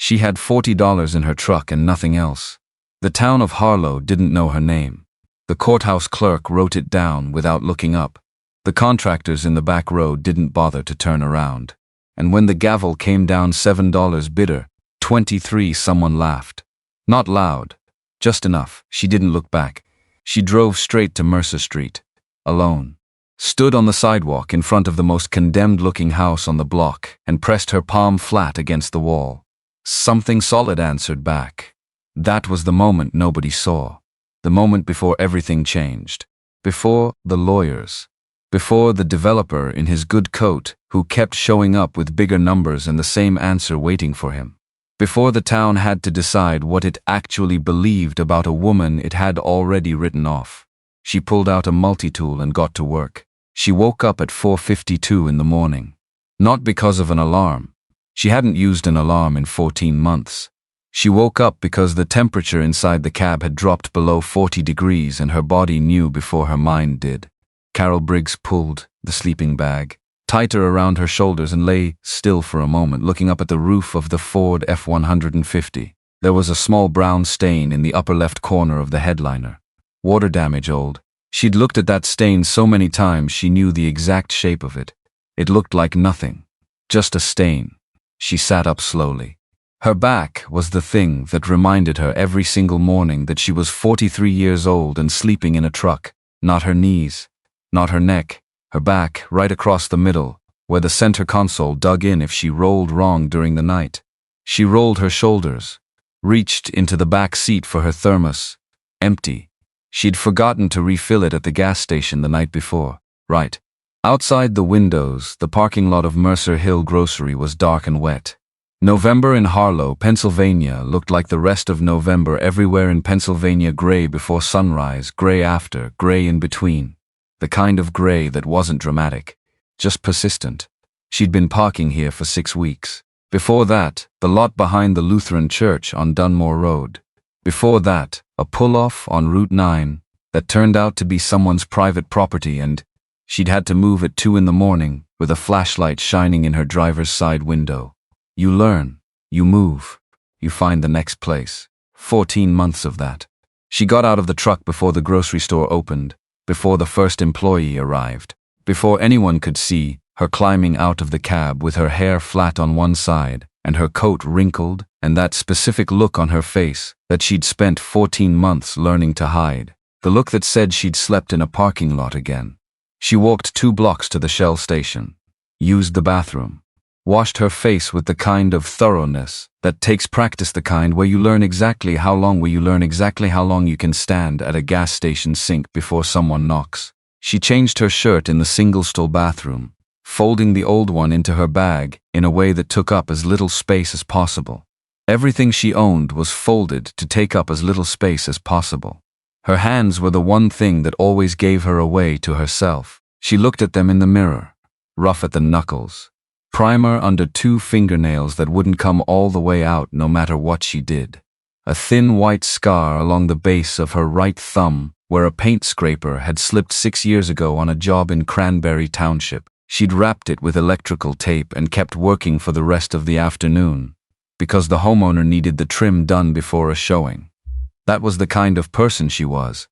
She had $40 in her truck and nothing else. The town of Harlow didn't know her name. The courthouse clerk wrote it down without looking up. The contractors in the back row didn't bother to turn around. And when the gavel came down $7 bidder, 23, someone laughed. Not loud, just enough. She didn't look back. She drove straight to Mercer Street, alone. Stood on the sidewalk in front of the most condemned-looking house on the block and pressed her palm flat against the wall. Something solid answered back. That was the moment nobody saw. The moment before everything changed. Before the lawyers. Before the developer in his good coat who kept showing up with bigger numbers and the same answer waiting for him. Before the town had to decide what it actually believed about a woman it had already written off. She pulled out a multi-tool and got to work. She woke up at 4:52 in the morning. Not because of an alarm. She hadn't used an alarm in 14 months. She woke up because the temperature inside the cab had dropped below 40 degrees and her body knew before her mind did. Carol Briggs pulled the sleeping bag tighter around her shoulders and lay still for a moment, looking up at the roof of the Ford F-150. There was a small brown stain in the upper left corner of the headliner. Water damage old. She'd looked at that stain so many times she knew the exact shape of it. It looked like nothing. Just a stain. She sat up slowly. Her back was the thing that reminded her every single morning that she was 43 years old and sleeping in a truck. Not her knees. Not her neck. Her back, right across the middle, where the center console dug in if she rolled wrong during the night. She rolled her shoulders. Reached into the back seat for her thermos. Empty. She'd forgotten to refill it at the gas station the night before. Right. Outside the windows, the parking lot of Mercer Hill Grocery was dark and wet. November in Harlow, Pennsylvania looked like the rest of November everywhere in Pennsylvania, gray before sunrise, gray after, gray in between. The kind of gray that wasn't dramatic, just persistent. She'd been parking here for 6 weeks. Before that, the lot behind the Lutheran church on Dunmore Road. Before that, a pull-off on Route 9 that turned out to be someone's private property, and she'd had to move at 2 in the morning with a flashlight shining in her driver's side window. You learn, you move, you find the next place. 14 months of that. She got out of the truck before the grocery store opened, before the first employee arrived, before anyone could see her climbing out of the cab with her hair flat on one side and her coat wrinkled and that specific look on her face that she'd spent 14 months learning to hide, the look that said she'd slept in a parking lot again. She walked 2 blocks to the Shell station, used the bathroom, washed her face with the kind of thoroughness that takes practice, the kind where you learn exactly how long you can stand at a gas station sink before someone knocks. She changed her shirt in the single-stall bathroom, folding the old one into her bag in a way that took up as little space as possible. Everything she owned was folded to take up as little space as possible. Her hands were the one thing that always gave her away to herself. She looked at them in the mirror, rough at the knuckles. Primer under 2 fingernails that wouldn't come all the way out no matter what she did. A thin white scar along the base of her right thumb where a paint scraper had slipped 6 years ago on a job in Cranberry Township. She'd wrapped it with electrical tape and kept working for the rest of the afternoon because the homeowner needed the trim done before a showing. That was the kind of person she was.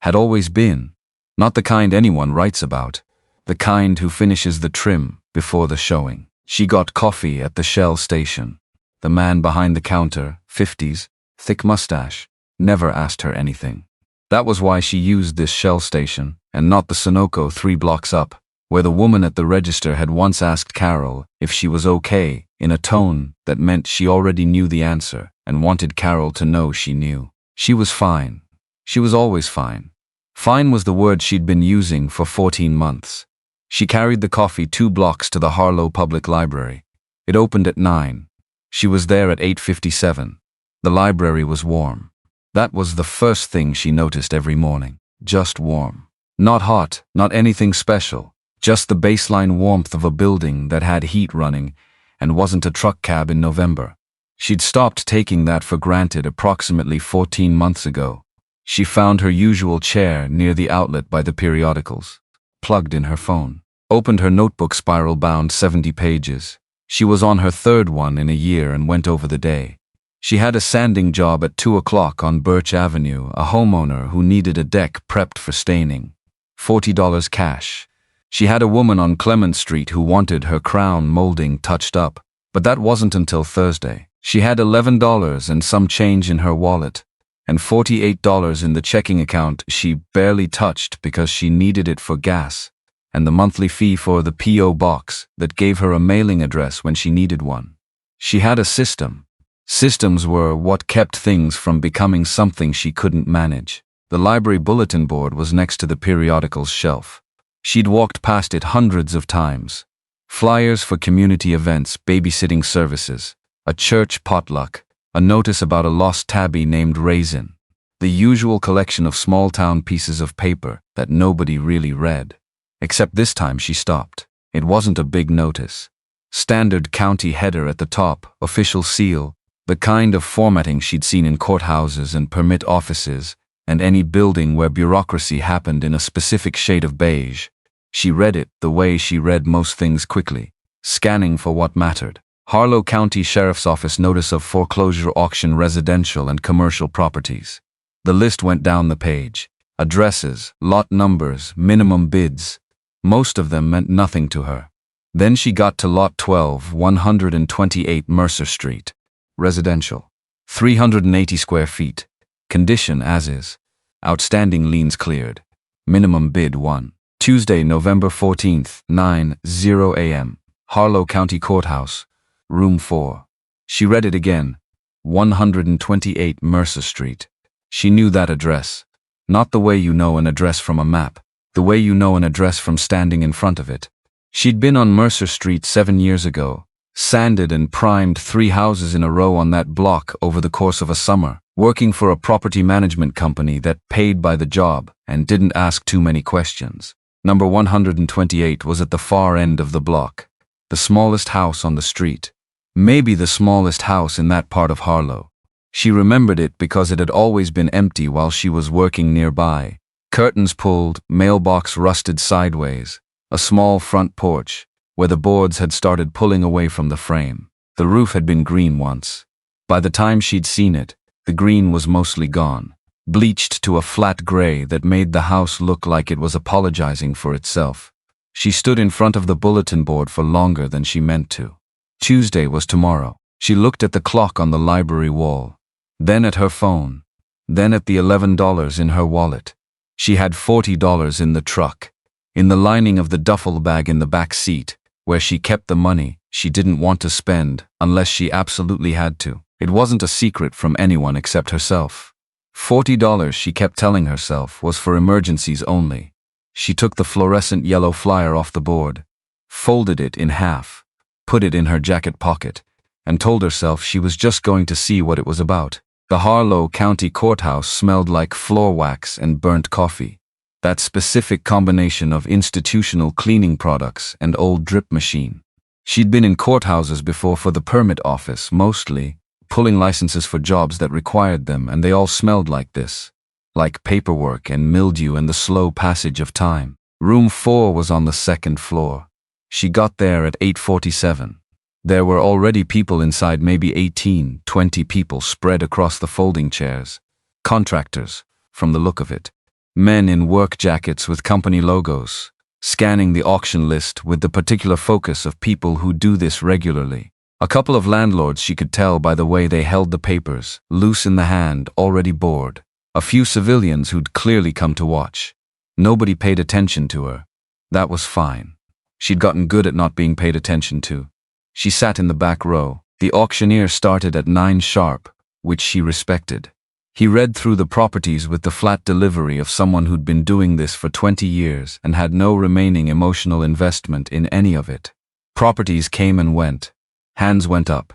Had always been. Not the kind anyone writes about. The kind who finishes the trim before the showing. She got coffee at the Shell station. The man behind the counter, 50s, thick mustache, never asked her anything. That was why she used this Shell station, and not the Sunoco 3 blocks up, where the woman at the register had once asked Carol if she was okay, in a tone that meant she already knew the answer and wanted Carol to know she knew. She was fine. She was always fine. Fine was the word she'd been using for 14 months. She carried the coffee 2 blocks to the Harlow Public Library. It opened at 9. She was there at 8:57. The library was warm. That was the first thing she noticed every morning. Just warm. Not hot, not anything special. Just the baseline warmth of a building that had heat running and wasn't a truck cab in November. She'd stopped taking that for granted approximately 14 months ago. She found her usual chair near the outlet by the periodicals. Plugged in her phone. Opened her notebook, spiral-bound 70 pages. She was on her third one in a year and went over the day. She had a sanding job at 2 o'clock on Birch Avenue, a homeowner who needed a deck prepped for staining. $40 cash. She had a woman on Clement Street who wanted her crown molding touched up, but that wasn't until Thursday. She had $11 and some change in her wallet, and $48 in the checking account she barely touched because she needed it for gas, and the monthly fee for the P.O. box that gave her a mailing address when she needed one. She had a system. Systems were what kept things from becoming something she couldn't manage. The library bulletin board was next to the periodicals shelf. She'd walked past it hundreds of times. Flyers for community events, babysitting services, a church potluck, a notice about a lost tabby named Raisin. The usual collection of small-town pieces of paper that nobody really read. Except this time she stopped. It wasn't a big notice. Standard county header at the top, official seal, the kind of formatting she'd seen in courthouses and permit offices, and any building where bureaucracy happened in a specific shade of beige. She read it the way she read most things quickly, scanning for what mattered. Harlow County Sheriff's Office notice of foreclosure auction residential and commercial properties. The list went down the page. Addresses, lot numbers, minimum bids. Most of them meant nothing to her. Then she got to lot 12, 128 Mercer Street. Residential. 380 square feet. Condition as is. Outstanding liens cleared. Minimum bid 1. Tuesday, November 14th, 9:00 a.m. Harlow County Courthouse. Room 4. She read it again. 128 Mercer Street. She knew that address. Not the way you know an address from a map. The way you know an address from standing in front of it. She'd been on Mercer Street 7 years ago. Sanded and primed 3 houses in a row on that block over the course of a summer, working for a property management company that paid by the job and didn't ask too many questions. Number 128 was at the far end of the block. The smallest house on the street. Maybe the smallest house in that part of Harlow. She remembered it because it had always been empty while she was working nearby. Curtains pulled, mailbox rusted sideways, a small front porch, where the boards had started pulling away from the frame. The roof had been green once. By the time she'd seen it, the green was mostly gone, bleached to a flat gray that made the house look like it was apologizing for itself. She stood in front of the bulletin board for longer than she meant to. Tuesday was tomorrow. She looked at the clock on the library wall, then at her phone, then at the $11 in her wallet. She had $40 in the truck, in the lining of the duffel bag in the back seat, where she kept the money she didn't want to spend unless she absolutely had to. It wasn't a secret from anyone except herself. $40, she kept telling herself, was for emergencies only. She took the fluorescent yellow flyer off the board, folded it in half, put it in her jacket pocket, and told herself she was just going to see what it was about. The Harlow County Courthouse smelled like floor wax and burnt coffee. That specific combination of institutional cleaning products and old drip machine. She'd been in courthouses before for the permit office, mostly, pulling licenses for jobs that required them, and they all smelled like this. Like paperwork and mildew and the slow passage of time. Room 4 was on the second floor. She got there at 8:47. There were already people inside, maybe 18, 20 people spread across the folding chairs. Contractors, from the look of it. Men in work jackets with company logos, scanning the auction list with the particular focus of people who do this regularly. A couple of landlords she could tell by the way they held the papers, loose in the hand, already bored. A few civilians who'd clearly come to watch. Nobody paid attention to her. That was fine. She'd gotten good at not being paid attention to. She sat in the back row. The auctioneer started at 9 sharp, which she respected. He read through the properties with the flat delivery of someone who'd been doing this for 20 years and had no remaining emotional investment in any of it. Properties came and went. Hands went up.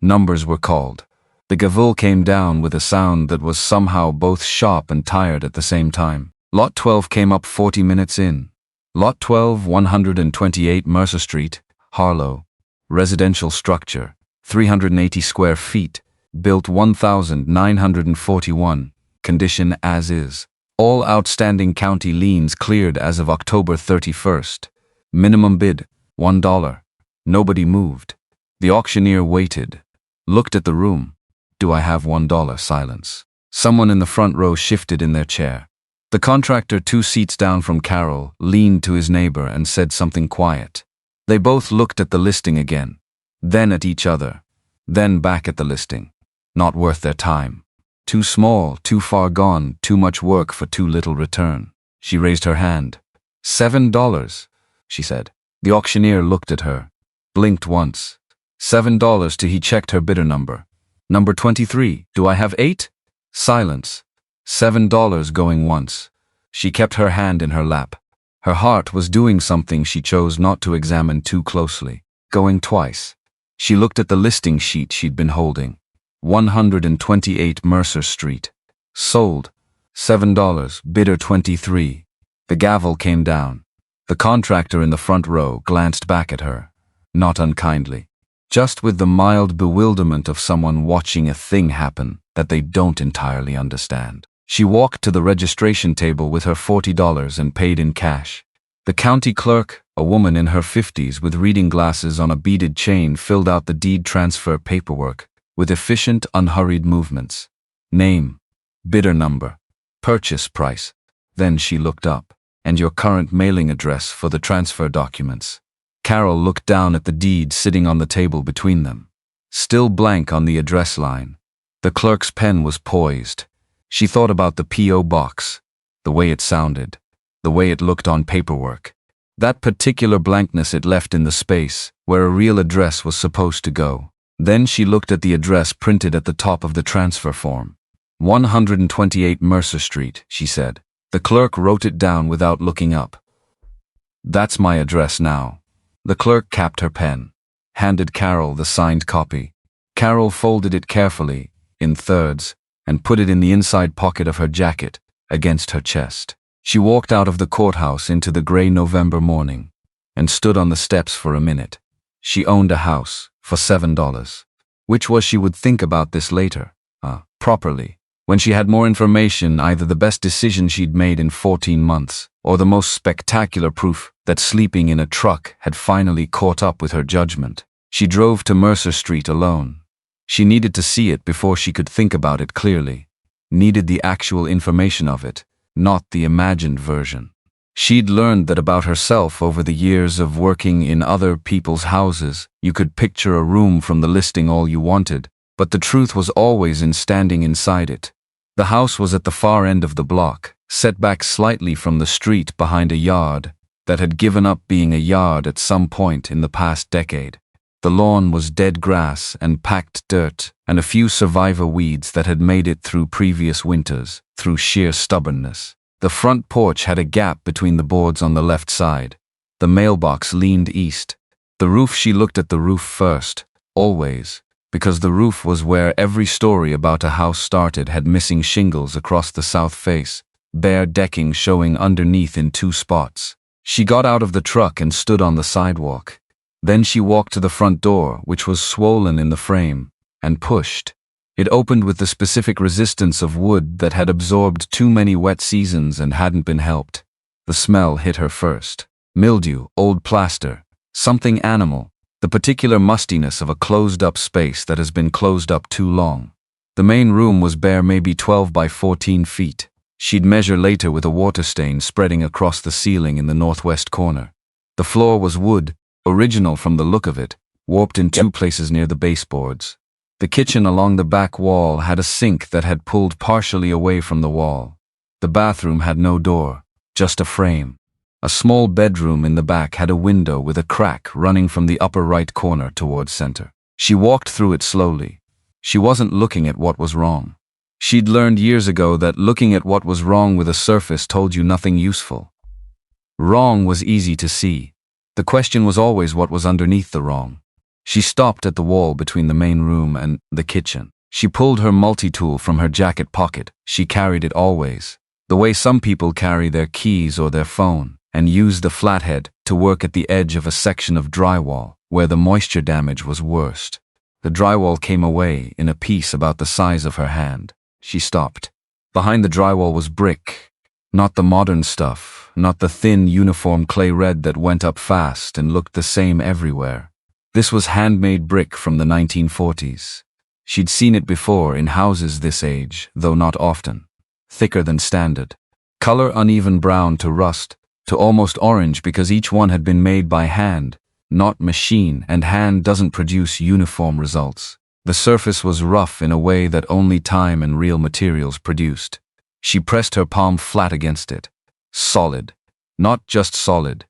Numbers were called. The gavel came down with a sound that was somehow both sharp and tired at the same time. Lot 12 came up 40 minutes in. Lot 12, 128 Mercer Street, Harlow. Residential structure, 380 square feet, built 1941, condition as is. All outstanding county liens cleared as of October 31st. Minimum bid, $1. Nobody moved. The auctioneer waited, looked at the room. Do I have $1? Silence. Someone in the front row shifted in their chair. The contractor, 2 seats down from Carol, leaned to his neighbor and said something quiet. They both looked at the listing again, then at each other, then back at the listing. Not worth their time. Too small, too far gone, too much work for too little return. She raised her hand. $7, she said. The auctioneer looked at her, blinked once. $7 till he checked her bidder number. Number 23, do I have 8? Silence. $7 going once. She kept her hand in her lap. Her heart was doing something she chose not to examine too closely. Going twice. She looked at the listing sheet she'd been holding. 128 Mercer Street. Sold. $7, bidder 23. The gavel came down. The contractor in the front row glanced back at her, not unkindly, just with the mild bewilderment of someone watching a thing happen that they don't entirely understand. She walked to the registration table with her $40 and paid in cash. The county clerk, a woman in her 50s with reading glasses on a beaded chain, filled out the deed transfer paperwork with efficient, unhurried movements. Name, bidder number, purchase price. Then she looked up. And your current mailing address for the transfer documents. Carol looked down at the deed sitting on the table between them. Still blank on the address line. The clerk's pen was poised. She thought about the P.O. box, the way it sounded, the way it looked on paperwork. That particular blankness it left in the space where a real address was supposed to go. Then she looked at the address printed at the top of the transfer form. 128 Mercer Street, she said. The clerk wrote it down without looking up. That's my address now. The clerk capped her pen, handed Carol the signed copy. Carol folded it carefully, in thirds, and put it in the inside pocket of her jacket, against her chest. She walked out of the courthouse into the gray November morning, and stood on the steps for a minute. She owned a house for $7. Which was she would think about this later, properly. When she had more information, either the best decision she'd made in 14 months, or the most spectacular proof that sleeping in a truck had finally caught up with her judgment. She drove to Mercer Street alone. She needed to see it before she could think about it clearly. Needed the actual information of it, not the imagined version. She'd learned that about herself over the years of working in other people's houses. You could picture a room from the listing all you wanted, but the truth was always in standing inside it. The house was at the far end of the block, set back slightly from the street behind a yard that had given up being a yard at some point in the past decade. The lawn was dead grass and packed dirt, and a few survivor weeds that had made it through previous winters, through sheer stubbornness. The front porch had a gap between the boards on the left side. The mailbox leaned east. The roof, she looked at the roof first, always, because the roof was where every story about a house started. Had missing shingles across the south face, bare decking showing underneath in 2 spots. She got out of the truck and stood on the sidewalk. Then she walked to the front door, which was swollen in the frame, and pushed. It opened with the specific resistance of wood that had absorbed too many wet seasons and hadn't been helped. The smell hit her first. Mildew, old plaster, something animal. The particular mustiness of a closed-up space that has been closed up too long. The main room was bare, maybe 12 by 14 feet. She'd measure later with a water stain spreading across the ceiling in the northwest corner. The floor was wood, original from the look of it, warped in 2 places near the baseboards. The kitchen along the back wall had a sink that had pulled partially away from the wall. The bathroom had no door, just a frame. A small bedroom in the back had a window with a crack running from the upper right corner towards center. She walked through it slowly. She wasn't looking at what was wrong. She'd learned years ago that looking at what was wrong with a surface told you nothing useful. Wrong was easy to see. The question was always what was underneath the wrong. She stopped at the wall between the main room and the kitchen. She pulled her multi-tool from her jacket pocket. She carried it always, the way some people carry their keys or their phone, and used the flathead to work at the edge of a section of drywall where the moisture damage was worst. The drywall came away in a piece about the size of her hand. She stopped. Behind the drywall was brick. Not the modern stuff, not the thin uniform clay red that went up fast and looked the same everywhere. This was handmade brick from the 1940s. She'd seen it before in houses this age, though not often. Thicker than standard. Color uneven brown to rust, to almost orange because each one had been made by hand, not machine, and hand doesn't produce uniform results. The surface was rough in a way that only time and real materials produced. She pressed her palm flat against it. Solid. Not just solid.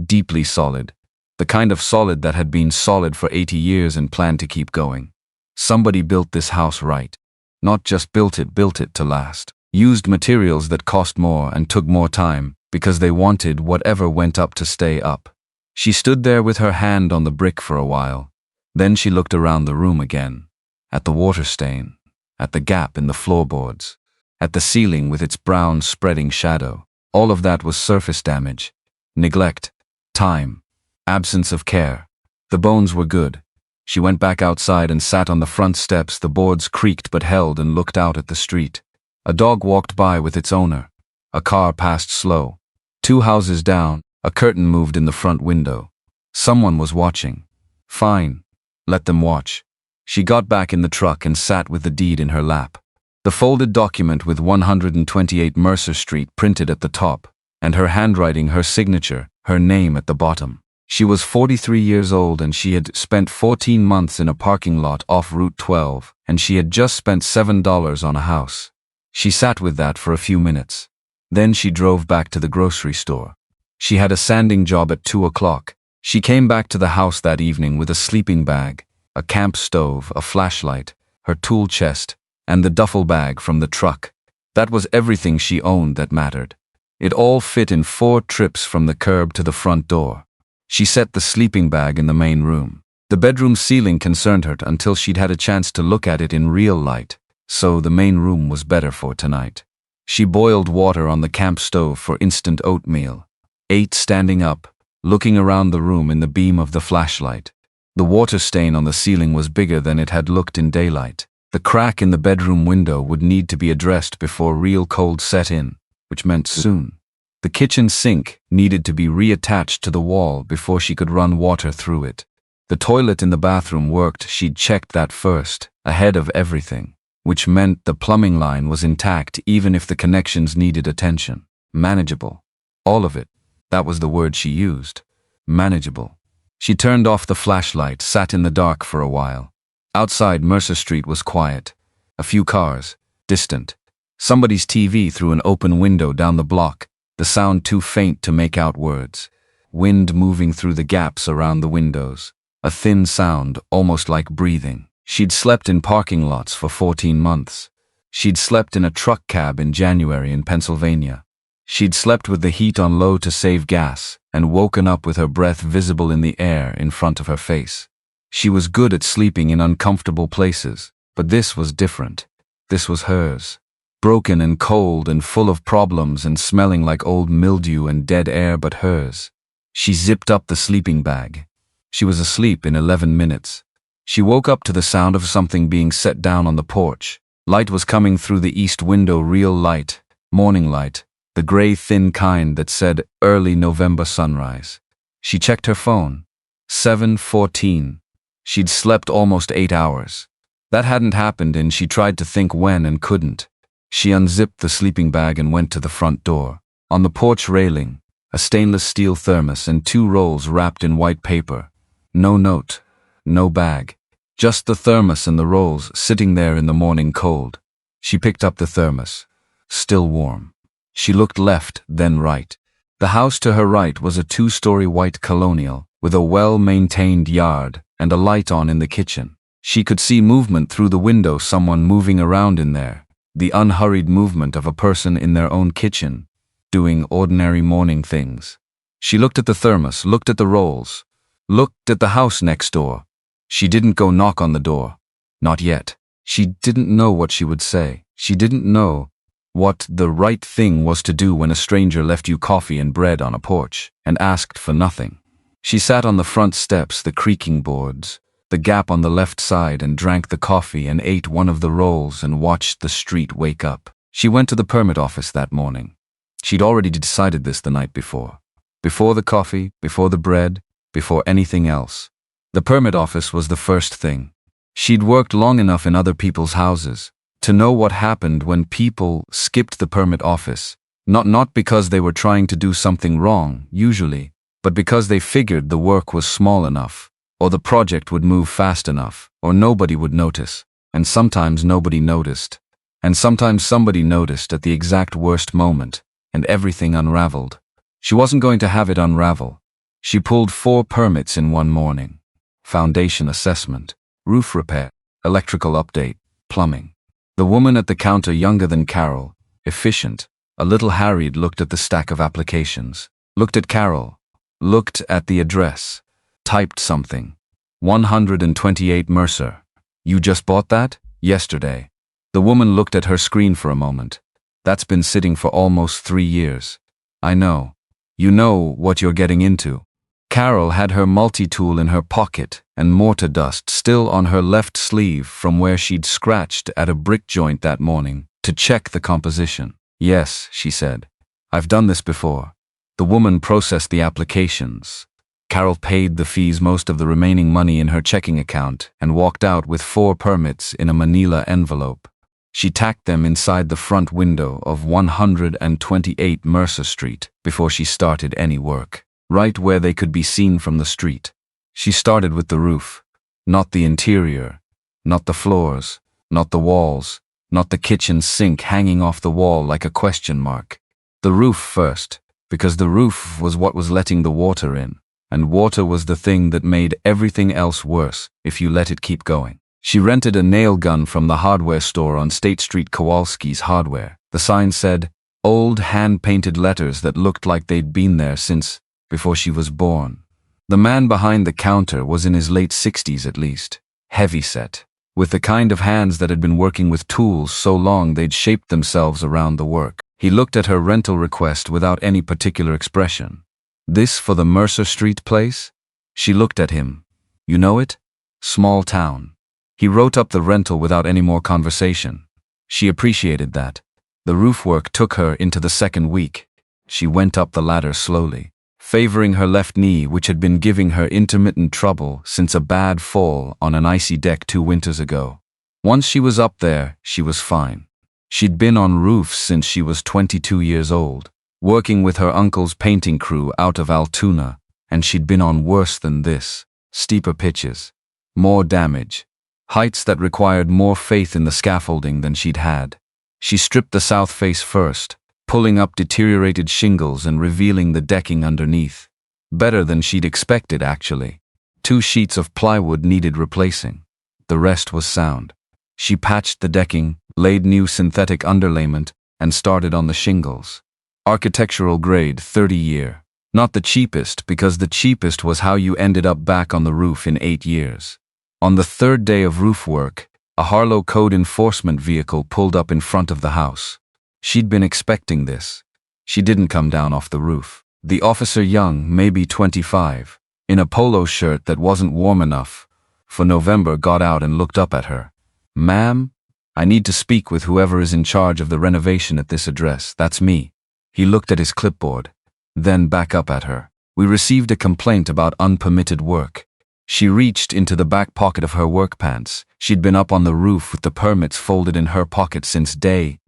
Deeply solid. The kind of solid that had been solid for 80 years and planned to keep going. Somebody built this house right. Not just built it to last. Used materials that cost more and took more time because they wanted whatever went up to stay up. She stood there with her hand on the brick for a while. Then she looked around the room again. At the water stain. At the gap in the floorboards. At the ceiling with its brown spreading shadow. All of that was surface damage. Neglect. Time. Absence of care. The bones were good. She went back outside and sat on the front steps. The boards creaked but held and looked out at the street. A dog walked by with its owner. A car passed slow. 2 houses down, a curtain moved in the front window. Someone was watching. Fine. Let them watch. She got back in the truck and sat with the deed in her lap. The folded document with 128 Mercer Street printed at the top, and her handwriting, her signature, her name at the bottom. She was 43 years old and she had spent 14 months in a parking lot off Route 12, and she had just spent $7 on a house. She sat with that for a few minutes. Then she drove back to the grocery store. She had a sanding job at 2 o'clock. She came back to the house that evening with a sleeping bag, a camp stove, a flashlight, her tool chest, and the duffel bag from the truck. That was everything she owned that mattered. It all fit in 4 trips from the curb to the front door. She set the sleeping bag in the main room. The bedroom ceiling concerned her until she'd had a chance to look at it in real light, so the main room was better for tonight. She boiled water on the camp stove for instant oatmeal. Ate standing up, looking around the room in the beam of the flashlight. The water stain on the ceiling was bigger than it had looked in daylight. The crack in the bedroom window would need to be addressed before real cold set in, which meant soon. The kitchen sink needed to be reattached to the wall before she could run water through it. The toilet in the bathroom worked. She'd checked that first, ahead of everything, which meant the plumbing line was intact even if the connections needed attention. Manageable. All of it. That was the word she used. Manageable. She turned off the flashlight, sat in the dark for a while. Outside, Mercer Street was quiet. A few cars, distant. Somebody's TV through an open window down the block, the sound too faint to make out words. Wind moving through the gaps around the windows. A thin sound, almost like breathing. She'd slept in parking lots for 14 months. She'd slept in a truck cab in January in Pennsylvania. She'd slept with the heat on low to save gas, and woken up with her breath visible in the air in front of her face. She was good at sleeping in uncomfortable places, but this was different. This was hers. Broken and cold and full of problems and smelling like old mildew and dead air, but hers. She zipped up the sleeping bag. She was asleep in 11 minutes. She woke up to the sound of something being set down on the porch. Light was coming through the east window, real light, morning light, the gray thin kind that said early November sunrise. She checked her phone. 7:14. She'd slept almost 8 hours. That hadn't happened and she tried to think when and couldn't. She unzipped the sleeping bag and went to the front door. On the porch railing, a stainless steel thermos and 2 rolls wrapped in white paper. No note, no bag. Just the thermos and the rolls sitting there in the morning cold. She picked up the thermos. Still warm. She looked left, then right. The house to her right was a 2-story white colonial, with a well-maintained yard and a light on in the kitchen. She could see movement through the window, someone moving around in there. The unhurried movement of a person in their own kitchen, doing ordinary morning things. She looked at the thermos, looked at the rolls, looked at the house next door. She didn't go knock on the door. Not yet. She didn't know what she would say. She didn't know what the right thing was to do when a stranger left you coffee and bread on a porch and asked for nothing. She sat on the front steps, the creaking boards, the gap on the left side, and drank the coffee and ate one of the rolls and watched the street wake up. She went to the permit office that morning. She'd already decided this the night before. Before the coffee, before the bread, before anything else. The permit office was the first thing. She'd worked long enough in other people's houses to know what happened when people skipped the permit office, not because they were trying to do something wrong, usually, but because they figured the work was small enough, or the project would move fast enough, or nobody would notice. And sometimes nobody noticed. And sometimes somebody noticed at the exact worst moment, and everything unraveled. She wasn't going to have it unravel. She pulled 4 permits in one morning. Foundation assessment, roof repair, electrical update, plumbing. The woman at the counter, younger than Carol, efficient, a little harried, looked at the stack of applications, looked at Carol, looked at the address, typed something. 128 Mercer. You just bought that? Yesterday. The woman looked at her screen for a moment. That's been sitting for almost 3 years. I know. You know what you're getting into. Carol had her multi-tool in her pocket and mortar dust still on her left sleeve from where she'd scratched at a brick joint that morning to check the composition. Yes, she said. I've done this before. The woman processed the applications. Carol paid the fees, most of the remaining money in her checking account, and walked out with 4 permits in a manila envelope. She tacked them inside the front window of 128 Mercer Street before she started any work, right where they could be seen from the street. She started with the roof, not the interior, not the floors, not the walls, not the kitchen sink hanging off the wall like a question mark. The roof first, because the roof was what was letting the water in, and water was the thing that made everything else worse if you let it keep going. She rented a nail gun from the hardware store on State Street, Kowalski's Hardware. The sign said, old hand-painted letters that looked like they'd been there since before she was born. The man behind the counter was in his late 60s at least, heavy-set, with the kind of hands that had been working with tools so long they'd shaped themselves around the work. He looked at her rental request without any particular expression. This for the Mercer Street place? She looked at him. You know it? Small town. He wrote up the rental without any more conversation. She appreciated that. The roof work took her into the second week. She went up the ladder slowly, favoring her left knee, which had been giving her intermittent trouble since a bad fall on an icy deck 2 winters ago. Once she was up there, she was fine. She'd been on roofs since she was 22 years old, working with her uncle's painting crew out of Altoona, and she'd been on worse than this, steeper pitches, more damage, heights that required more faith in the scaffolding than she'd had. She stripped the south face first, pulling up deteriorated shingles and revealing the decking underneath. Better than she'd expected, actually. 2 sheets of plywood needed replacing. The rest was sound. She patched the decking, laid new synthetic underlayment, and started on the shingles. Architectural grade, 30-year. Not the cheapest, because the cheapest was how you ended up back on the roof in 8 years. On the 3rd day of roof work, a Harlow code enforcement vehicle pulled up in front of the house. She'd been expecting this. She didn't come down off the roof. The officer, young, maybe 25, in a polo shirt that wasn't warm enough for November, got out and looked up at her. Ma'am, I need to speak with whoever is in charge of the renovation at this address. That's me. He looked at his clipboard, then back up at her. We received a complaint about unpermitted work. She reached into the back pocket of her work pants. She'd been up on the roof with the permits folded in her pocket since day,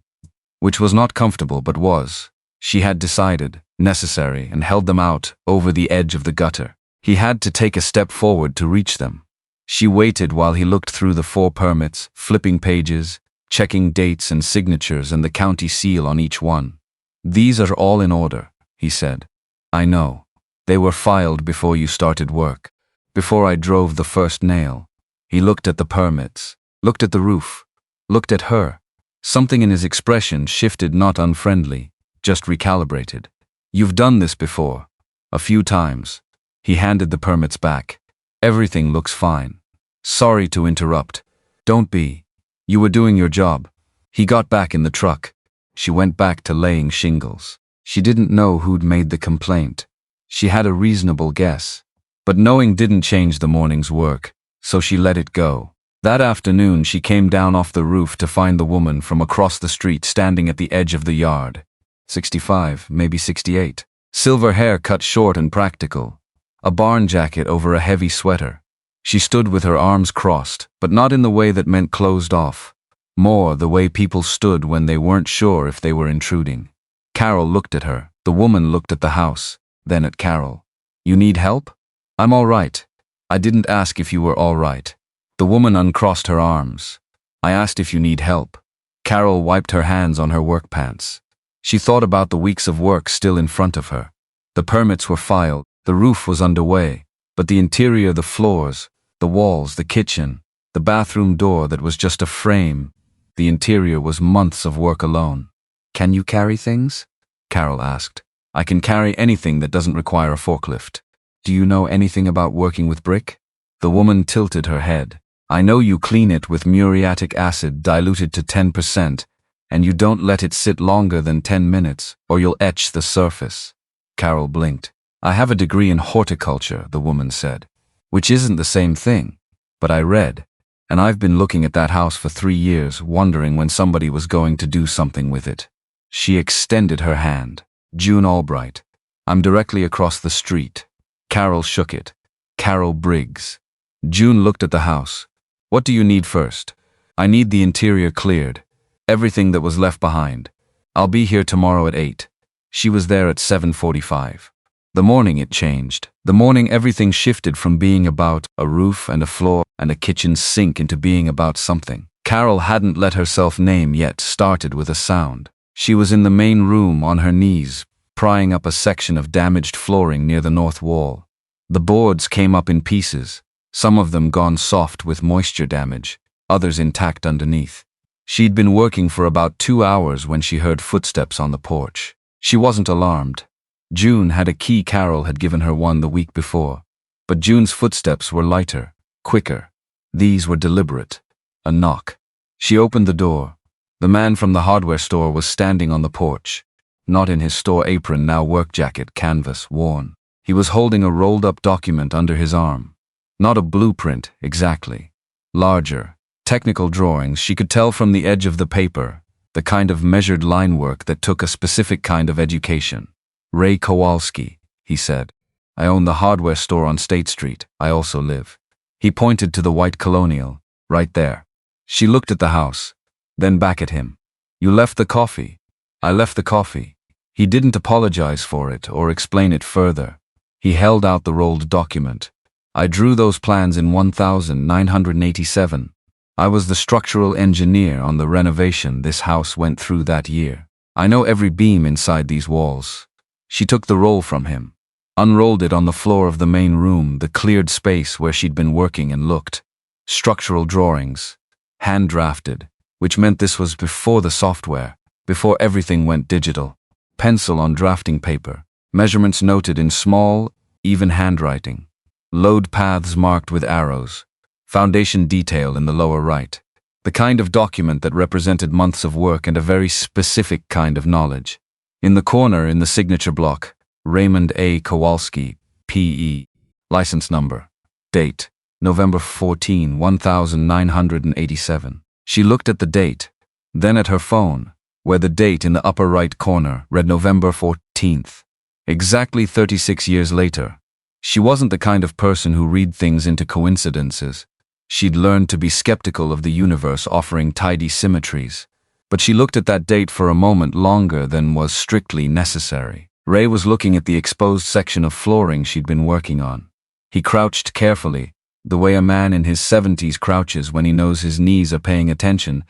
which was not comfortable but was, she had decided, necessary, and held them out over the edge of the gutter. He had to take a step forward to reach them. She waited while he looked through the 4 permits, flipping pages, checking dates and signatures and the county seal on each one. These are all in order, he said. I know. They were filed before you started work. Before I drove the first nail. He looked at the permits, looked at the roof, looked at her. Something in his expression shifted, not unfriendly, just recalibrated. You've done this before. A few times. He handed the permits back. Everything looks fine. Sorry to interrupt. Don't be. You were doing your job. He got back in the truck. She went back to laying shingles. She didn't know who'd made the complaint. She had a reasonable guess. But knowing didn't change the morning's work, so she let it go. That afternoon she came down off the roof to find the woman from across the street standing at the edge of the yard. 65, maybe 68. Silver hair cut short and practical. A barn jacket over a heavy sweater. She stood with her arms crossed, but not in the way that meant closed off. More the way people stood when they weren't sure if they were intruding. Carol looked at her. The woman looked at the house, then at Carol. "You need help?" "I'm all right. I didn't ask if you were all right." The woman uncrossed her arms. "I asked if you need help." Carol wiped her hands on her work pants. She thought about the weeks of work still in front of her. The permits were filed, the roof was underway, but the interior, the floors, the walls, the kitchen, the bathroom door that was just a frame, the interior was months of work alone. "Can you carry things?" Carol asked. "I can carry anything that doesn't require a forklift." "Do you know anything about working with brick?" The woman tilted her head. "I know you clean it with muriatic acid diluted to 10%, and you don't let it sit longer than 10 minutes, or you'll etch the surface." Carol blinked. "I have a degree in horticulture," the woman said. "Which isn't the same thing. But I read, and I've been looking at that house for 3 years, wondering when somebody was going to do something with it." She extended her hand. "June Albright. I'm directly across the street." Carol shook it. "Carol Briggs." June looked at the house. "What do you need first?" "I need the interior cleared. Everything that was left behind. I'll be here tomorrow at 8. She was there at 7:45. The morning it changed. The morning everything shifted from being about a roof and a floor and a kitchen sink into being about something Carol hadn't let herself name yet started with a sound. She was in the main room on her knees, prying up a section of damaged flooring near the north wall. The boards came up in pieces, some of them gone soft with moisture damage, others intact underneath. She'd been working for about 2 hours when she heard footsteps on the porch. She wasn't alarmed. June had a key. Carol had given her one the week before. But June's footsteps were lighter, quicker. These were deliberate. A knock. She opened the door. The man from the hardware store was standing on the porch, not in his store apron, now work jacket, canvas, worn. He was holding a rolled-up document under his arm. Not a blueprint, exactly. Larger, technical drawings, she could tell from the edge of the paper, the kind of measured line work that took a specific kind of education. "Ray Kowalski," he said. "I own the hardware store on State Street. I also live." He pointed to the white Colonial, right there. She looked at the house, then back at him. "You left the coffee." "I left the coffee." He didn't apologize for it or explain it further. He held out the rolled document. "I drew those plans in 1987. I was the structural engineer on the renovation this house went through that year. I know every beam inside these walls." She took the roll from him, unrolled it on the floor of the main room, the cleared space where she'd been working, and looked. Structural drawings, hand-drafted, which meant this was before the software, before everything went digital. Pencil on drafting paper, measurements noted in small, even handwriting. Load paths marked with arrows. Foundation detail in the lower right. The kind of document that represented months of work and a very specific kind of knowledge. In the corner, in the signature block, Raymond A. Kowalski, P.E. License number. Date, November 14, 1987. She looked at the date, then at her phone, where the date in the upper right corner read November 14th. Exactly 36 years later. She wasn't the kind of person who read things into coincidences. She'd learned to be skeptical of the universe offering tidy symmetries. But she looked at that date for a moment longer than was strictly necessary. Ray was looking at the exposed section of flooring she'd been working on. He crouched carefully, the way a man in his 70s crouches when he knows his knees are paying attention,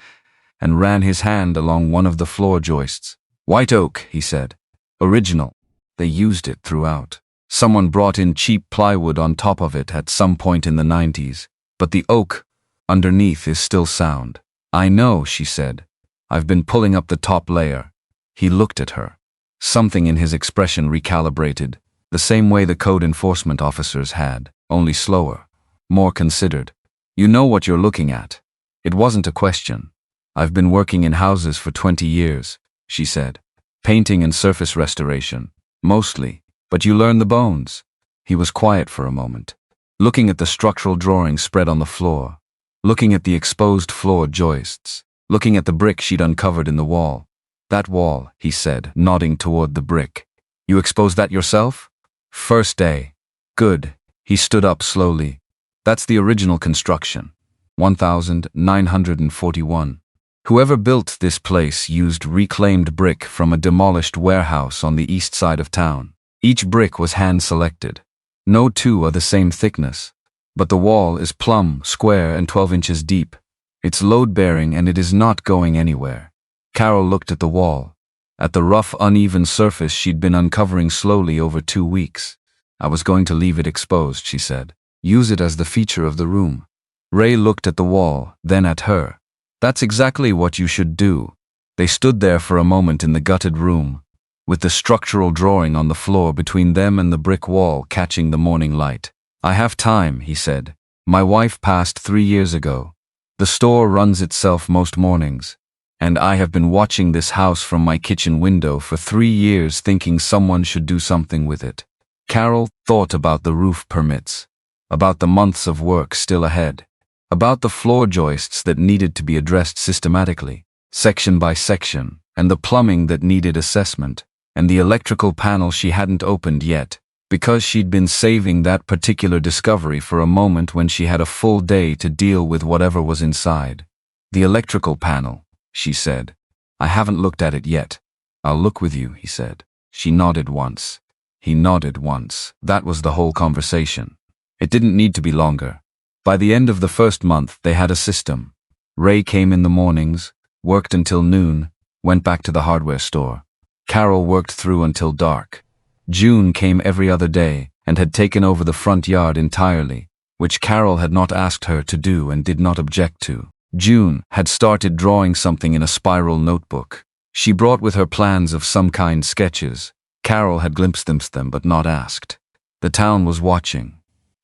and ran his hand along one of the floor joists. "White oak," he said. "Original." They used it throughout. Someone brought in cheap plywood on top of it at some point in the 90s, but the oak underneath is still sound. "I know," she said. "I've been pulling up the top layer." He looked at her. Something in his expression recalibrated, the same way the code enforcement officers had, only slower, more considered. "You know what you're looking at." It wasn't a question. "I've been working in houses for 20 years, she said. "Painting and surface restoration, mostly, but you learn the bones." He was quiet for a moment, looking at the structural drawings spread on the floor, looking at the exposed floor joists, looking at the brick she'd uncovered in the wall. "That wall," he said, nodding toward the brick. "You exposed that yourself?" "First day." "Good." He stood up slowly. That's the original construction. 1941. Whoever built this place used reclaimed brick from a demolished warehouse on the east side of town. Each brick was hand-selected. No two are the same thickness. But the wall is plumb, square, and 12 inches deep. It's load-bearing and it is not going anywhere. Carol looked at the wall, at the rough, uneven surface she'd been uncovering slowly over 2 weeks. I was going to leave it exposed, she said. Use it as the feature of the room. Ray looked at the wall, then at her. That's exactly what you should do. They stood there for a moment in the gutted room, with the structural drawing on the floor between them and the brick wall catching the morning light. I have time, he said. My wife passed 3 years ago. The store runs itself most mornings, and I have been watching this house from my kitchen window for 3 years thinking someone should do something with it. Carol thought about the roof permits, about the months of work still ahead, about the floor joists that needed to be addressed systematically, section by section, and the plumbing that needed assessment, and the electrical panel she hadn't opened yet, because she'd been saving that particular discovery for a moment when she had a full day to deal with whatever was inside. The electrical panel, she said. I haven't looked at it yet. I'll look with you, he said. She nodded once. He nodded once. That was the whole conversation. It didn't need to be longer. By the end of the first month, they had a system. Ray came in the mornings, worked until noon, went back to the hardware store. Carol worked through until dark. June came every other day and had taken over the front yard entirely, which Carol had not asked her to do and did not object to. June had started drawing something in a spiral notebook. She brought with her plans of some kind, sketches. Carol had glimpsed them but not asked. The town was watching.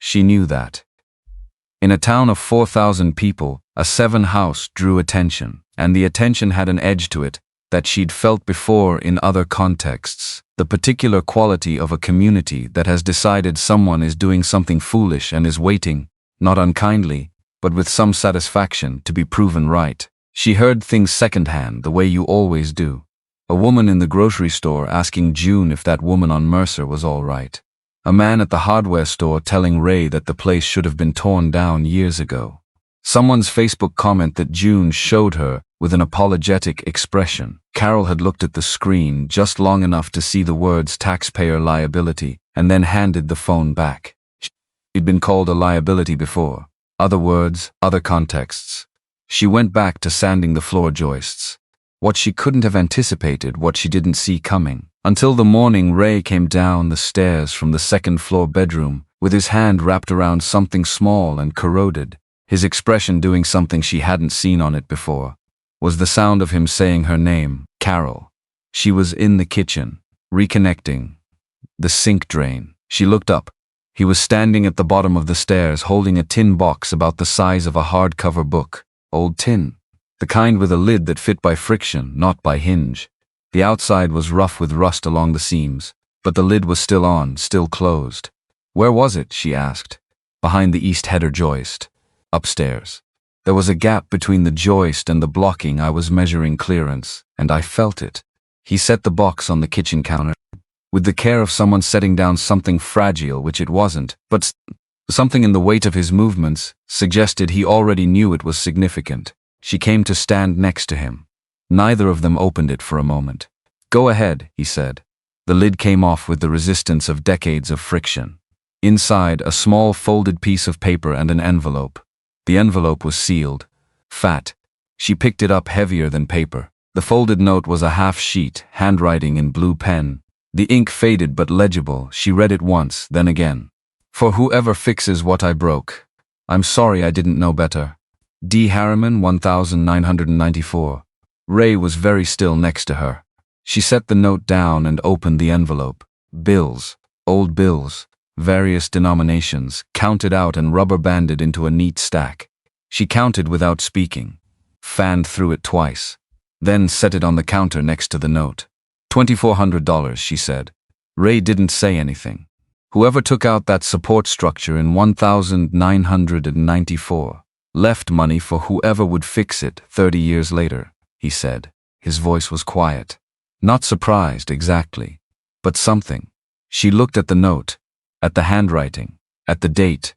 She knew that. In a town of 4,000 people, a 7-house drew attention, and the attention had an edge to it that she'd felt before in other contexts, the particular quality of a community that has decided someone is doing something foolish and is waiting, not unkindly, but with some satisfaction, to be proven right. She heard things secondhand, the way you always do. A woman in the grocery store asking June if that woman on Mercer was all right. A man at the hardware store telling Ray that the place should have been torn down years ago. Someone's Facebook comment that June showed her with an apologetic expression. Carol had looked at the screen just long enough to see the words taxpayer liability and then handed the phone back. She'd been called a liability before. Other words, other contexts. She went back to sanding the floor joists. What she couldn't have anticipated, what she didn't see coming. Until the morning Ray came down the stairs from the second-floor bedroom with his hand wrapped around something small and corroded, his expression doing something she hadn't seen on it before. Was the sound of him saying her name, Carol. She was in the kitchen, reconnecting the sink drain. She looked up. He was standing at the bottom of the stairs holding a tin box about the size of a hardcover book. Old tin. The kind with a lid that fit by friction, not by hinge. The outside was rough with rust along the seams, but the lid was still on, still closed. Where was it, she asked. Behind the east header joist. Upstairs. There was a gap between the joist and the blocking. I was measuring clearance, and I felt it. He set the box on the kitchen counter, with the care of someone setting down something fragile, which it wasn't, but something in the weight of his movements suggested he already knew it was significant. She came to stand next to him. Neither of them opened it for a moment. Go ahead, he said. The lid came off with the resistance of decades of friction. Inside, a small folded piece of paper and an envelope. The envelope was sealed. Fat. She picked it up, heavier than paper. The folded note was a half sheet, handwriting in blue pen. The ink faded but legible. She read it once, then again. For whoever fixes what I broke. I'm sorry I didn't know better. D. Harriman, 1994. Ray was very still next to her. She set the note down and opened the envelope. Bills. Old bills. Various denominations, counted out and rubber-banded into a neat stack. She counted without speaking. Fanned through it twice. Then set it on the counter next to the note. $2,400, she said. Ray didn't say anything. Whoever took out that support structure in 1994 left money for whoever would fix it 30 years later, he said. His voice was quiet. Not surprised exactly, but something. She looked at the note, at the handwriting, at the date,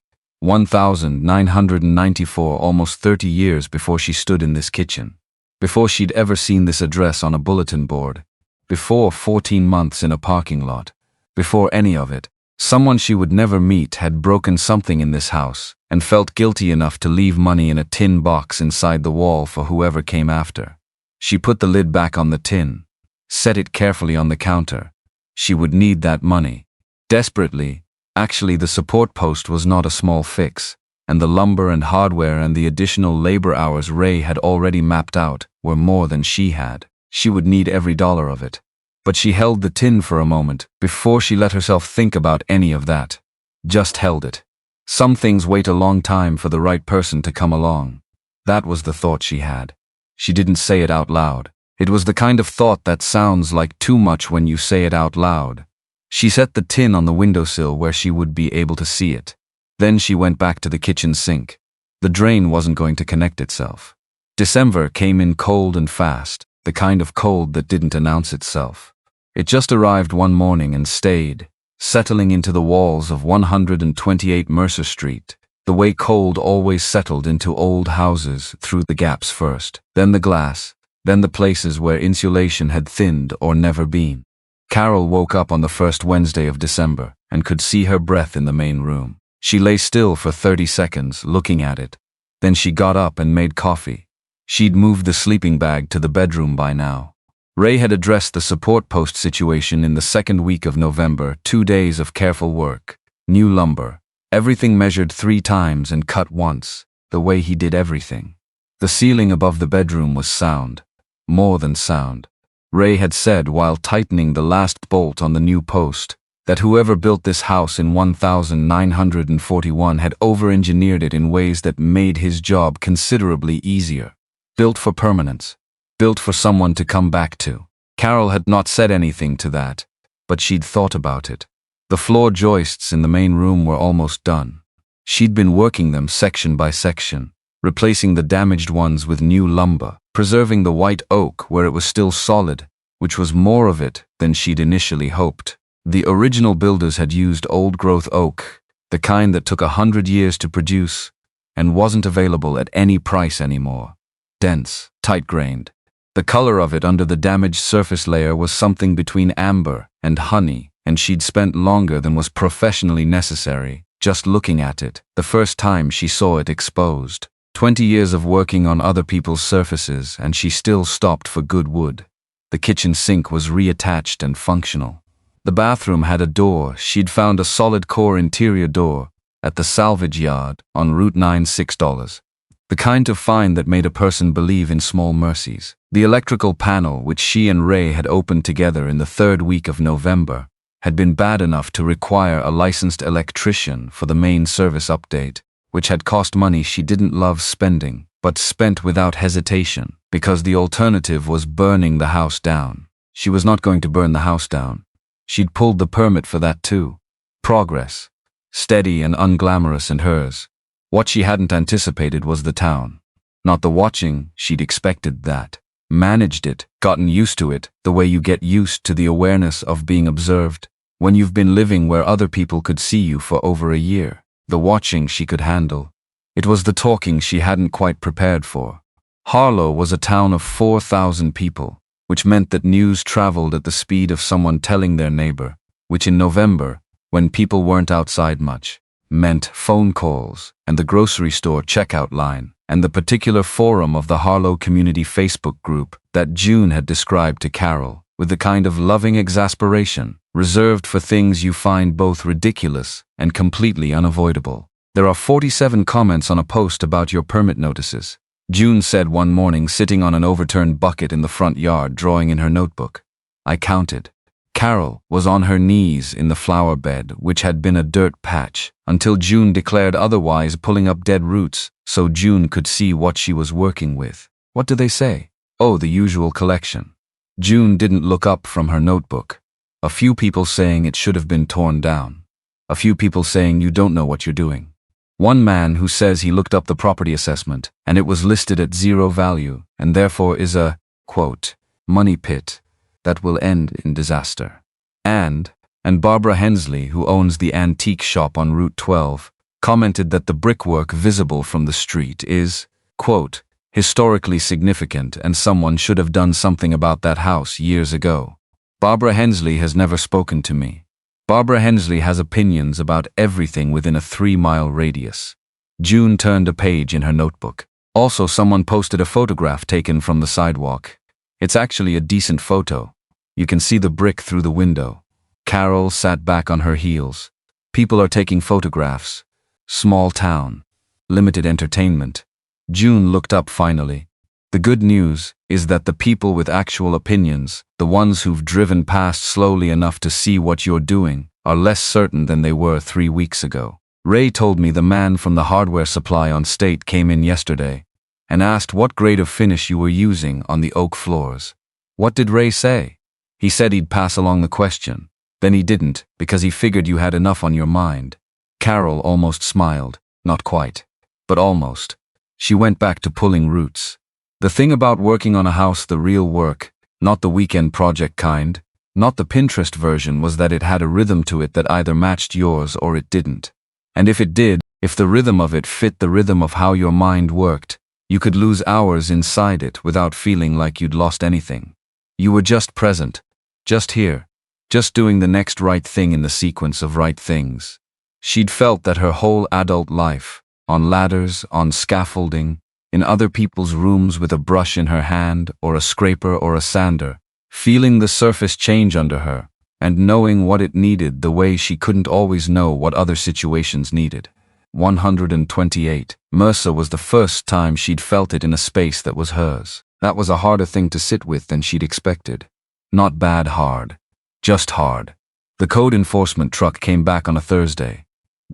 1994, almost 30 years before she stood in this kitchen. Before she'd ever seen this address on a bulletin board. Before 14 months in a parking lot. Before any of it, someone she would never meet had broken something in this house and felt guilty enough to leave money in a tin box inside the wall for whoever came after. She put the lid back on the tin, set it carefully on the counter. She would need that money. Desperately. Actually, the support post was not a small fix, and the lumber and hardware and the additional labor hours Ray had already mapped out were more than she had. She would need every dollar of it. But she held the tin for a moment before she let herself think about any of that. Just held it. Some things wait a long time for the right person to come along. That was the thought she had. She didn't say it out loud. It was the kind of thought that sounds like too much when you say it out loud. She set the tin on the windowsill where she would be able to see it. Then she went back to the kitchen sink. The drain wasn't going to connect itself. December came in cold and fast, the kind of cold that didn't announce itself. It just arrived one morning and stayed, settling into the walls of 128 Mercer Street, the way cold always settled into old houses through the gaps first, then the glass, then the places where insulation had thinned or never been. Carol woke up on the first Wednesday of December and could see her breath in the main room. She lay still for 30 seconds, looking at it. Then she got up and made coffee. She'd moved the sleeping bag to the bedroom by now. Ray had addressed the support post situation in the second week of November, 2 days of careful work. New lumber. Everything measured 3 times and cut once, the way he did everything. The ceiling above the bedroom was sound. More than sound. Ray had said while tightening the last bolt on the new post that whoever built this house in 1941 had over-engineered it in ways that made his job considerably easier. Built for permanence. Built for someone to come back to. Carol had not said anything to that, but she'd thought about it. The floor joists in the main room were almost done. She'd been working them section by section, replacing the damaged ones with new lumber, preserving the white oak where it was still solid, which was more of it than she'd initially hoped. The original builders had used old-growth oak, the kind that took 100 years to produce, and wasn't available at any price anymore. Dense, tight-grained. The color of it under the damaged surface layer was something between amber and honey, and she'd spent longer than was professionally necessary, just looking at it, the first time she saw it exposed. 20 years of working on other people's surfaces, and she still stopped for good wood. The kitchen sink was reattached and functional. The bathroom had a door. She'd found a solid core interior door at the salvage yard on Route 9, $6. The kind of find that made a person believe in small mercies. The electrical panel, which she and Ray had opened together in the 3rd week of November, had been bad enough to require a licensed electrician for the main service update, which had cost money she didn't love spending, but spent without hesitation, because the alternative was burning the house down. She was not going to burn the house down. She'd pulled the permit for that too. Progress. Steady and unglamorous and hers. What she hadn't anticipated was the town. Not the watching, she'd expected that. Managed it, gotten used to it, the way you get used to the awareness of being observed, when you've been living where other people could see you for over a year. The watching she could handle. It was the talking she hadn't quite prepared for. Harlow was a town of 4,000 people, which meant that news traveled at the speed of someone telling their neighbor, which in November, when people weren't outside much, meant phone calls and the grocery store checkout line and the particular forum of the Harlow Community Facebook group that June had described to Carol with the kind of loving exasperation reserved for things you find both ridiculous and completely unavoidable. There are 47 comments on a post about your permit notices, June said one morning sitting on an overturned bucket in the front yard drawing in her notebook. I counted. Carol was on her knees in the flower bed, which had been a dirt patch, until June declared otherwise, pulling up dead roots so June could see what she was working with. What do they say? Oh, the usual collection. June didn't look up from her notebook. A few people saying it should have been torn down. A few people saying you don't know what you're doing. One man who says he looked up the property assessment and it was listed at 0 value and therefore is a, quote, money pit that will end in disaster. And Barbara Hensley, who owns the antique shop on Route 12, commented that the brickwork visible from the street is, quote, historically significant and someone should have done something about that house years ago. Barbara Hensley has never spoken to me. Barbara Hensley has opinions about everything within a 3-mile radius. June turned a page in her notebook. Also, someone posted a photograph taken from the sidewalk. It's actually a decent photo. You can see the brick through the window. Carol sat back on her heels. People are taking photographs. Small town. Limited entertainment. June looked up finally. The good news is that the people with actual opinions, the ones who've driven past slowly enough to see what you're doing, are less certain than they were 3 weeks ago. Ray told me the man from the hardware supply on State came in yesterday and asked what grade of finish you were using on the oak floors. What did Ray say? He said he'd pass along the question. Then he didn't, because he figured you had enough on your mind. Carol almost smiled. Not quite, but almost. She went back to pulling roots. The thing about working on a house, the real work, not the weekend project kind, not the Pinterest version, was that it had a rhythm to it that either matched yours or it didn't. And if it did, if the rhythm of it fit the rhythm of how your mind worked, you could lose hours inside it without feeling like you'd lost anything. You were just present, just here, just doing the next right thing in the sequence of right things. She'd felt that her whole adult life, on ladders, on scaffolding, in other people's rooms with a brush in her hand or a scraper or a sander, feeling the surface change under her, and knowing what it needed the way she couldn't always know what other situations needed. 128. Mercer was the first time she'd felt it in a space that was hers. That was a harder thing to sit with than she'd expected. Not bad hard. Just hard. The code enforcement truck came back on a Thursday.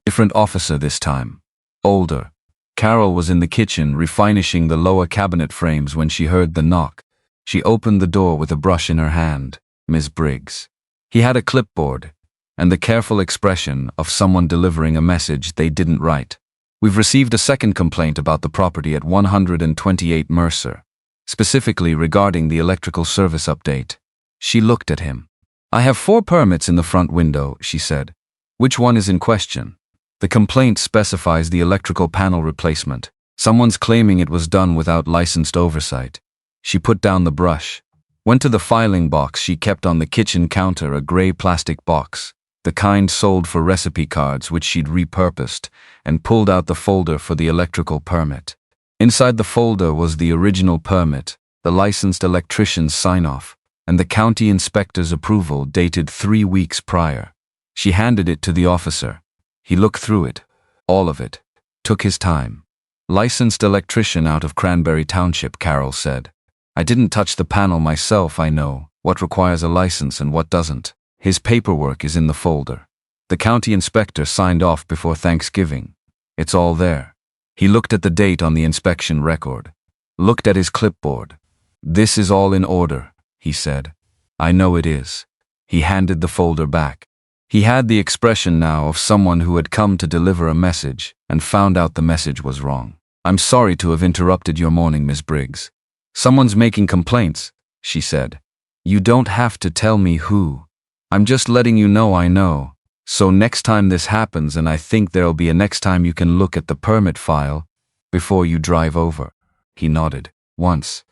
Different officer this time. Older. Carol was in the kitchen refinishing the lower cabinet frames when she heard the knock. She opened the door with a brush in her hand. Ms. Briggs. He had a clipboard, and the careful expression of someone delivering a message they didn't write. We've received a second complaint about the property at 128 Mercer, specifically regarding the electrical service update. She looked at him. I have 4 permits in the front window, she said. Which one is in question? The complaint specifies the electrical panel replacement. Someone's claiming it was done without licensed oversight. She put down the brush, went to the filing box she kept on the kitchen counter, a gray plastic box, the kind sold for recipe cards which she'd repurposed, and pulled out the folder for the electrical permit. Inside the folder was the original permit, the licensed electrician's sign-off, and the county inspector's approval dated 3 weeks prior. She handed it to the officer. He looked through it, all of it, took his time. Licensed electrician out of Cranberry Township, Carol said. I didn't touch the panel myself, I know what requires a license and what doesn't. His paperwork is in the folder. The county inspector signed off before Thanksgiving. It's all there. He looked at the date on the inspection record, looked at his clipboard. This is all in order, he said. I know it is. He handed the folder back. He had the expression now of someone who had come to deliver a message and found out the message was wrong. I'm sorry to have interrupted your morning, Miss Briggs. Someone's making complaints, she said. You don't have to tell me who. I'm just letting you know I know. So next time this happens, and I think there'll be a next time, you can look at the permit file before you drive over. He nodded. Once.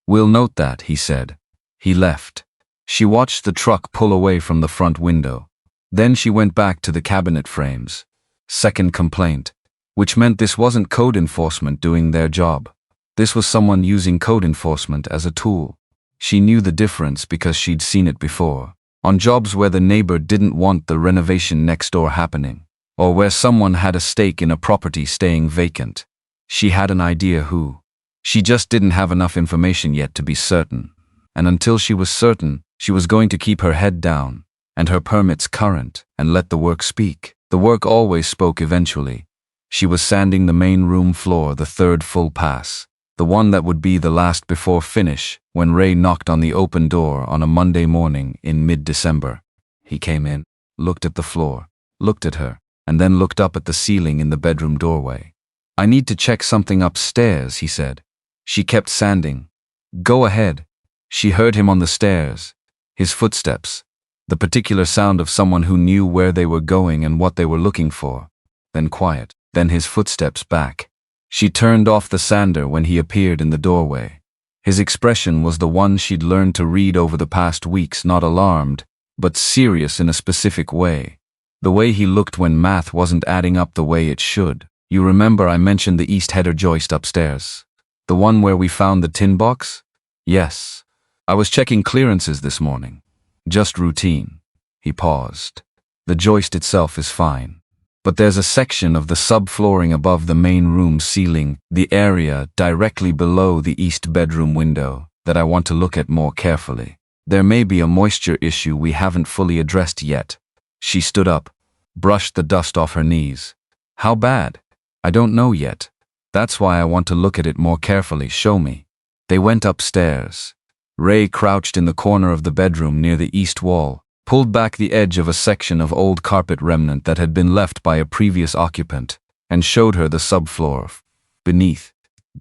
We'll note that, he said. He left. She watched the truck pull away from the front window. Then she went back to the cabinet frames. Second complaint, which meant this wasn't code enforcement doing their job. This was someone using code enforcement as a tool. She knew the difference because she'd seen it before. On jobs where the neighbor didn't want the renovation next door happening, or where someone had a stake in a property staying vacant. She had an idea who. She just didn't have enough information yet to be certain. And until she was certain, she was going to keep her head down and her permits current and let the work speak. The work always spoke eventually. She was sanding the main room floor, the third full pass, the one that would be the last before finish, when Ray knocked on the open door on a Monday morning in mid-December. He came in, looked at the floor, looked at her, and then looked up at the ceiling in the bedroom doorway. I need to check something upstairs, he said. She kept sanding. Go ahead. She heard him on the stairs, his footsteps, the particular sound of someone who knew where they were going and what they were looking for. then quiet, then his footsteps back. She turned off the sander when he appeared in the doorway. His expression was the one she'd learned to read over the past weeks, not alarmed, but serious in a specific way. The way he looked when math wasn't adding up the way it should. You remember I mentioned the east header joist upstairs? The one where we found the tin box? Yes. I was checking clearances this morning. Just routine. He paused. The joist itself is fine. But there's a section of the subflooring above the main room ceiling, the area directly below the east bedroom window, that I want to look at more carefully. There may be a moisture issue we haven't fully addressed yet. She stood up, brushed the dust off her knees. How bad? I don't know yet. That's why I want to look at it more carefully. Show me. They went upstairs. Ray crouched in the corner of the bedroom near the east wall, pulled back the edge of a section of old carpet remnant that had been left by a previous occupant, and showed her the subfloor. Beneath,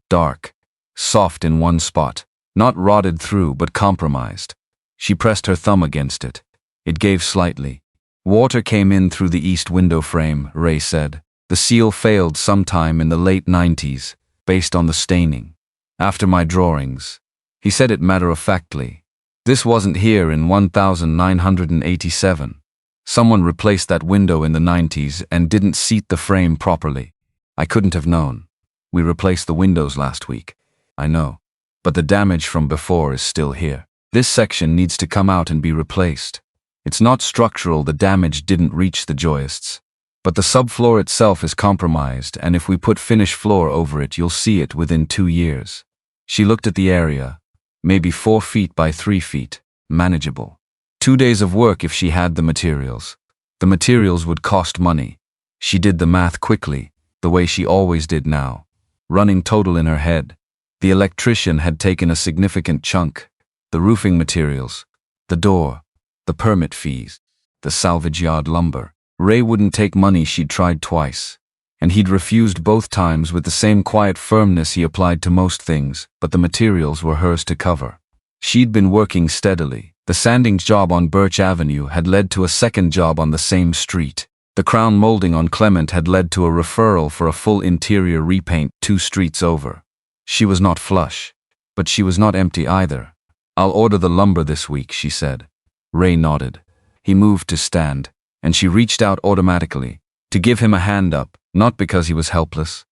dark, soft in one spot, not rotted through but compromised. She pressed her thumb against it. It gave slightly. Water came in through the east window frame, Ray said. The seal failed sometime in the late 90s, based on the staining. After my drawings. He said it matter-of-factly. This wasn't here in 1987. Someone replaced that window in the 90s and didn't seat the frame properly. I couldn't have known. We replaced the windows last week. I know. But the damage from before is still here. This section needs to come out and be replaced. It's not structural, the damage didn't reach the joists. But the subfloor itself is compromised, and if we put finish floor over it, you'll see it within 2 years. She looked at the area. Maybe 4 feet by 3 feet. Manageable. 2 days of work if she had the materials. The materials would cost money. She did the math quickly, the way she always did now, running total in her head. The electrician had taken a significant chunk. The roofing materials, the door, the permit fees, the salvage yard lumber. Ray wouldn't take money she'd tried twice. And he'd refused both times with the same quiet firmness he applied to most things, but the materials were hers to cover. She'd been working steadily. The sanding job on Birch Avenue had led to a second job on the same street. The crown molding on Clement had led to a referral for a full interior repaint 2 streets over. She was not flush, but she was not empty either. I'll order the lumber this week, she said. Ray nodded. He moved to stand, and she reached out automatically, to give him a hand up. Not because he was helpless,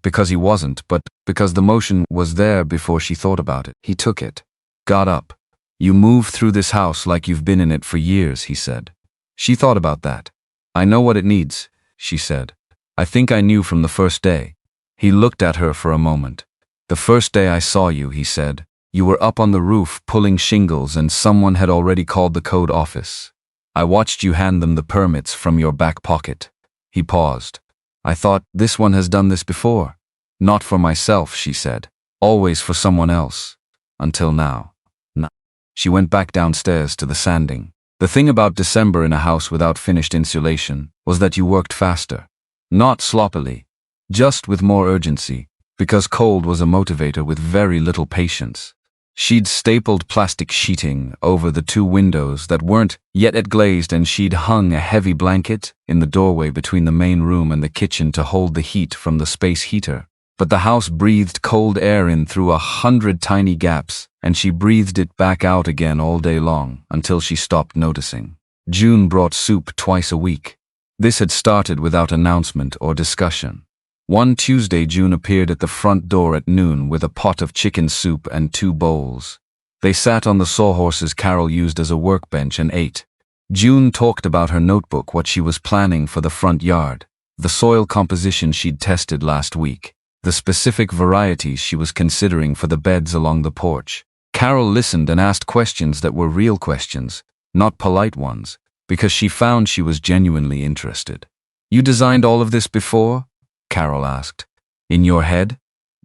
because he wasn't, but because the motion was there before she thought about it. He took it. Got up. You move through this house like you've been in it for years, he said. She thought about that. I know what it needs, she said. I think I knew from the first day. He looked at her for a moment. The first day I saw you, he said, you were up on the roof pulling shingles and someone had already called the code office. I watched you hand them the permits from your back pocket. He paused. I thought, this one has done this before. Not for myself, she said. Always for someone else. Until now. No. She went back downstairs to the sanding. The thing about December in a house without finished insulation was that you worked faster. Not sloppily. Just with more urgency, because cold was a motivator with very little patience. She'd stapled plastic sheeting over the 2 windows that weren't yet glazed, and she'd hung a heavy blanket in the doorway between the main room and the kitchen to hold the heat from the space heater. But the house breathed cold air in through 100 tiny gaps, and she breathed it back out again all day long, until she stopped noticing. June brought soup twice a week. This had started without announcement or discussion. One Tuesday, June appeared at the front door at noon with a pot of chicken soup and 2 bowls. They sat on the sawhorses Carol used as a workbench and ate. June talked about her notebook, what she was planning for the front yard, the soil composition she'd tested last week, the specific varieties she was considering for the beds along the porch. Carol listened and asked questions that were real questions, not polite ones, because she found she was genuinely interested. You designed all of this before? Carol asked. In your head?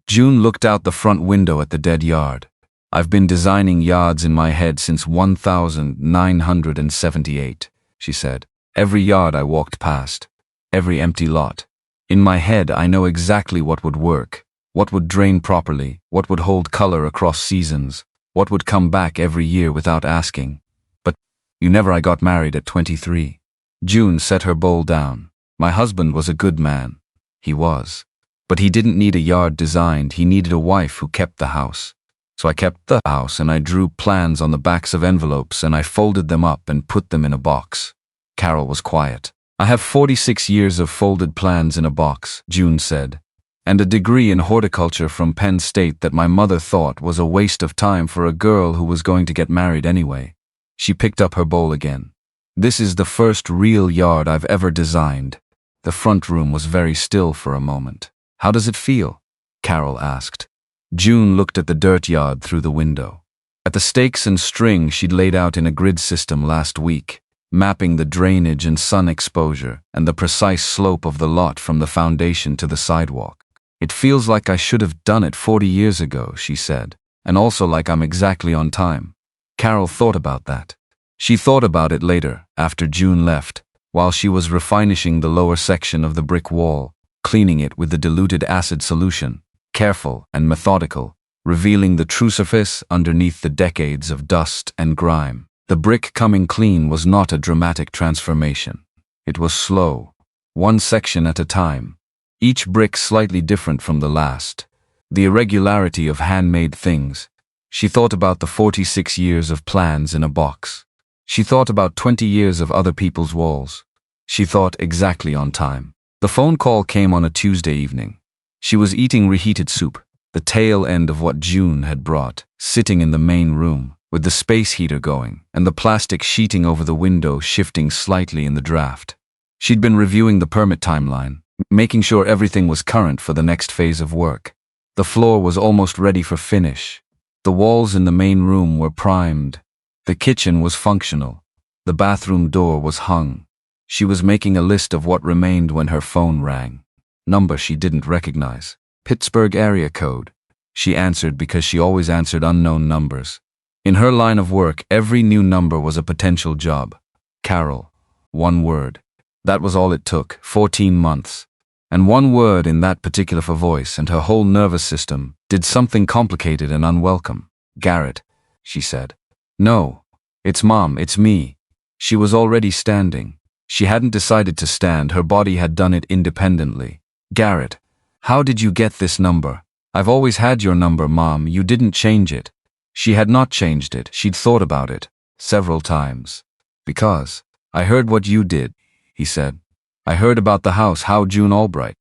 June looked out the front window at the dead yard. I've been designing yards in my head since 1978, she said. Every yard I walked past. Every empty lot. In my head I know exactly what would work, what would drain properly, what would hold color across seasons, what would come back every year without asking. But I got married at 23. June set her bowl down. My husband was a good man. He was. But he didn't need a yard designed, he needed a wife who kept the house. So I kept the house and I drew plans on the backs of envelopes and I folded them up and put them in a box. Carol was quiet. I have 46 years of folded plans in a box, June said, and a degree in horticulture from Penn State that my mother thought was a waste of time for a girl who was going to get married anyway. She picked up her bowl again. This is the first real yard I've ever designed. The front room was very still for a moment. How does it feel? Carol asked. June looked at the dirt yard through the window. At the stakes and string she'd laid out in a grid system last week, mapping the drainage and sun exposure and the precise slope of the lot from the foundation to the sidewalk. It feels like I should have done it 40 years ago, she said, and also like I'm exactly on time. Carol thought about that. She thought about it later, after June left, while she was refinishing the lower section of the brick wall, cleaning it with the diluted acid solution, careful and methodical, revealing the true surface underneath the decades of dust and grime. The brick coming clean was not a dramatic transformation. It was slow, one section at a time, each brick slightly different from the last. The irregularity of handmade things. She thought about the 46 years of plans in a box. She thought about 20 years of other people's walls. She thought exactly on time. The phone call came on a Tuesday evening. She was eating reheated soup, the tail end of what June had brought, sitting in the main room, with the space heater going and the plastic sheeting over the window shifting slightly in the draft. She'd been reviewing the permit timeline, making sure everything was current for the next phase of work. The floor was almost ready for finish. The walls in the main room were primed. The kitchen was functional. The bathroom door was hung. She was making a list of what remained when her phone rang. Number she didn't recognize. Pittsburgh area code. She answered because she always answered unknown numbers. In her line of work, every new number was a potential job. Carol. One word. That was all it took, 14 months. And one word in that particular voice and her whole nervous system did something complicated and unwelcome. Garrett, she said. No. It's Mom, it's me. She was already standing. She hadn't decided to stand, her body had done it independently. Garrett, how did you get this number? I've always had your number, Mom, you didn't change it. She had not changed it, she'd thought about it, several times. Because, I heard what you did, he said. I heard about the house, how June Albright.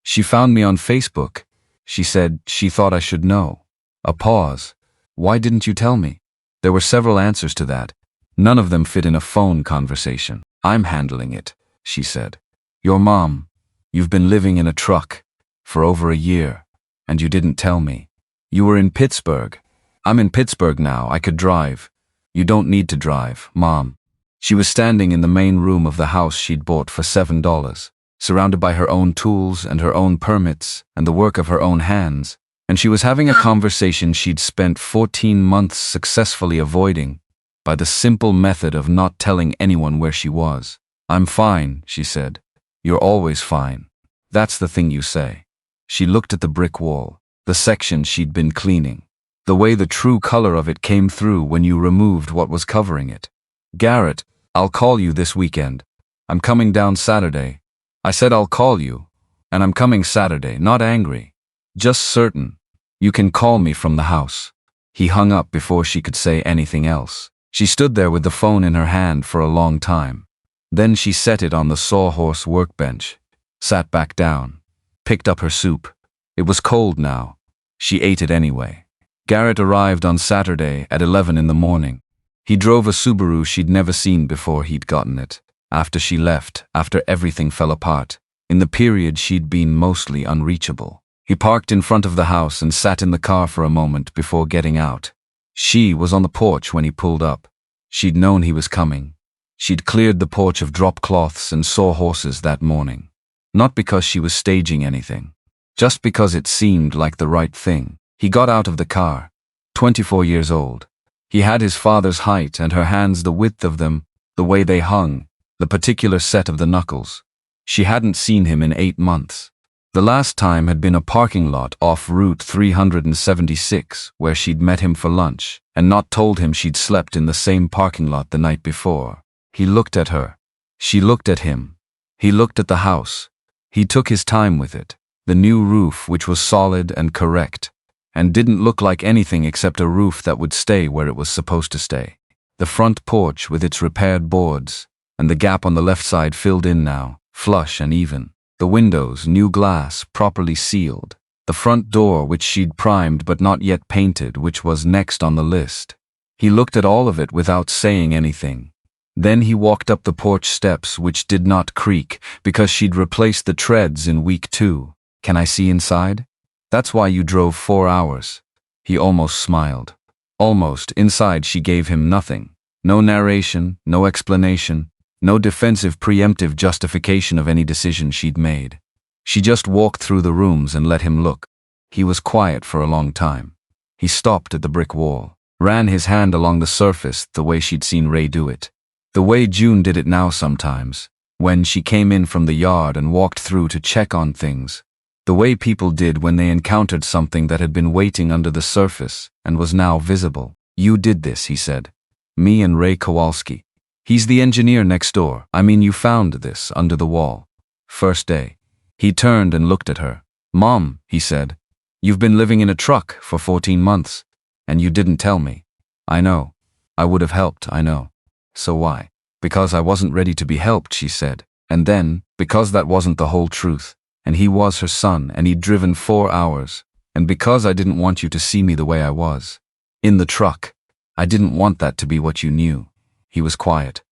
She found me on Facebook. She said she thought I should know. A pause. Why didn't you tell me? There were several answers to that. None of them fit in a phone conversation. I'm handling it, she said. Your mom. You've been living in a truck for over a year, and you didn't tell me. You were in Pittsburgh. I'm in Pittsburgh now, I could drive. You don't need to drive, Mom. She was standing in the main room of the house she'd bought for $7, surrounded by her own tools and her own permits and the work of her own hands, and she was having a conversation she'd spent 14 months successfully avoiding by the simple method of not telling anyone where she was. I'm fine, she said. You're always fine. That's the thing you say. She looked at the brick wall, the section she'd been cleaning, the way the true color of it came through when you removed what was covering it. Garrett, I'll call you this weekend. I'm coming down Saturday. I said I'll call you, and I'm coming Saturday, not angry. Just certain. You can call me from the house. He hung up before she could say anything else. She stood there with the phone in her hand for a long time. Then she set it on the sawhorse workbench, sat back down, picked up her soup. It was cold now. She ate it anyway. Garrett arrived on Saturday at 11 in the morning. He drove a Subaru she'd never seen before he'd gotten it. After she left, after everything fell apart, in the period she'd been mostly unreachable. He parked in front of the house and sat in the car for a moment before getting out. She was on the porch when he pulled up. She'd known he was coming. She'd cleared the porch of drop cloths and sawhorses that morning. Not because she was staging anything. Just because it seemed like the right thing. He got out of the car. 24 years old. He had his father's height and her hands the width of them, the way they hung, the particular set of the knuckles. She hadn't seen him in 8 months. The last time had been a parking lot off Route 376 where she'd met him for lunch and not told him she'd slept in the same parking lot the night before. He looked at her. She looked at him. He looked at the house. He took his time with it. The new roof, which was solid and correct, and didn't look like anything except a roof that would stay where it was supposed to stay. The front porch with its repaired boards, and the gap on the left side filled in now, flush and even. The windows, new glass, properly sealed. The front door, which she'd primed but not yet painted, which was next on the list. He looked at all of it without saying anything. Then he walked up the porch steps, which did not creak, because she'd replaced the treads in week 2. Can I see inside? That's why you drove 4 hours. He almost smiled. Almost. Inside she gave him nothing. No narration, no explanation, no defensive preemptive justification of any decision she'd made. She just walked through the rooms and let him look. He was quiet for a long time. He stopped at the brick wall, ran his hand along the surface the way she'd seen Ray do it. The way June did it now sometimes, when she came in from the yard and walked through to check on things. The way people did when they encountered something that had been waiting under the surface and was now visible. You did this, he said. Me and Ray Kowalski. He's the engineer next door. I mean, you found this under the wall. First day. He turned and looked at her. Mom, he said, you've been living in a truck for 14 months, and you didn't tell me. I know. I would have helped, I know. So why? Because I wasn't ready to be helped, she said. And then, because that wasn't the whole truth, and he was her son, and he'd driven 4 hours, and because I didn't want you to see me the way I was. In the truck. I didn't want that to be what you knew. He was quiet.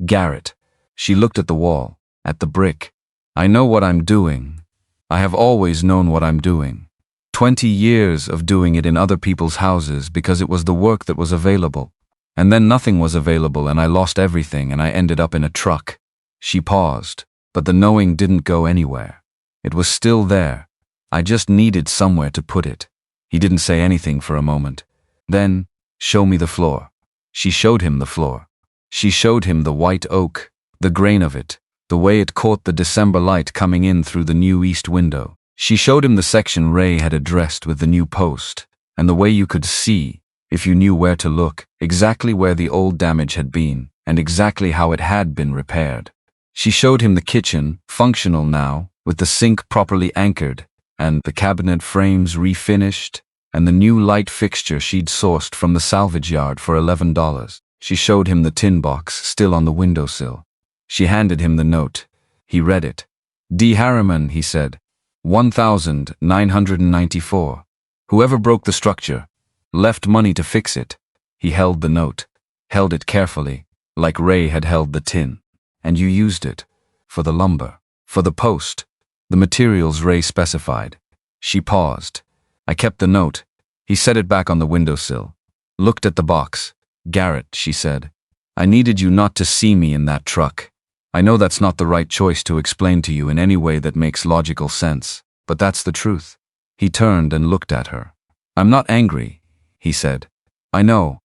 Garrett. She looked at the wall, at the brick. I know what I'm doing. I have always known what I'm doing. 20 years of doing it in other people's houses because it was the work that was available. And then nothing was available and I lost everything and I ended up in a truck. She paused, but the knowing didn't go anywhere. It was still there. I just needed somewhere to put it. He didn't say anything for a moment. Then, show me the floor. She showed him the floor. She showed him the white oak, the grain of it, the way it caught the December light coming in through the new east window. She showed him the section Ray had addressed with the new post, and the way you could see, if you knew where to look, exactly where the old damage had been, and exactly how it had been repaired. She showed him the kitchen, functional now, with the sink properly anchored, and the cabinet frames refinished, and the new light fixture she'd sourced from the salvage yard for $11. She showed him the tin box still on the windowsill. She handed him the note. He read it. D. Harriman, he said. 1,994. Whoever broke the structure left money to fix it. He held the note, held it carefully, like Ray had held the tin. And you used it. For the lumber. For the post. The materials Ray specified. She paused. I kept the note. He set it back on the windowsill. Looked at the box. Garrett, she said. I needed you not to see me in that truck. I know that's not the right choice to explain to you in any way that makes logical sense, but that's the truth. He turned and looked at her. I'm not angry, he said. I know.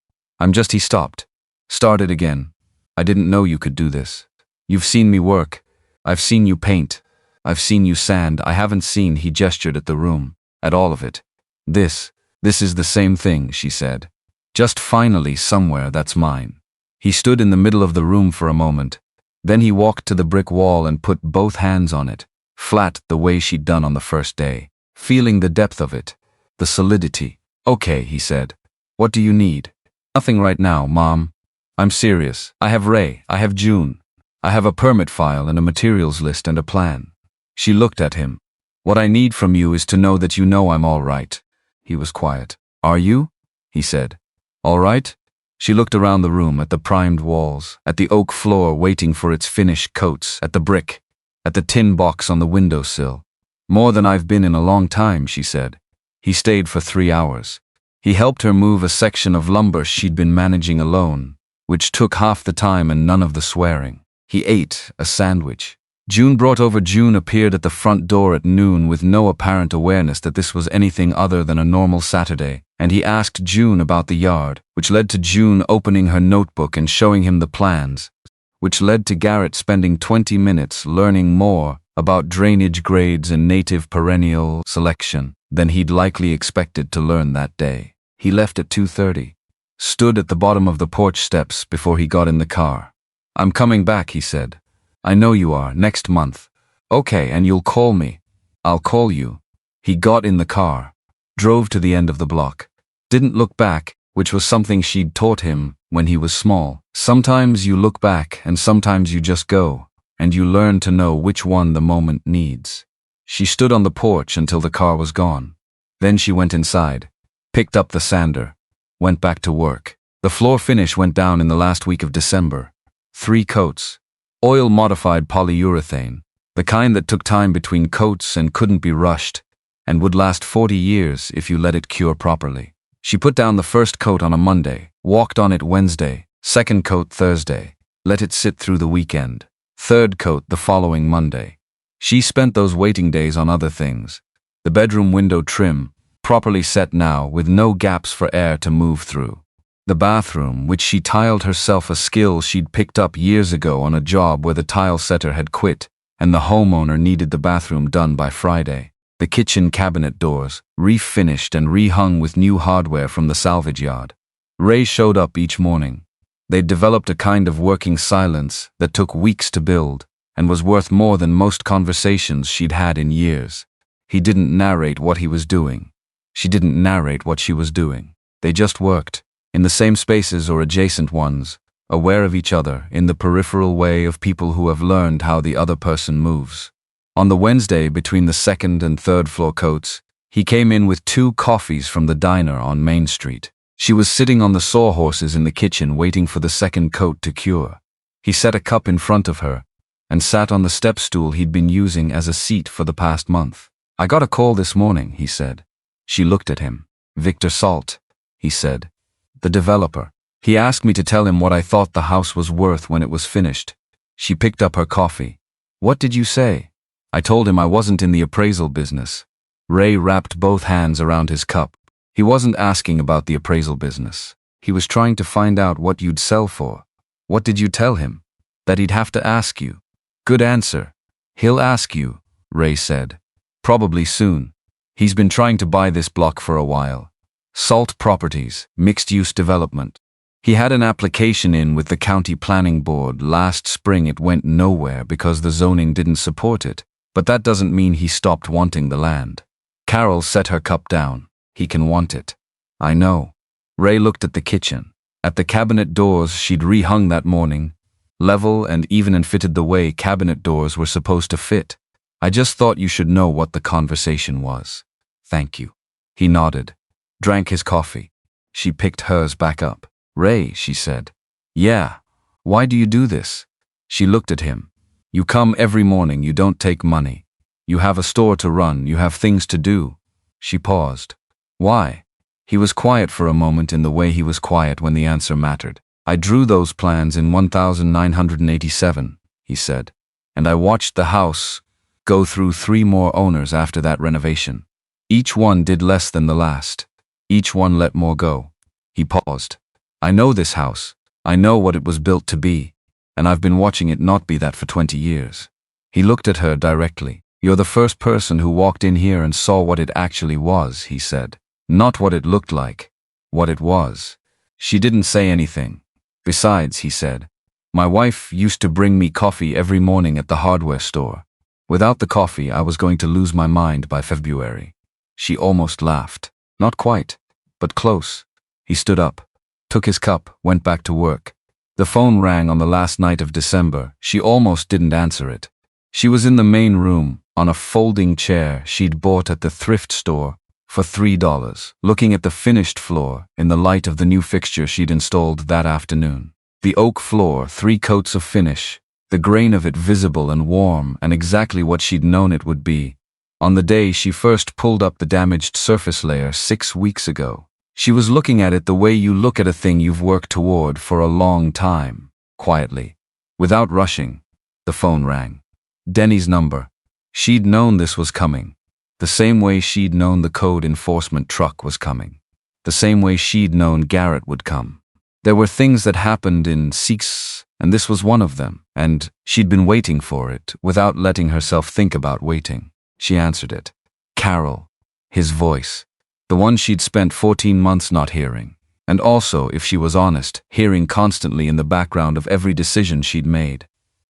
He stopped. Started again. I didn't know you could do this. You've seen me work. I've seen you paint. I've seen you sand. I haven't seen, he gestured at the room, at all of it. This is the same thing, she said. Just finally somewhere that's mine. He stood in the middle of the room for a moment. Then he walked to the brick wall and put both hands on it, flat the way she'd done on the first day, feeling the depth of it, the solidity. Okay, he said. What do you need? Nothing right now, Mom. I'm serious. I have Ray. I have June. I have a permit file and a materials list and a plan. She looked at him. What I need from you is to know that you know I'm all right. He was quiet. Are you? He said. All right? She looked around the room at the primed walls, at the oak floor waiting for its finished coats, at the brick, at the tin box on the windowsill. More than I've been in a long time, she said. He stayed for 3 hours. He helped her move a section of lumber she'd been managing alone, which took half the time and none of the swearing. He ate a sandwich. June appeared at the front door at noon with no apparent awareness that this was anything other than a normal Saturday, and he asked June about the yard, which led to June opening her notebook and showing him the plans, which led to Garrett spending 20 minutes learning more about drainage grades and native perennial selection than he'd likely expected to learn that day. He left at 2:30, stood at the bottom of the porch steps before he got in the car. I'm coming back, he said. I know you are, next month. Okay, and you'll call me. I'll call you. He got in the car, drove to the end of the block, didn't look back, which was something she'd taught him when he was small. Sometimes you look back and sometimes you just go, and you learn to know which one the moment needs. She stood on the porch until the car was gone. Then she went inside, picked up the sander, went back to work. The floor finish went down in the last week of December. 3 coats. Oil-modified polyurethane, the kind that took time between coats and couldn't be rushed, and would last 40 years if you let it cure properly. She put down the first coat on a Monday, walked on it Wednesday, second coat Thursday, let it sit through the weekend, third coat the following Monday. She spent those waiting days on other things. The bedroom window trim, properly set now with no gaps for air to move through. The bathroom, which she tiled herself, a skill she'd picked up years ago on a job where the tile setter had quit and the homeowner needed the bathroom done by Friday. The kitchen cabinet doors, refinished and rehung with new hardware from the salvage yard. Ray showed up each morning. They'd developed a kind of working silence that took weeks to build and was worth more than most conversations she'd had in years. He didn't narrate what he was doing. She didn't narrate what she was doing. They just worked, in the same spaces or adjacent ones, aware of each other in the peripheral way of people who have learned how the other person moves. On the Wednesday between the second and third floor coats, he came in with 2 coffees from the diner on Main Street. She was sitting on the sawhorses in the kitchen waiting for the second coat to cure. He set a cup in front of her and sat on the step stool he'd been using as a seat for the past month. I got a call this morning, he said. She looked at him. Victor Salt, he said. The developer. He asked me to tell him what I thought the house was worth when it was finished. She picked up her coffee. What did you say? I told him I wasn't in the appraisal business. Ray wrapped both hands around his cup. He wasn't asking about the appraisal business. He was trying to find out what you'd sell for. What did you tell him? That he'd have to ask you. Good answer. He'll ask you, Ray said. Probably soon. He's been trying to buy this block for a while. Salt Properties, mixed-use development. He had an application in with the county planning board last spring. It went nowhere because the zoning didn't support it. But that doesn't mean he stopped wanting the land. Carol set her cup down. He can want it. I know. Ray looked at the kitchen, at the cabinet doors she'd rehung that morning, level and even and fitted the way cabinet doors were supposed to fit. I just thought you should know what the conversation was. Thank you. He nodded, drank his coffee. She picked hers back up. Ray, she said. Yeah. Why do you do this? She looked at him. You come every morning, you don't take money. You have a store to run, you have things to do. She paused. Why? He was quiet for a moment in the way he was quiet when the answer mattered. I drew those plans in 1987, he said, and I watched the house go through 3 more owners after that renovation. Each one did less than the last. Each one let more go. He paused. I know this house. I know what it was built to be. And I've been watching it not be that for 20 years. He looked at her directly. You're the first person who walked in here and saw what it actually was, he said. Not what it looked like. What it was. She didn't say anything. Besides, he said, my wife used to bring me coffee every morning at the hardware store. Without the coffee, I was going to lose my mind by February. She almost laughed. Not quite, but close. He stood up, took his cup, went back to work. The phone rang on the last night of December. She almost didn't answer it. She was in the main room, on a folding chair she'd bought at the thrift store for $3, looking at the finished floor in the light of the new fixture she'd installed that afternoon. The oak floor, 3 coats of finish, the grain of it visible and warm and exactly what she'd known it would be. On the day she first pulled up the damaged surface layer 6 weeks ago. She was looking at it the way you look at a thing you've worked toward for a long time, quietly, without rushing. The phone rang. Denny's number. She'd known this was coming. The same way she'd known the code enforcement truck was coming. The same way she'd known Garrett would come. There were things that happened in Seeks, and this was one of them, and she'd been waiting for it without letting herself think about waiting. She answered it. Carol. His voice. The one she'd spent 14 months not hearing, and also, if she was honest, hearing constantly in the background of every decision she'd made.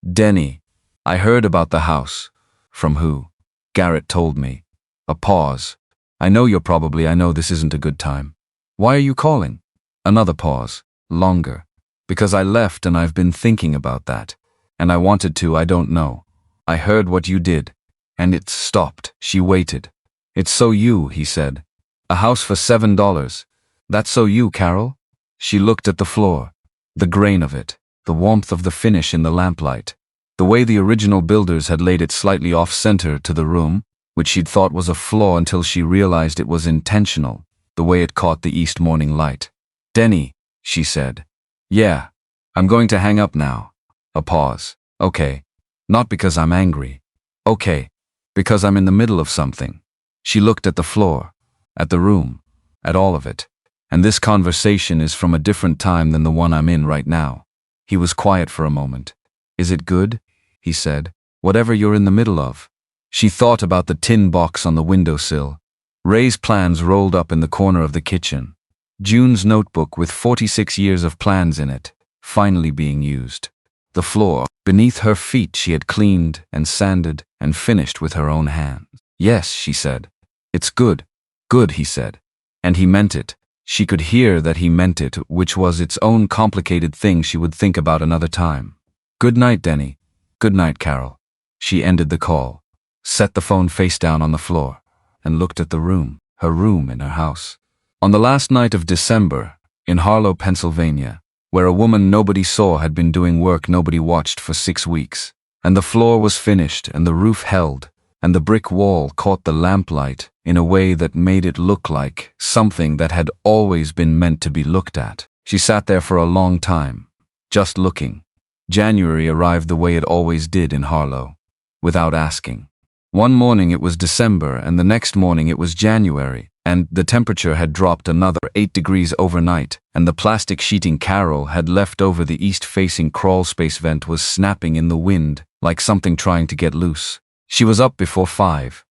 Denny. I heard about the house. From who? Garrett told me. A pause. I know this isn't a good time. Why are you calling? Another pause. Longer. Because I left and I've been thinking about that. And I wanted to, I don't know. I heard what you did. And it stopped. She waited. It's so you, he said. A house for $7. That's so you, Carol? She looked at the floor. The grain of it. The warmth of the finish in the lamplight. The way the original builders had laid it slightly off-center to the room, which she'd thought was a flaw until she realized it was intentional, the way it caught the east morning light. Denny, she said. Yeah. I'm going to hang up now. A pause. Okay. Not because I'm angry. Okay. Because I'm in the middle of something. She looked at the floor, at the room, at all of it. And this conversation is from a different time than the one I'm in right now. He was quiet for a moment. Is it good? He said. Whatever you're in the middle of. She thought about the tin box on the windowsill. Ray's plans rolled up in the corner of the kitchen. June's notebook with 46 years of plans in it, finally being used. The floor, beneath her feet she had cleaned and sanded and finished with her own hands. Yes, she said. It's good. Good, he said. And he meant it. She could hear that he meant it, which was its own complicated thing she would think about another time. Good night, Denny. Good night, Carol. She ended the call, set the phone face down on the floor, and looked at the room, her room in her house. On the last night of December, in Harlow, Pennsylvania, where a woman nobody saw had been doing work nobody watched for 6 weeks, and the floor was finished and the roof held, and the brick wall caught the lamplight in a way that made it look like something that had always been meant to be looked at. She sat there for a long time, just looking. January arrived the way it always did in Harlow, without asking. One morning it was December and the next morning it was January, and the temperature had dropped another 8 degrees overnight, and the plastic sheeting Carol had left over the east-facing crawlspace vent was snapping in the wind like something trying to get loose. She was up before 5.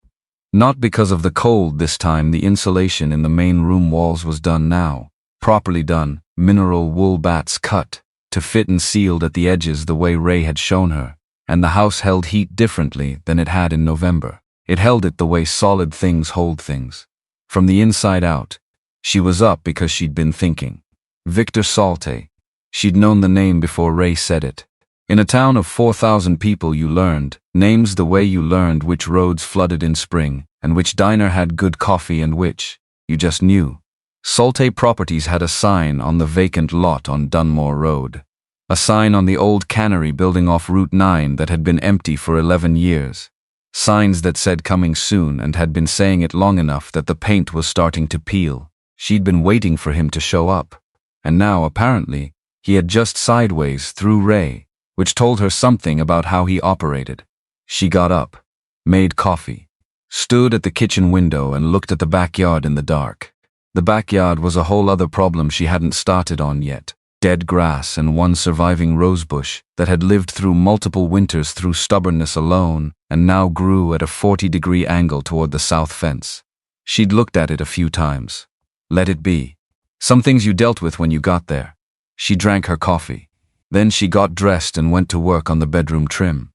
Not because of the cold this time. The insulation in the main room walls was done now, properly done, mineral wool bats cut to fit and sealed at the edges the way Ray had shown her, and the house held heat differently than it had in November. It held it the way solid things hold things. From the inside out, she was up because she'd been thinking. Victor Salte. She'd known the name before Ray said it. In a town of 4,000 people you learned names the way you learned which roads flooded in spring, and which diner had good coffee and which, you just knew. Salte Properties had a sign on the vacant lot on Dunmore Road. A sign on the old cannery building off Route 9 that had been empty for 11 years. Signs that said coming soon and had been saying it long enough that the paint was starting to peel. She'd been waiting for him to show up. And now, apparently, he had just sideways through Ray, which told her something about how he operated. She got up, made coffee, stood at the kitchen window and looked at the backyard in the dark. The backyard was a whole other problem she hadn't started on yet. Dead grass and one surviving rosebush that had lived through multiple winters through stubbornness alone and now grew at a 40-degree angle toward the south fence. She'd looked at it a few times. Let it be. Some things you dealt with when you got there. She drank her coffee. Then she got dressed and went to work on the bedroom trim.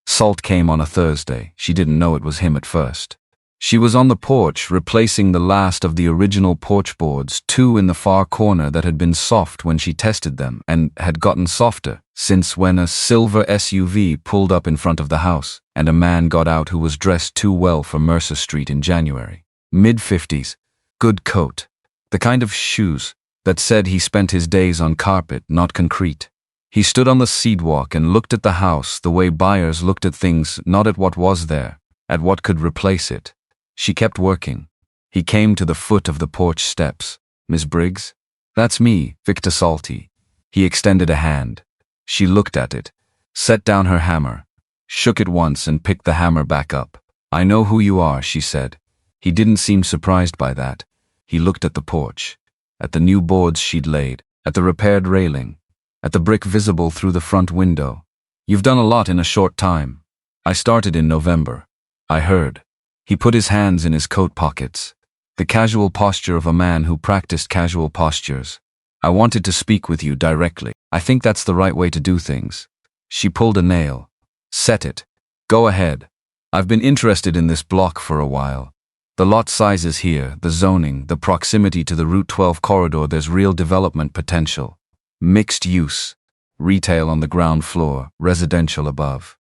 Salt came on a Thursday. She didn't know it was him at first. She was on the porch replacing the last of the original porch boards, 2 in the far corner that had been soft when she tested them and had gotten softer since when a silver SUV pulled up in front of the house and a man got out who was dressed too well for Mercer Street in January. Mid-50s, good coat, the kind of shoes that said he spent his days on carpet, not concrete. He stood on the sidewalk and looked at the house the way buyers looked at things, not at what was there, at what could replace it. She kept working. He came to the foot of the porch steps. Miss Briggs? That's me, Victor Salte. He extended a hand. She looked at it, set down her hammer, shook it once and picked the hammer back up. I know who you are, she said. He didn't seem surprised by that. He looked at the porch, at the new boards she'd laid, at the repaired railing, at the brick visible through the front window. You've done a lot in a short time. I started in November. I heard. He put his hands in his coat pockets, the casual posture of a man who practiced casual postures. I wanted to speak with you directly. I think that's the right way to do things. She pulled a nail, Set it. Go ahead. I've been interested in this block for a while. The lot sizes here, the zoning, the proximity to the Route 12 corridor, there's real development potential. Mixed use. Retail on the ground floor, residential above.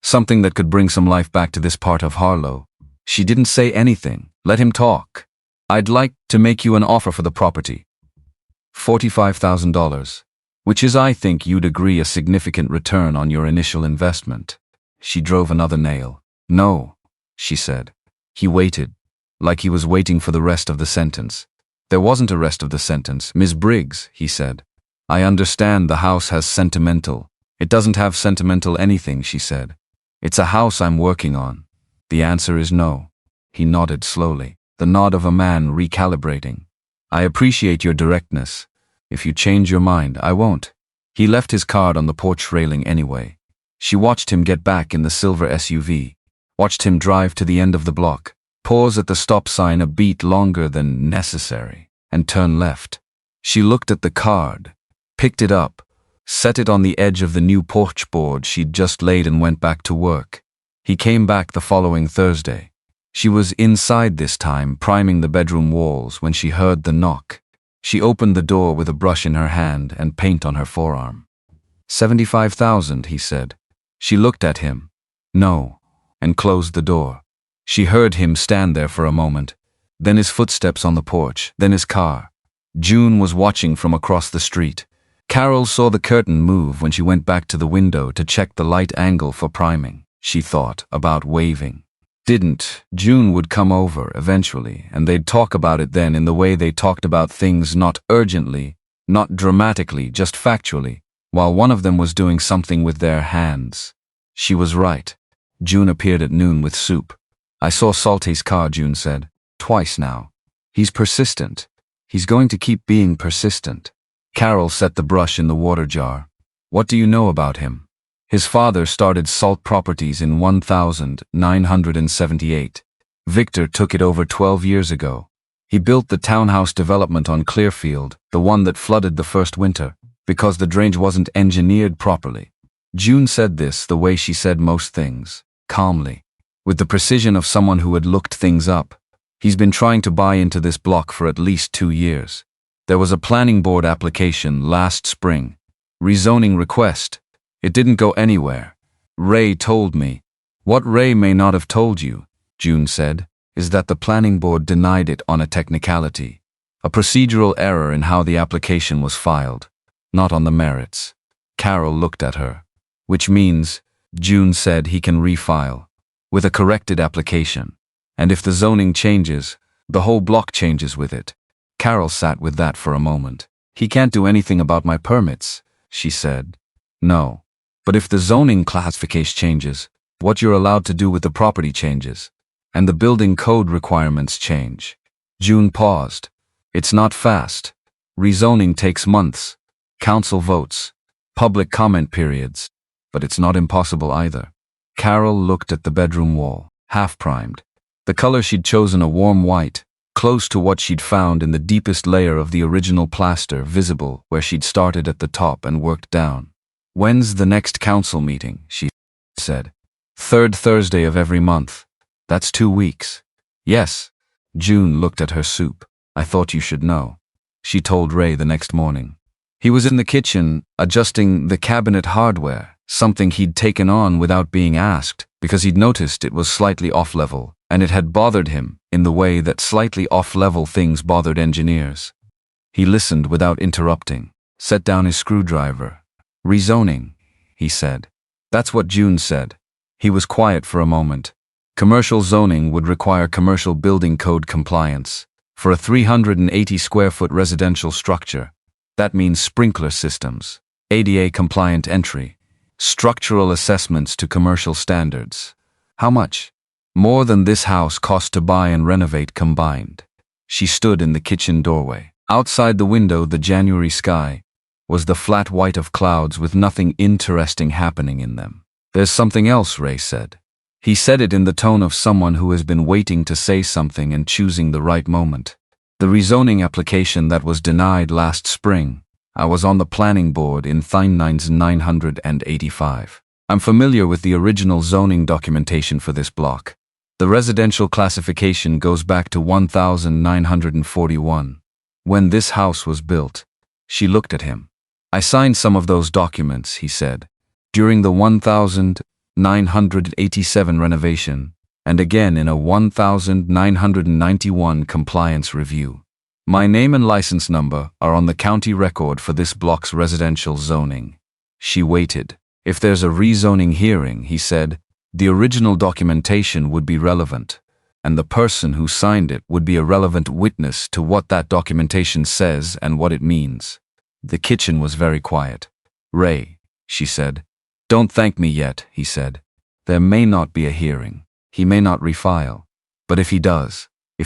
Something that could bring some life back to this part of Harlow. She didn't say anything. Let him talk. I'd like to make you an offer for the property. $45,000, which is, I think you'd agree, a significant return on your initial investment. She drove another nail. No, she said. He waited, like he was waiting for the rest of the sentence. There wasn't a rest of the sentence. Ms. Briggs, he said. I understand the house has sentimental. It doesn't have sentimental anything, she said. It's a house I'm working on. The answer is no. He nodded slowly, the nod of a man recalibrating. I appreciate your directness. If you change your mind, I won't. He left his card on the porch railing anyway. She watched him get back in the silver SUV, watched him drive to the end of the block, pause at the stop sign a beat longer than necessary, and turn left. She looked at the card, picked it up, set it on the edge of the new porch board she'd just laid, and went back to work. He came back the following Thursday. She was inside this time, priming the bedroom walls, when she heard the knock. She opened the door with a brush in her hand and paint on her forearm. $75,000, he said. She looked at him. No, and closed the door. She heard him stand there for a moment, then his footsteps on the porch, then his car. June was watching from across the street. Carol saw the curtain move when she went back to the window to check the light angle for priming. She thought about waving. June would come over eventually, and they'd talk about it then in the way they talked about things, not urgently, not dramatically, just factually, while one of them was doing something with their hands. She was right. June appeared at noon with soup. I saw Salte's car, June said. Twice now. He's persistent. He's going to keep being persistent. Carol set the brush in the water jar. What do you know about him? His father started Salt Properties in 1978. Victor took it over 12 years ago. He built the townhouse development on Clearfield, the one that flooded the first winter, because the drainage wasn't engineered properly. June said this the way she said most things, calmly, with the precision of someone who had looked things up. He's been trying to buy into this block for at least 2 years. There was a planning board application last spring. Rezoning request. It didn't go anywhere. Ray told me. What Ray may not have told you, June said, is that the planning board denied it on a technicality. A procedural error in how the application was filed, not on the merits. Carol looked at her. Which means, June said, he can refile, with a corrected application. And if the zoning changes, the whole block changes with it. Carol sat with that for a moment. He can't do anything about my permits, she said. No. But if the zoning classification changes, what you're allowed to do with the property changes, and the building code requirements change. June paused. It's not fast. Rezoning takes months. Council votes. Public comment periods. But it's not impossible either. Carol looked at the bedroom wall, half-primed. The color she'd chosen, a warm white, close to what she'd found in the deepest layer of the original plaster, visible where she'd started at the top and worked down. When's the next council meeting? She said. 3rd Thursday of every month. That's 2 weeks. Yes. June looked at her soup. I thought you should know. She told Ray the next morning. He was in the kitchen, adjusting the cabinet hardware, something he'd taken on without being asked, because he'd noticed it was slightly off-level, and it had bothered him in the way that slightly off-level things bothered engineers. He listened without interrupting, set down his screwdriver. Rezoning, he said. That's what June said. He was quiet for a moment. Commercial zoning would require commercial building code compliance. For a 380-square-foot residential structure, that means sprinkler systems, ADA-compliant entry, structural assessments to commercial standards. How much? More than this house cost to buy and renovate combined. She stood in the kitchen doorway. Outside the window, the January sky was the flat white of clouds with nothing interesting happening in them. There's something else, Ray said. He said it in the tone of someone who has been waiting to say something and choosing the right moment. The rezoning application that was denied last spring. I was on the planning board in 1985. I'm familiar with the original zoning documentation for this block. The residential classification goes back to 1941. When this house was built. She looked at him. I signed some of those documents, he said, during the 1987 renovation, and again in a 1991 compliance review. My name and license number are on the county record for this block's residential zoning. She waited. If there's a rezoning hearing, he said, the original documentation would be relevant, and the person who signed it would be a relevant witness to what that documentation says and what it means. The kitchen was very quiet. Ray, she said. Don't thank me yet, he said. There may not be a hearing. He may not refile. But if he does, he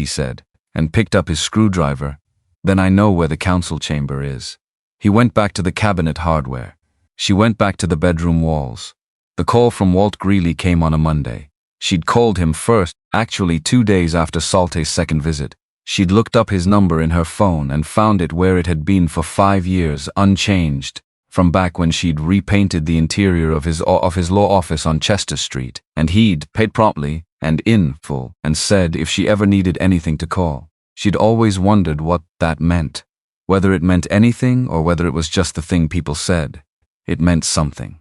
said, and picked up his screwdriver, then I know where the council chamber is. He went back to the cabinet hardware. She went back to the bedroom walls. The call from Walt Greeley came on a Monday. She'd called him first, actually 2 days after Salte's second visit. She'd looked up his number in her phone and found it where it had been for 5 years, unchanged, from back when she'd repainted the interior of his law office on Chester Street, and he'd paid promptly and in full and said if she ever needed anything to call. She'd always wondered what that meant, whether it meant anything or whether it was just the thing people said. It meant something.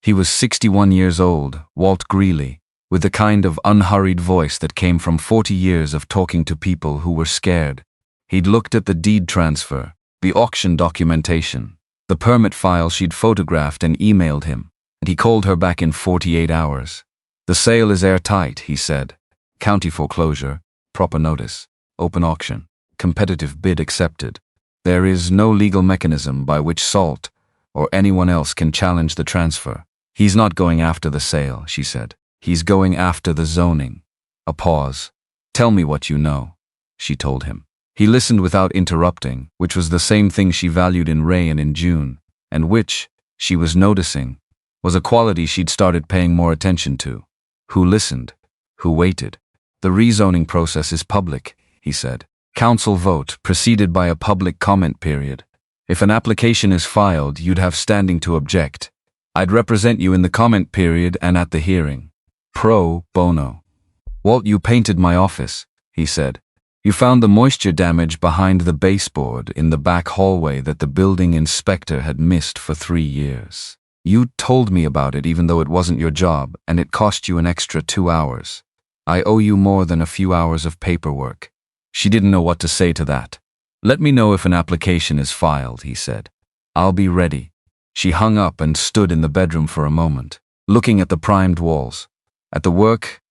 He was 61 years old, Walt Greeley, with the kind of unhurried voice that came from 40 years of talking to people who were scared. He'd looked at the deed transfer, the auction documentation, the permit file she'd photographed and emailed him, and he called her back in 48 hours. The sale is airtight, he said. County foreclosure, proper notice, open auction, competitive bid accepted. There is no legal mechanism by which Salt or anyone else can challenge the transfer. He's not going after the sale, she said. He's going after the zoning. A pause. Tell me what you know, she told him. He listened without interrupting, which was the same thing she valued in Ray and in June, and which, she was noticing, was a quality she'd started paying more attention to. Who listened? Who waited? The rezoning process is public, he said. Council vote, preceded by a public comment period. If an application is filed, you'd have standing to object. I'd represent you in the comment period and at the hearing. Pro bono. Walt, you painted my office, he said. You found the moisture damage behind the baseboard in the back hallway that the building inspector had missed for 3 years. You told me about it even though it wasn't your job, and it cost you an extra 2 hours. I owe you more than a few hours of paperwork. She didn't know what to say to that. Let me know if an application is filed, he said. I'll be ready. She hung up and stood in the bedroom for a moment, looking at the primed walls. At the work,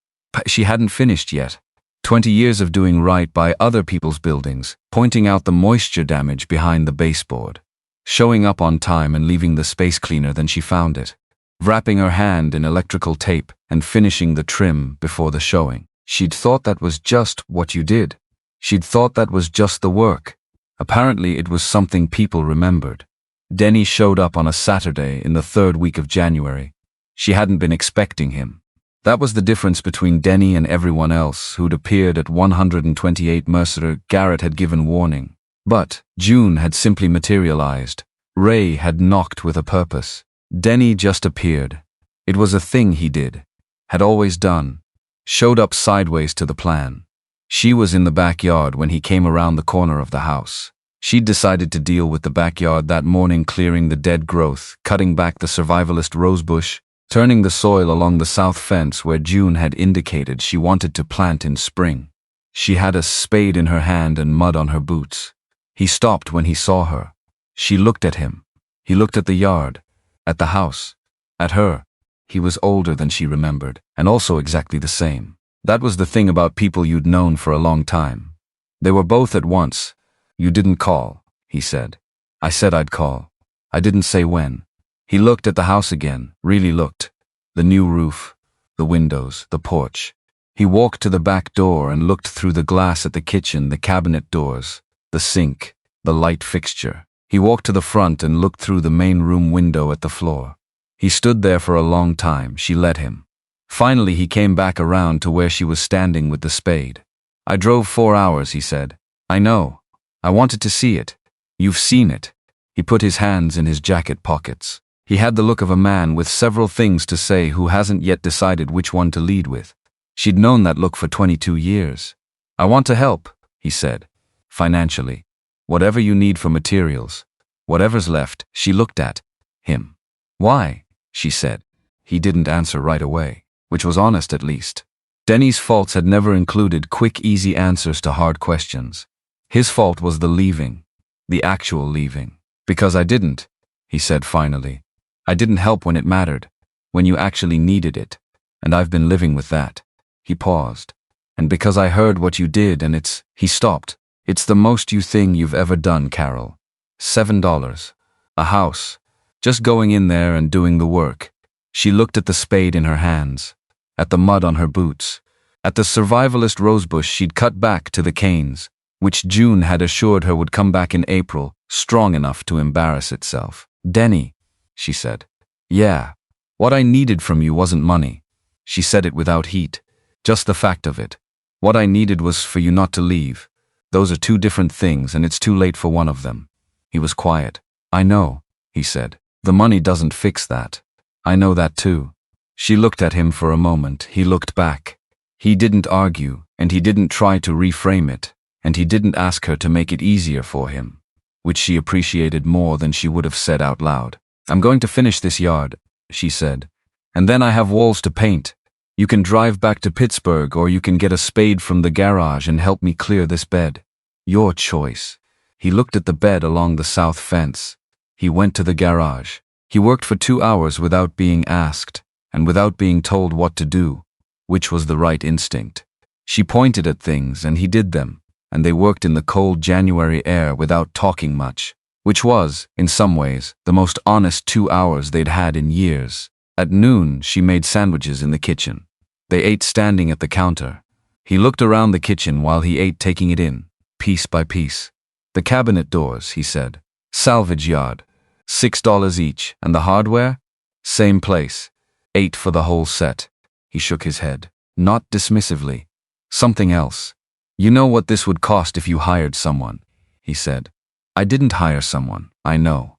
she hadn't finished yet. 20 years of doing right by other people's buildings, pointing out the moisture damage behind the baseboard, showing up on time and leaving the space cleaner than she found it, wrapping her hand in electrical tape and finishing the trim before the showing. She'd thought that was just what you did. She'd thought that was just the work. Apparently it was something people remembered. Denny showed up on a Saturday in the 3rd week of January. She hadn't been expecting him. That was the difference between Denny and everyone else who'd appeared at 128 Mercer. Garrett had given warning. But June had simply materialized. Ray had knocked with a purpose. Denny just appeared. It was a thing he did, had always done. Showed up sideways to the plan. She was in the backyard when he came around the corner of the house. She'd decided to deal with the backyard that morning, clearing the dead growth, cutting back the survivalist rosebush, turning the soil along the south fence where June had indicated she wanted to plant in spring. She had a spade in her hand and mud on her boots. He stopped when he saw her. She looked at him. He looked at the yard, at the house, at her. He was older than she remembered, and also exactly the same. That was the thing about people you'd known for a long time. They were both at once. You didn't call, he said. I said I'd call. I didn't say when. He looked at the house again, really looked. The new roof, the windows, the porch. He walked to the back door and looked through the glass at the kitchen, the cabinet doors, the sink, the light fixture. He walked to the front and looked through the main room window at the floor. He stood there for a long time. She let him. Finally, he came back around to where she was standing with the spade. I drove 4 hours, he said. I know. I wanted to see it. You've seen it. He put his hands in his jacket pockets. He had the look of a man with several things to say who hasn't yet decided which one to lead with. She'd known that look for 22 years. I want to help, he said. Financially. Whatever you need for materials. Whatever's left. She looked at him. Why? She said. He didn't answer right away, which was honest at least. Denny's faults had never included quick, easy answers to hard questions. His fault was the leaving. The actual leaving. Because I didn't, he said finally. I didn't help when it mattered, when you actually needed it. And I've been living with that. He paused. And because I heard what you did and he stopped. It's the most you thing you've ever done, Carol. $7. A house. Just going in there and doing the work. She looked at the spade in her hands. At the mud on her boots. At the survivalist rosebush she'd cut back to the canes, which June had assured her would come back in April, strong enough to embarrass itself. Denny, she said. Yeah. What I needed from you wasn't money. She said it without heat. Just the fact of it. What I needed was for you not to leave. Those are two different things and it's too late for one of them. He was quiet. I know, he said. The money doesn't fix that. I know that too. She looked at him for a moment. He looked back. He didn't argue, and he didn't try to reframe it, and he didn't ask her to make it easier for him, which she appreciated more than she would have said out loud. I'm going to finish this yard, she said, and then I have walls to paint. You can drive back to Pittsburgh or you can get a spade from the garage and help me clear this bed. Your choice. He looked at the bed along the south fence. He went to the garage. He worked for 2 hours without being asked, and without being told what to do, which was the right instinct. She pointed at things and he did them, and they worked in the cold January air without talking much, which was, in some ways, the most honest 2 hours they'd had in years. At noon, she made sandwiches in the kitchen. They ate standing at the counter. He looked around the kitchen while he ate, taking it in, piece by piece. The cabinet doors, he said. Salvage yard. $6 each, and the hardware? Same place. $8 for the whole set. He shook his head, not dismissively. Something else. You know what this would cost if you hired someone, he said. I didn't hire someone, I know.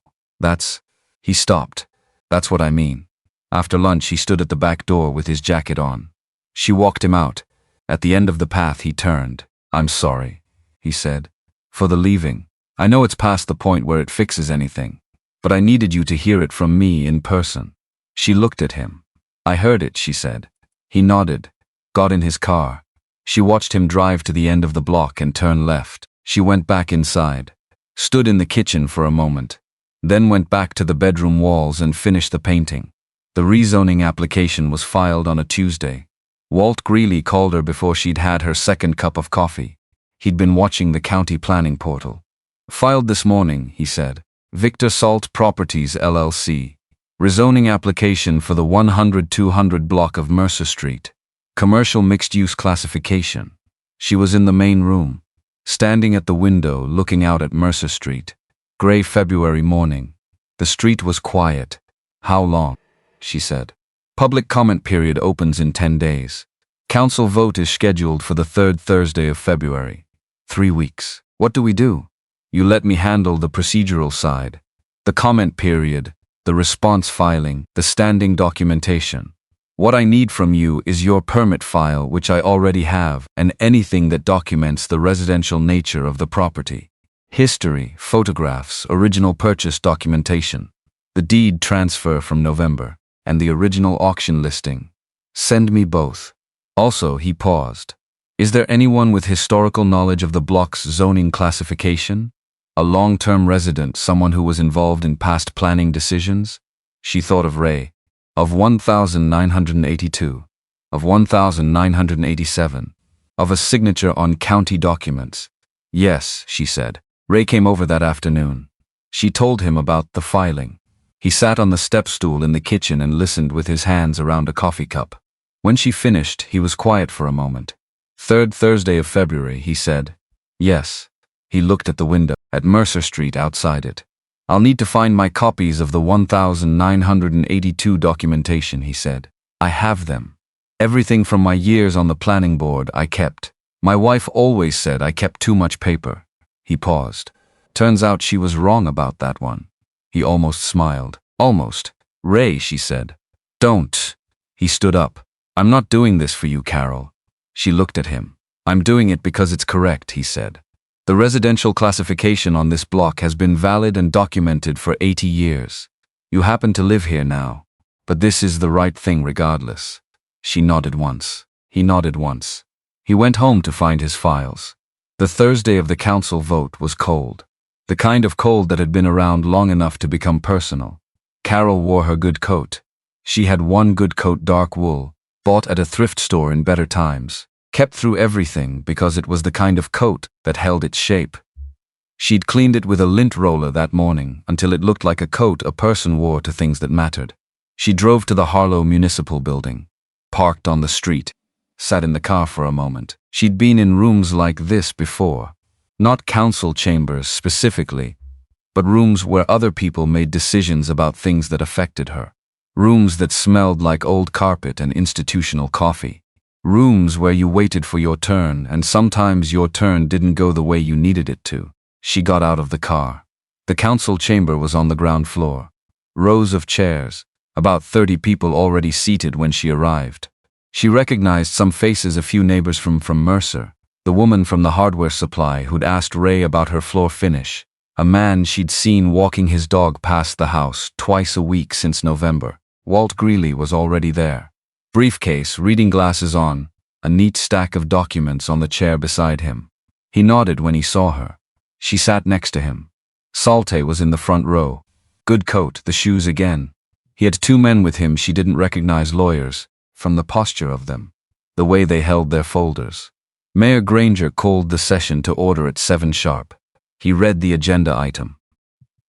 He stopped. That's what I mean. After lunch he stood at the back door with his jacket on. She walked him out. At the end of the path he turned. I'm sorry, he said. For the leaving. I know it's past the point where it fixes anything. But I needed you to hear it from me in person. She looked at him. I heard it, she said. He nodded, got in his car. She watched him drive to the end of the block and turn left. She went back inside, stood in the kitchen for a moment, then went back to the bedroom walls and finished the painting. The rezoning application was filed on a Tuesday. Walt Greeley called her before she'd had her second cup of coffee. He'd been watching the county planning portal. Filed this morning, he said. Victor Salt Properties, LLC. Rezoning application for the 100-200 block of Mercer Street. Commercial mixed-use classification. She was in the main room, standing at the window looking out at Mercer Street. Gray February morning. The street was quiet. How long? She said. Public comment period opens in 10 days. Council vote is scheduled for the 3rd Thursday of February. 3 weeks. What do we do? You let me handle the procedural side. The comment period, the response filing, the standing documentation. What I need from you is your permit file, which I already have, and anything that documents the residential nature of the property. History, photographs, original purchase documentation. The deed transfer from November, and the original auction listing. Send me both. Also, he paused. Is there anyone with historical knowledge of the block's zoning classification? A long-term resident, someone who was involved in past planning decisions? She thought of Ray. Of 1982. Of 1987. Of a signature on county documents. Yes, she said. Ray came over that afternoon. She told him about the filing. He sat on the step stool in the kitchen and listened with his hands around a coffee cup. When she finished, he was quiet for a moment. 3rd Thursday of February, he said. Yes. He looked at the window, at Mercer Street outside it. I'll need to find my copies of the 1982 documentation, he said. I have them. Everything from my years on the planning board I kept. My wife always said I kept too much paper. He paused. Turns out she was wrong about that one. He almost smiled. Almost. Ray, she said. Don't. He stood up. I'm not doing this for you, Carol. She looked at him. I'm doing it because it's correct, he said. The residential classification on this block has been valid and documented for 80 years. You happen to live here now, but this is the right thing regardless. She nodded once. He nodded once. He went home to find his files. The Thursday of the council vote was cold. The kind of cold that had been around long enough to become personal. Carol wore her good coat. She had one good coat, dark wool, bought at a thrift store in better times, kept through everything because it was the kind of coat that held its shape. She'd cleaned it with a lint roller that morning until it looked like a coat a person wore to things that mattered. She drove to the Harlow Municipal Building, parked on the street, sat in the car for a moment. She'd been in rooms like this before. Not council chambers specifically, but rooms where other people made decisions about things that affected her. Rooms that smelled like old carpet and institutional coffee. Rooms where you waited for your turn and sometimes your turn didn't go the way you needed it to. She got out of the car. The council chamber was on the ground floor. Rows of chairs, about 30 people already seated when she arrived. She recognized some faces, a few neighbors from Mercer, the woman from the hardware supply who'd asked Ray about her floor finish, a man she'd seen walking his dog past the house twice a week since November. Walt Greeley was already there. Briefcase, reading glasses on, a neat stack of documents on the chair beside him. He nodded when he saw her. She sat next to him. Salte was in the front row. Good coat, the shoes again. He had two men with him she didn't recognize, lawyers, from the posture of them, the way they held their folders. Mayor Granger called the session to order at 7 sharp. He read the agenda item.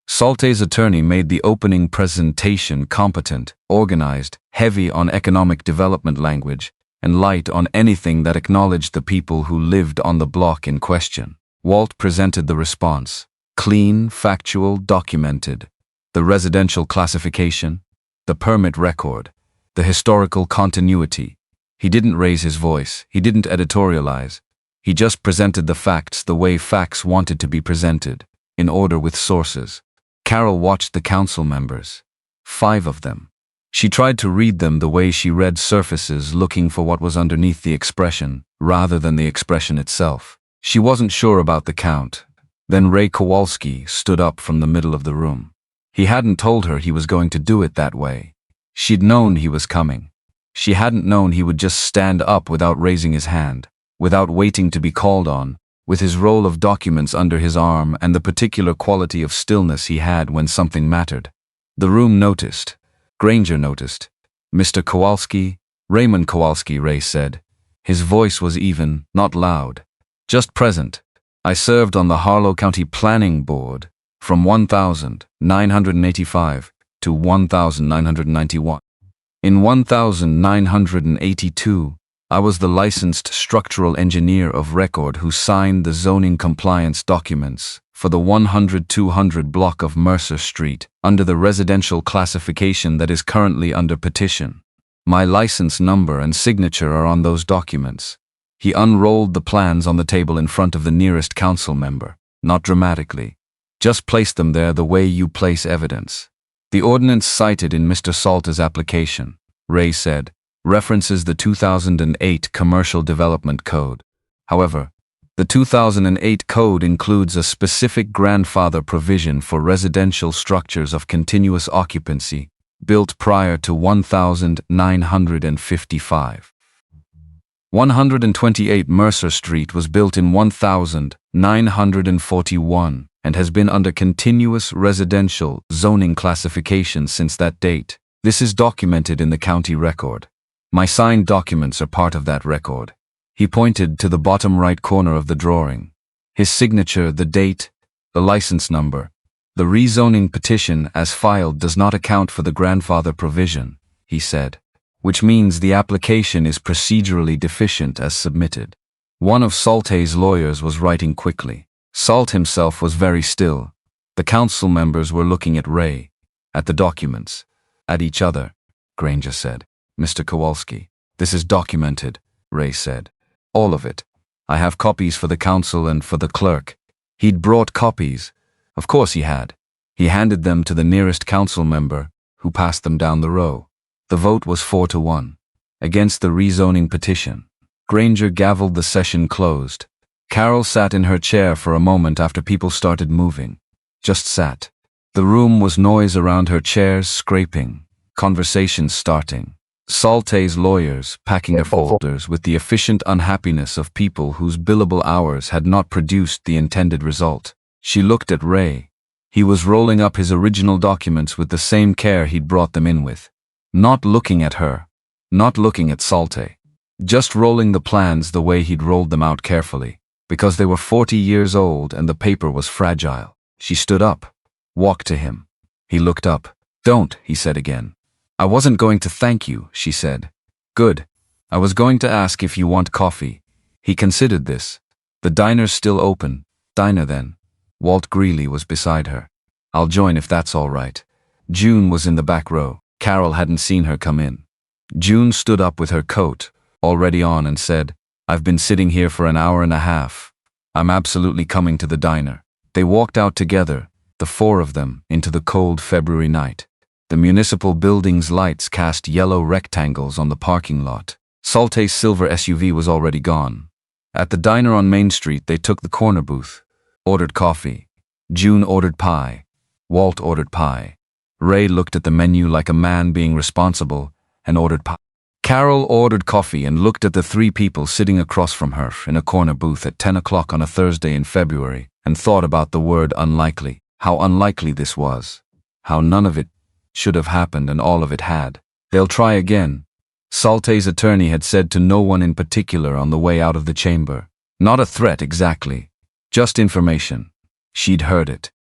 Salte's attorney made the opening presentation competent, organized, heavy on economic development language, and light on anything that acknowledged the people who lived on the block in question. Walt presented the response. Clean, factual, documented. The residential classification, the permit record, the historical continuity. He didn't raise his voice, he didn't editorialize. He just presented the facts the way facts wanted to be presented, in order with sources. Carol watched the council members. 5 of them. She tried to read them the way she read surfaces, looking for what was underneath the expression, rather than the expression itself. She wasn't sure about the count. Then Ray Kowalski stood up from the middle of the room. He hadn't told her he was going to do it that way. She'd known he was coming. She hadn't known he would just stand up without raising his hand, without waiting to be called on, with his roll of documents under his arm and the particular quality of stillness he had when something mattered. The room noticed. Granger noticed. Mr. Kowalski, Raymond Kowalski, Ray said. His voice was even, not loud. Just present. I served on the Harlow County Planning Board from 1985 to 1991. In 1982, I was the licensed structural engineer of record who signed the zoning compliance documents for the 100-200 block of Mercer Street under the residential classification that is currently under petition. My license number and signature are on those documents. He unrolled the plans on the table in front of the nearest council member, not dramatically. Just placed them there the way you place evidence. The ordinance cited in Mr. Salter's application, Ray said, references the 2008 Commercial Development Code. However, the 2008 code includes a specific grandfather provision for residential structures of continuous occupancy built prior to 1955. 128 Mercer Street was built in 1941 and has been under continuous residential zoning classification since that date. This is documented in the county record. My signed documents are part of that record. He pointed to the bottom right corner of the drawing. His signature, the date, the license number. The rezoning petition as filed does not account for the grandfather provision, he said, which means the application is procedurally deficient as submitted. One of Salte's lawyers was writing quickly. Salt himself was very still. The council members were looking at Ray, at the documents, at each other. Granger said. Mr. Kowalski, this is documented, Ray said. All of it. I have copies for the council and for the clerk. He'd brought copies. Of course he had. He handed them to the nearest council member, who passed them down the row. The vote was 4-1. Against the rezoning petition. Granger gavelled the session closed. Carol sat in her chair for a moment after people started moving. Just sat. The room was noise around her, chairs scraping, conversations starting. Salte's lawyers packing their folders with the efficient unhappiness of people whose billable hours had not produced the intended result. She looked at Ray. He was rolling up his original documents with the same care he'd brought them in with. Not looking at her. Not looking at Salte. Just rolling the plans the way he'd rolled them out carefully. Because they were 40 years old and the paper was fragile. She stood up. Walked to him. He looked up. "Don't," he said again. "I wasn't going to thank you," she said. "Good. I was going to ask if you want coffee." He considered this. "The diner's still open." "Diner then." Walt Greeley was beside her. "I'll join if that's all right." June was in the back row. Carol hadn't seen her come in. June stood up with her coat already on and said, "I've been sitting here for an hour and a half. I'm absolutely coming to the diner." They walked out together, the four of them, into the cold February night. The municipal building's lights cast yellow rectangles on the parking lot. Salte's silver SUV was already gone. At the diner on Main Street, they took the corner booth. Ordered coffee. June ordered pie. Walt ordered pie. Ray looked at the menu like a man being responsible and ordered pie. Carol ordered coffee and looked at the three people sitting across from her in a corner booth at 10 o'clock on a Thursday in February and thought about the word unlikely. How unlikely this was. How none of it should have happened and all of it had. They'll try again. Salte's attorney had said to no one in particular on the way out of the chamber. Not a threat exactly. Just information. She'd heard it.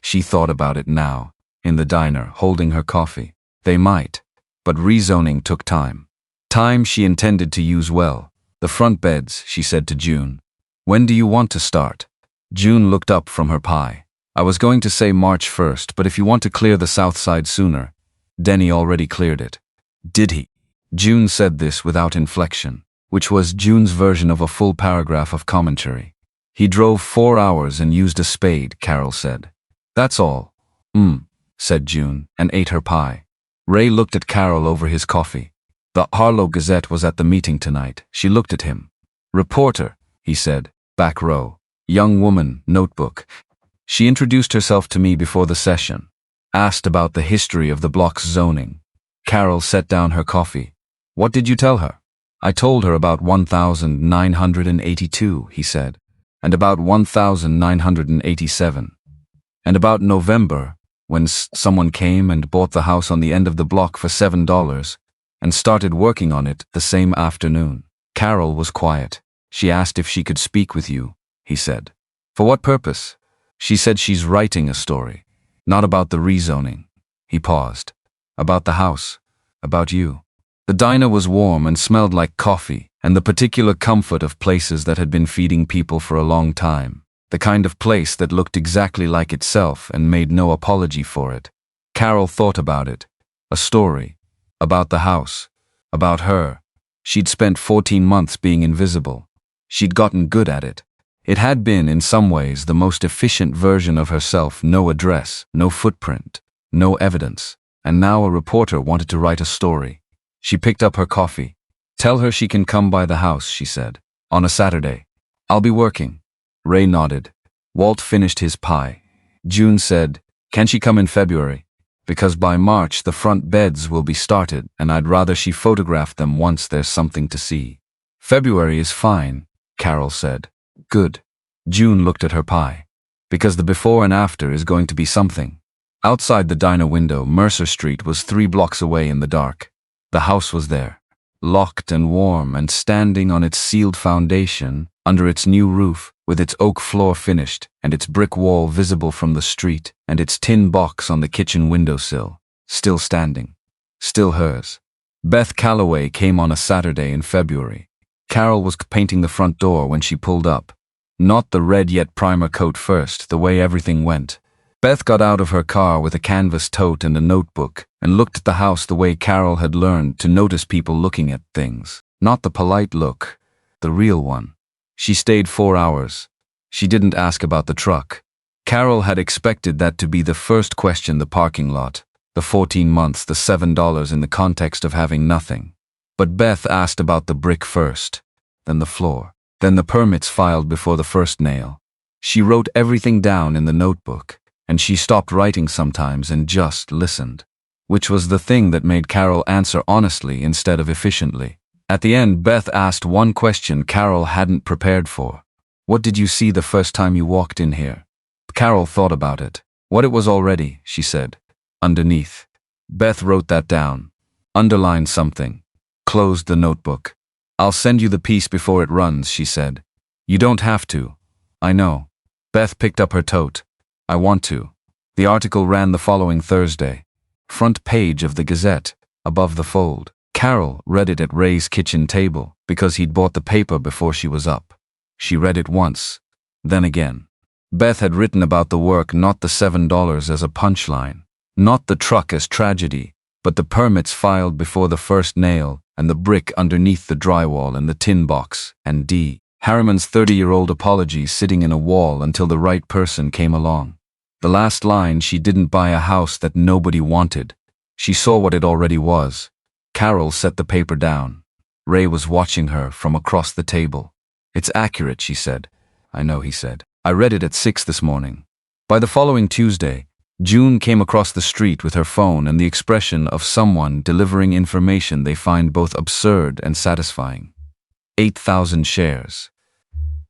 She thought about it now, in the diner, holding her coffee. They might. But rezoning took time. Time she intended to use well. "The front beds," she said to June. "When do you want to start?" June looked up from her pie. "I was going to say March 1st, but if you want to clear the south side sooner." Denny already cleared it. "Did he?" June said this without inflection, which was June's version of a full paragraph of commentary. "He drove 4 hours and used a spade," Carol said. "That's all." Said June, and ate her pie. Ray looked at Carol over his coffee. The Harlow Gazette was at the meeting tonight. She looked at him. "Reporter," he said, "back row. Young woman, notebook. She introduced herself to me before the session. Asked about the history of the block's zoning." Carol set down her coffee. "What did you tell her?" "I told her about 1982, he said. "And about 1987. "And about November, when someone came and bought the house on the end of the block for $7 and started working on it the same afternoon." Carol was quiet. "She asked if she could speak with you," he said. "For what purpose?" "She said she's writing a story. Not about the rezoning." He paused. "About the house. About you." The diner was warm and smelled like coffee and the particular comfort of places that had been feeding people for a long time. The kind of place that looked exactly like itself and made no apology for it. Carol thought about it. A story. About the house. About her. She'd spent 14 months being invisible. She'd gotten good at it. It had been, in some ways, the most efficient version of herself. No address, no footprint, no evidence. And now a reporter wanted to write a story. She picked up her coffee. "Tell her she can come by the house," she said. "On a Saturday. I'll be working." Ray nodded. Walt finished his pie. June said, "Can she come in February? Because by March the front beds will be started and I'd rather she photograph them once there's something to see." "February is fine," Carol said. "Good." June looked at her pie. "Because the before and after is going to be something." Outside the diner window, Mercer Street was 3 blocks away in the dark. The house was there, locked and warm and standing on its sealed foundation, under its new roof, with its oak floor finished, and its brick wall visible from the street, and its tin box on the kitchen windowsill, still standing, still hers. Beth Calloway came on a Saturday in February. Carol was painting the front door when she pulled up. Not the red yet primer coat first, the way everything went. Beth got out of her car with a canvas tote and a notebook and looked at the house the way Carol had learned to notice people looking at things. Not the polite look, the real one. She stayed 4 hours. She didn't ask about the truck. Carol had expected that to be the first question the parking lot. The 14 months, the $7 in the context of having nothing. But Beth asked about the brick first, then the floor, then the permits filed before the first nail. She wrote everything down in the notebook, and she stopped writing sometimes and just listened, which was the thing that made Carol answer honestly instead of efficiently. At the end, Beth asked one question Carol hadn't prepared for. What did you see the first time you walked in here? Carol thought about it. What it was already, she said. Underneath. Beth wrote that down. Underlined something. Closed the notebook. I'll send you the piece before it runs, she said. You don't have to. I know. Beth picked up her tote. I want to. The article ran the following Thursday. Front page of the Gazette, above the fold. Carol read it at Ray's kitchen table because he'd bought the paper before she was up. She read it once, then again. Beth had written about the work, not the $7 as a punchline, not the truck as tragedy, but the permits filed before the first nail and the brick underneath the drywall and the tin box, and D. Harriman's 30-year-old apology sitting in a wall until the right person came along. The last line, she didn't buy a house that nobody wanted. She saw what it already was. Carol set the paper down. Ray was watching her from across the table. It's accurate, she said. I know, he said. I read it at 6 this morning. By the following Tuesday, June came across the street with her phone and the expression of someone delivering information they find both absurd and satisfying. 8,000 shares.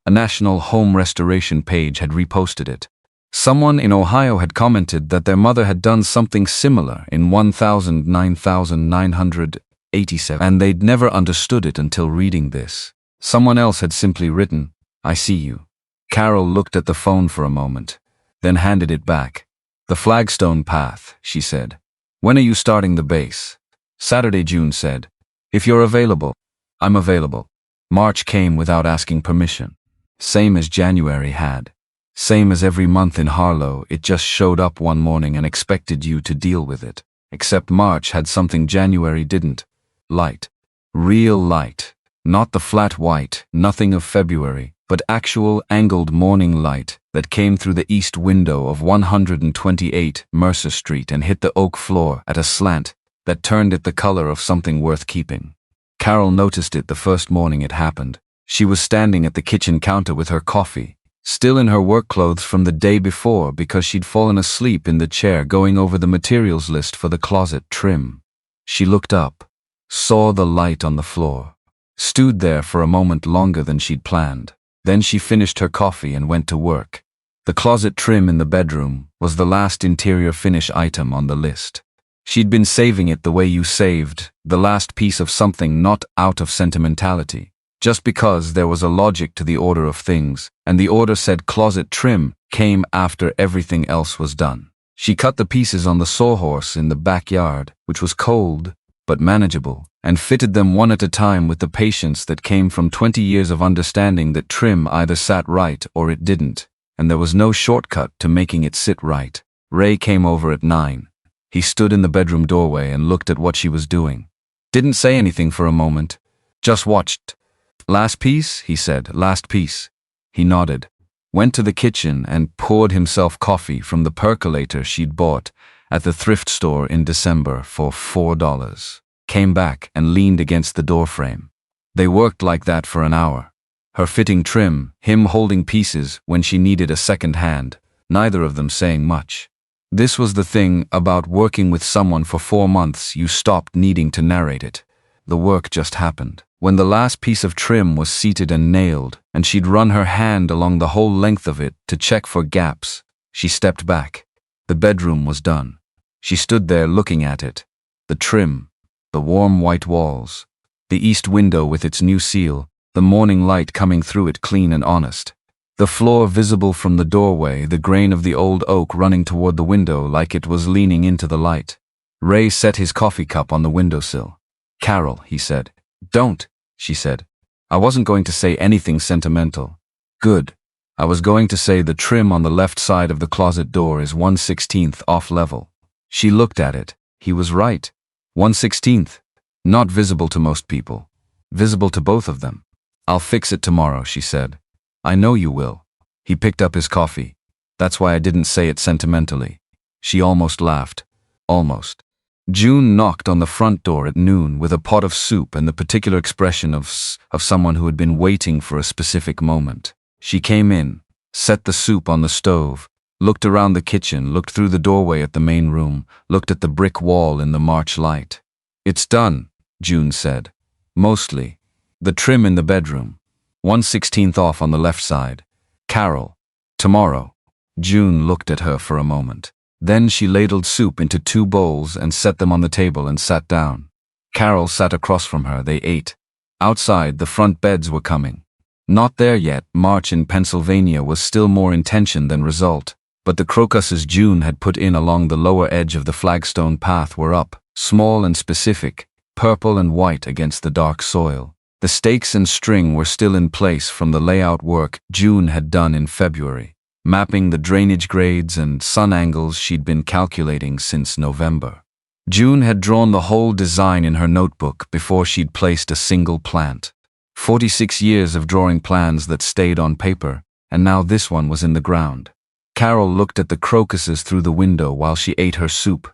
A national home restoration page had reposted it. Someone in Ohio had commented that their mother had done something similar in 9,987, and they'd never understood it until reading this. Someone else had simply written, I see you. Carol looked at the phone for a moment, then handed it back. The flagstone path, she said. When are you starting the base? Saturday, June said. If you're available. I'm available. March came without asking permission. Same as January had. Same as every month in Harlow, it just showed up one morning and expected you to deal with it. Except March had something January didn't. Light. Real light. Not the flat white, nothing of February, but actual angled morning light that came through the east window of 128 Mercer Street and hit the oak floor at a slant that turned it the color of something worth keeping. Carol noticed it the first morning it happened. She was standing at the kitchen counter with her coffee, still in her work clothes from the day before because she'd fallen asleep in the chair going over the materials list for the closet trim. She looked up, saw the light on the floor, stewed there for a moment longer than she'd planned. Then she finished her coffee and went to work. The closet trim in the bedroom was the last interior finish item on the list. She'd been saving it the way you saved the last piece of something, not out of sentimentality, just because there was a logic to the order of things, and the order said closet trim came after everything else was done. She cut the pieces on the sawhorse in the backyard, which was cold but manageable, and fitted them one at a time with the patience that came from 20 years of understanding that trim either sat right or it didn't, and there was no shortcut to making it sit right. Ray came over at 9. He stood in the bedroom doorway and looked at what she was doing. Didn't say anything for a moment, just watched. Last piece, he said, last piece. He nodded, went to the kitchen and poured himself coffee from the percolator she'd bought at the thrift store in December for $4. Came back and leaned against the doorframe. They worked like that for an hour. Her fitting trim, him holding pieces when she needed a second hand, neither of them saying much. This was the thing about working with someone for 4 months, you stopped needing to narrate it. The work just happened. When the last piece of trim was seated and nailed, and she'd run her hand along the whole length of it to check for gaps, she stepped back. The bedroom was done. She stood there looking at it. The trim, the warm white walls, the east window with its new seal, the morning light coming through it clean and honest. The floor visible from the doorway, the grain of the old oak running toward the window like it was leaning into the light. Ray set his coffee cup on the windowsill. Carol, he said. Don't, she said. I wasn't going to say anything sentimental. Good. I was going to say the trim on the left side of the closet door is 1/16 off level. She looked at it. He was right. 1/16. Not visible to most people. Visible to both of them. I'll fix it tomorrow, she said. I know you will. He picked up his coffee. That's why I didn't say it sentimentally. She almost laughed. Almost. June knocked on the front door at noon with a pot of soup and the particular expression of someone who had been waiting for a specific moment. She came in, set the soup on the stove, looked around the kitchen, looked through the doorway at the main room, looked at the brick wall in the March light. "It's done," June said. "Mostly. The trim in the bedroom. 1/16 off on the left side. Carol. Tomorrow." June looked at her for a moment. Then she ladled soup into 2 bowls and set them on the table and sat down. Carol sat across from her. They ate. Outside, the front beds were coming. Not there yet. March in Pennsylvania was still more intention than result, but the crocuses June had put in along the lower edge of the flagstone path were up, small and specific, purple and white against the dark soil. The stakes and string were still in place from the layout work June had done in February, mapping the drainage grades and sun angles she'd been calculating since November. June had drawn the whole design in her notebook before she'd placed a single plant. 46 years of drawing plans that stayed on paper, and now this one was in the ground. Carol looked at the crocuses through the window while she ate her soup.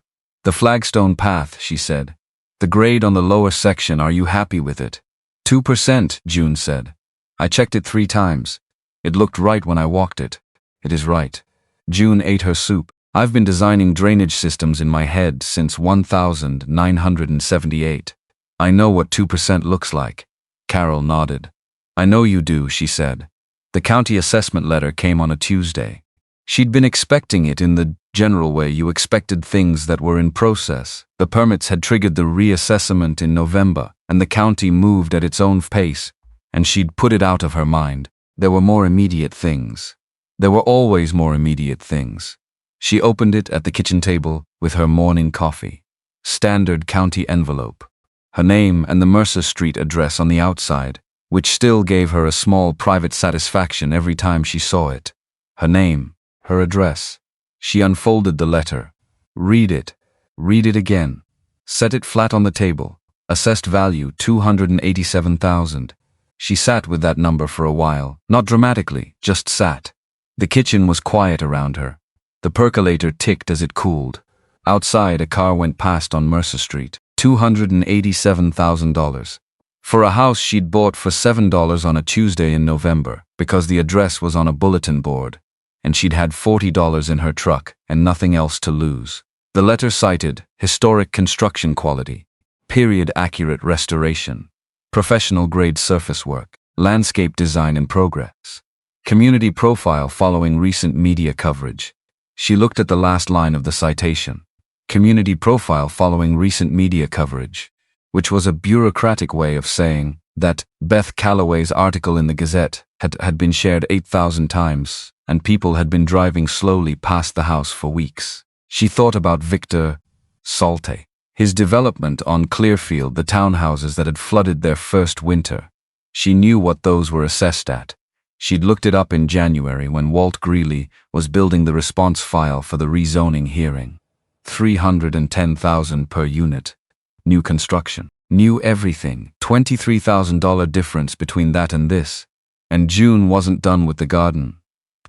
"The flagstone path," she said. "The grade on the lower section, are you happy with it?" 2%, June said. "I checked it 3 times. It looked right when I walked it." "It is right." June ate her soup. "I've been designing drainage systems in my head since 1978. I know what 2% looks like." Carol nodded. "I know you do," she said. The county assessment letter came on a Tuesday. She'd been expecting it in the general way you expected things that were in process. The permits had triggered the reassessment in November, and the county moved at its own pace, and she'd put it out of her mind. There were more immediate things. There were always more immediate things. She opened it at the kitchen table with her morning coffee. Standard county envelope. Her name and the Mercer Street address on the outside, which still gave her a small private satisfaction every time she saw it. Her name, her address. She unfolded the letter. Read it again. Set it flat on the table. Assessed value $287,000. She sat with that number for a while, not dramatically, just sat. The kitchen was quiet around her. The percolator ticked as it cooled. Outside, a car went past on Mercer Street. $287,000. For a house she'd bought for $7 on a Tuesday in November, because the address was on a bulletin board, and she'd had $40 in her truck and nothing else to lose. The letter cited historic construction quality, period-accurate restoration, professional-grade surface work, landscape design in progress, community profile following recent media coverage. She looked at the last line of the citation. Community profile following recent media coverage, which was a bureaucratic way of saying that Beth Calloway's article in the Gazette had been shared 8,000 times, and people had been driving slowly past the house for weeks. She thought about Victor Salte, his development on Clearfield, the townhouses that had flooded their first winter. She knew what those were assessed at. She'd looked it up in January when Walt Greeley was building the response file for the rezoning hearing. $310,000 per unit. New construction. New everything. $23,000 difference between that and this. And June wasn't done with the garden.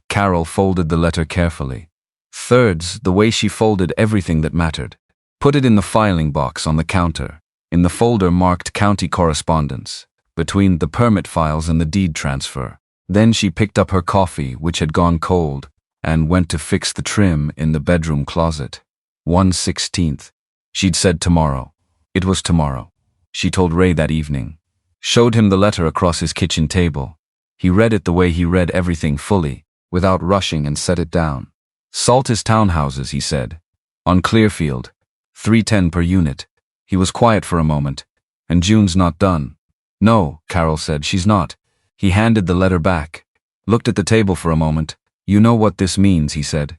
Carol folded the letter carefully. Thirds, the way she folded everything that mattered. Put it in the filing box on the counter, in the folder marked County Correspondence, between the permit files and the deed transfer. Then she picked up her coffee, which had gone cold, and went to fix the trim in the bedroom closet. 1/16. She'd said tomorrow. It was tomorrow. She told Ray that evening. Showed him the letter across his kitchen table. He read it the way he read everything fully, without rushing, and set it down. Saltis townhouses, he said. On Clearfield. $310 per unit. He was quiet for a moment. And June's not done. No, Carol said, she's not. He handed the letter back. Looked at the table for a moment. You know what this means, he said.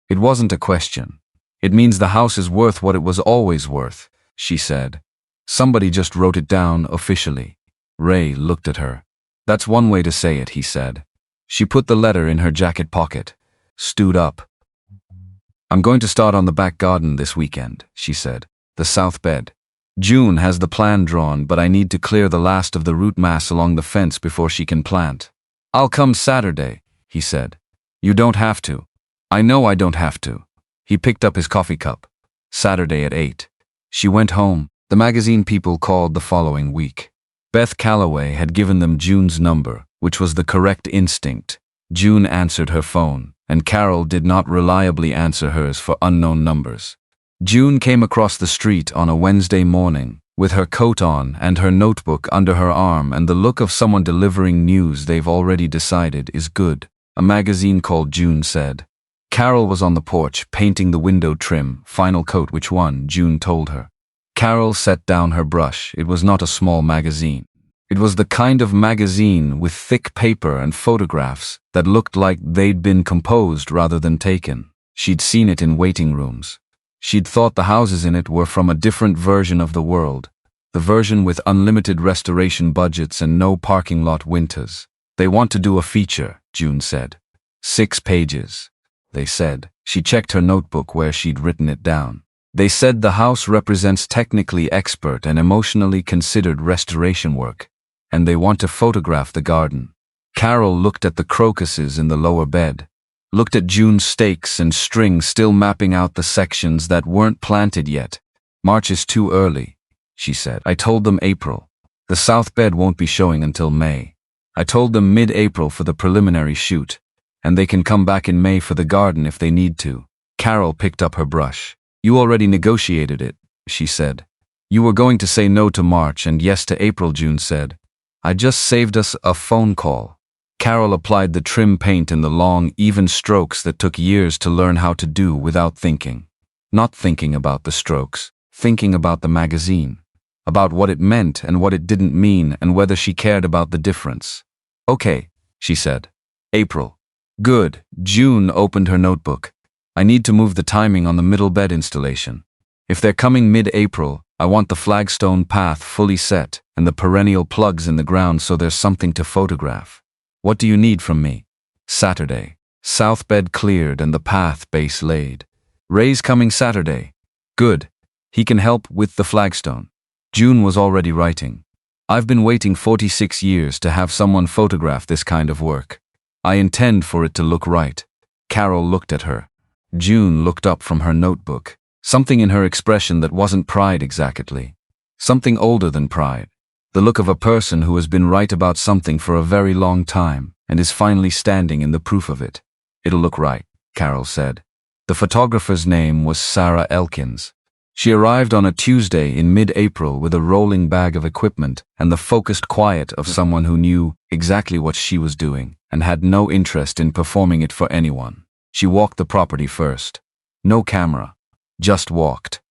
It wasn't a question. It means the house is worth what it was always worth, she said. Somebody just wrote it down officially. Ray looked at her. That's one way to say it, he said. She put the letter in her jacket pocket. Stood up. I'm going to start on the back garden this weekend, she said. The south bed. June has the plan drawn, but I need to clear the last of the root mass along the fence before she can plant. I'll come Saturday, he said. You don't have to. I know I don't have to. He picked up his coffee cup. Saturday at 8. She went home. The magazine people called the following week. Beth Calloway had given them June's number, which was the correct instinct. June answered her phone, and Carol did not reliably answer hers for unknown numbers. June came across the street on a Wednesday morning, with her coat on and her notebook under her arm and the look of someone delivering news they've already decided is good. A magazine called June said. Carol was on the porch, painting the window trim. Final coat, which one? June told her. Carol set down her brush. It was not a small magazine. It was the kind of magazine with thick paper and photographs that looked like they'd been composed rather than taken. She'd seen it in waiting rooms. She'd thought the houses in it were from a different version of the world, the version with unlimited restoration budgets and no parking lot winters. They want to do a feature, June said. 6 pages, they said. She checked her notebook where she'd written it down. They said the house represents technically expert and emotionally considered restoration work, and they want to photograph the garden. Carol looked at the crocuses in the lower bed, looked at June's stakes and string still mapping out the sections that weren't planted yet. March is too early, she said. I told them April. The south bed won't be showing until May. I told them mid-April for the preliminary shoot, and they can come back in May for the garden if they need to. Carol picked up her brush. You already negotiated it, she said. You were going to say no to March and yes to April, June said. I just saved us a phone call. Carol applied the trim paint in the long, even strokes that took years to learn how to do without thinking. Not thinking about the strokes, thinking about the magazine, about what it meant and what it didn't mean and whether she cared about the difference. Okay, she said. April. Good. June opened her notebook. I need to move the timing on the middle bed installation. If they're coming mid-April, I want the flagstone path fully set and the perennial plugs in the ground so there's something to photograph. What do you need from me? Saturday. South bed cleared and the path base laid. Ray's coming Saturday. Good. He can help with the flagstone. June was already writing. I've been waiting 46 years to have someone photograph this kind of work. I intend for it to look right. Carol looked at her. June looked up from her notebook. Something in her expression that wasn't pride exactly. Something older than pride. The look of a person who has been right about something for a very long time and is finally standing in the proof of it. It'll look right, Carol said. The photographer's name was Sarah Elkins. She arrived on a Tuesday in mid-April with a rolling bag of equipment and the focused quiet of someone who knew exactly what she was doing and had no interest in performing it for anyone. She walked the property first. No camera. Just walked.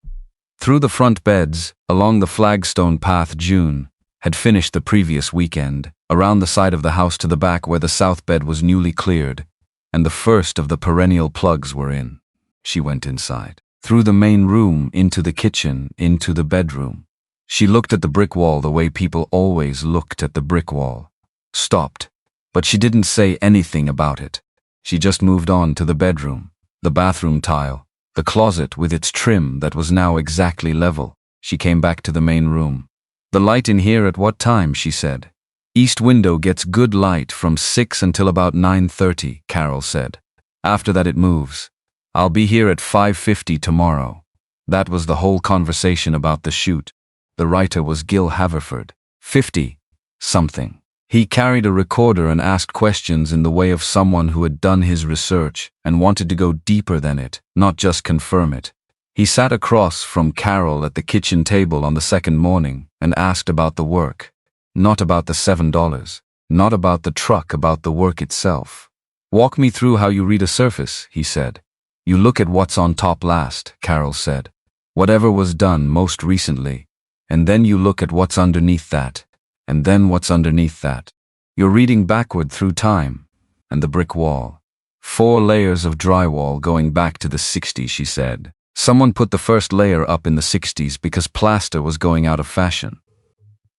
Through the front beds, along the flagstone path. June had finished the previous weekend, around the side of the house to the back where the south bed was newly cleared, and the first of the perennial plugs were in. She went inside. Through the main room, into the kitchen, into the bedroom. She looked at the brick wall the way people always looked at the brick wall. Stopped. But she didn't say anything about it. She just moved on to the bedroom, the bathroom tile, the closet with its trim that was now exactly level. She came back to the main room. The light in here at what time, she said. East window gets good light from 6 until about 9:30, Carol said. After that it moves. I'll be here at 5:50 tomorrow. That was the whole conversation about the shoot. The writer was Gil Haverford. 50-something. He carried a recorder and asked questions in the way of someone who had done his research and wanted to go deeper than it, not just confirm it. He sat across from Carol at the kitchen table on the second morning and asked about the work. Not about the $7. Not about the truck, about the work itself. Walk me through how you read a surface, he said. You look at what's on top last, Carol said. Whatever was done most recently. And then you look at what's underneath that. And then what's underneath that. You're reading backward through time. And the brick wall. 4 layers of drywall going back to the 60s, she said. Someone put the first layer up in the 60s because plaster was going out of fashion.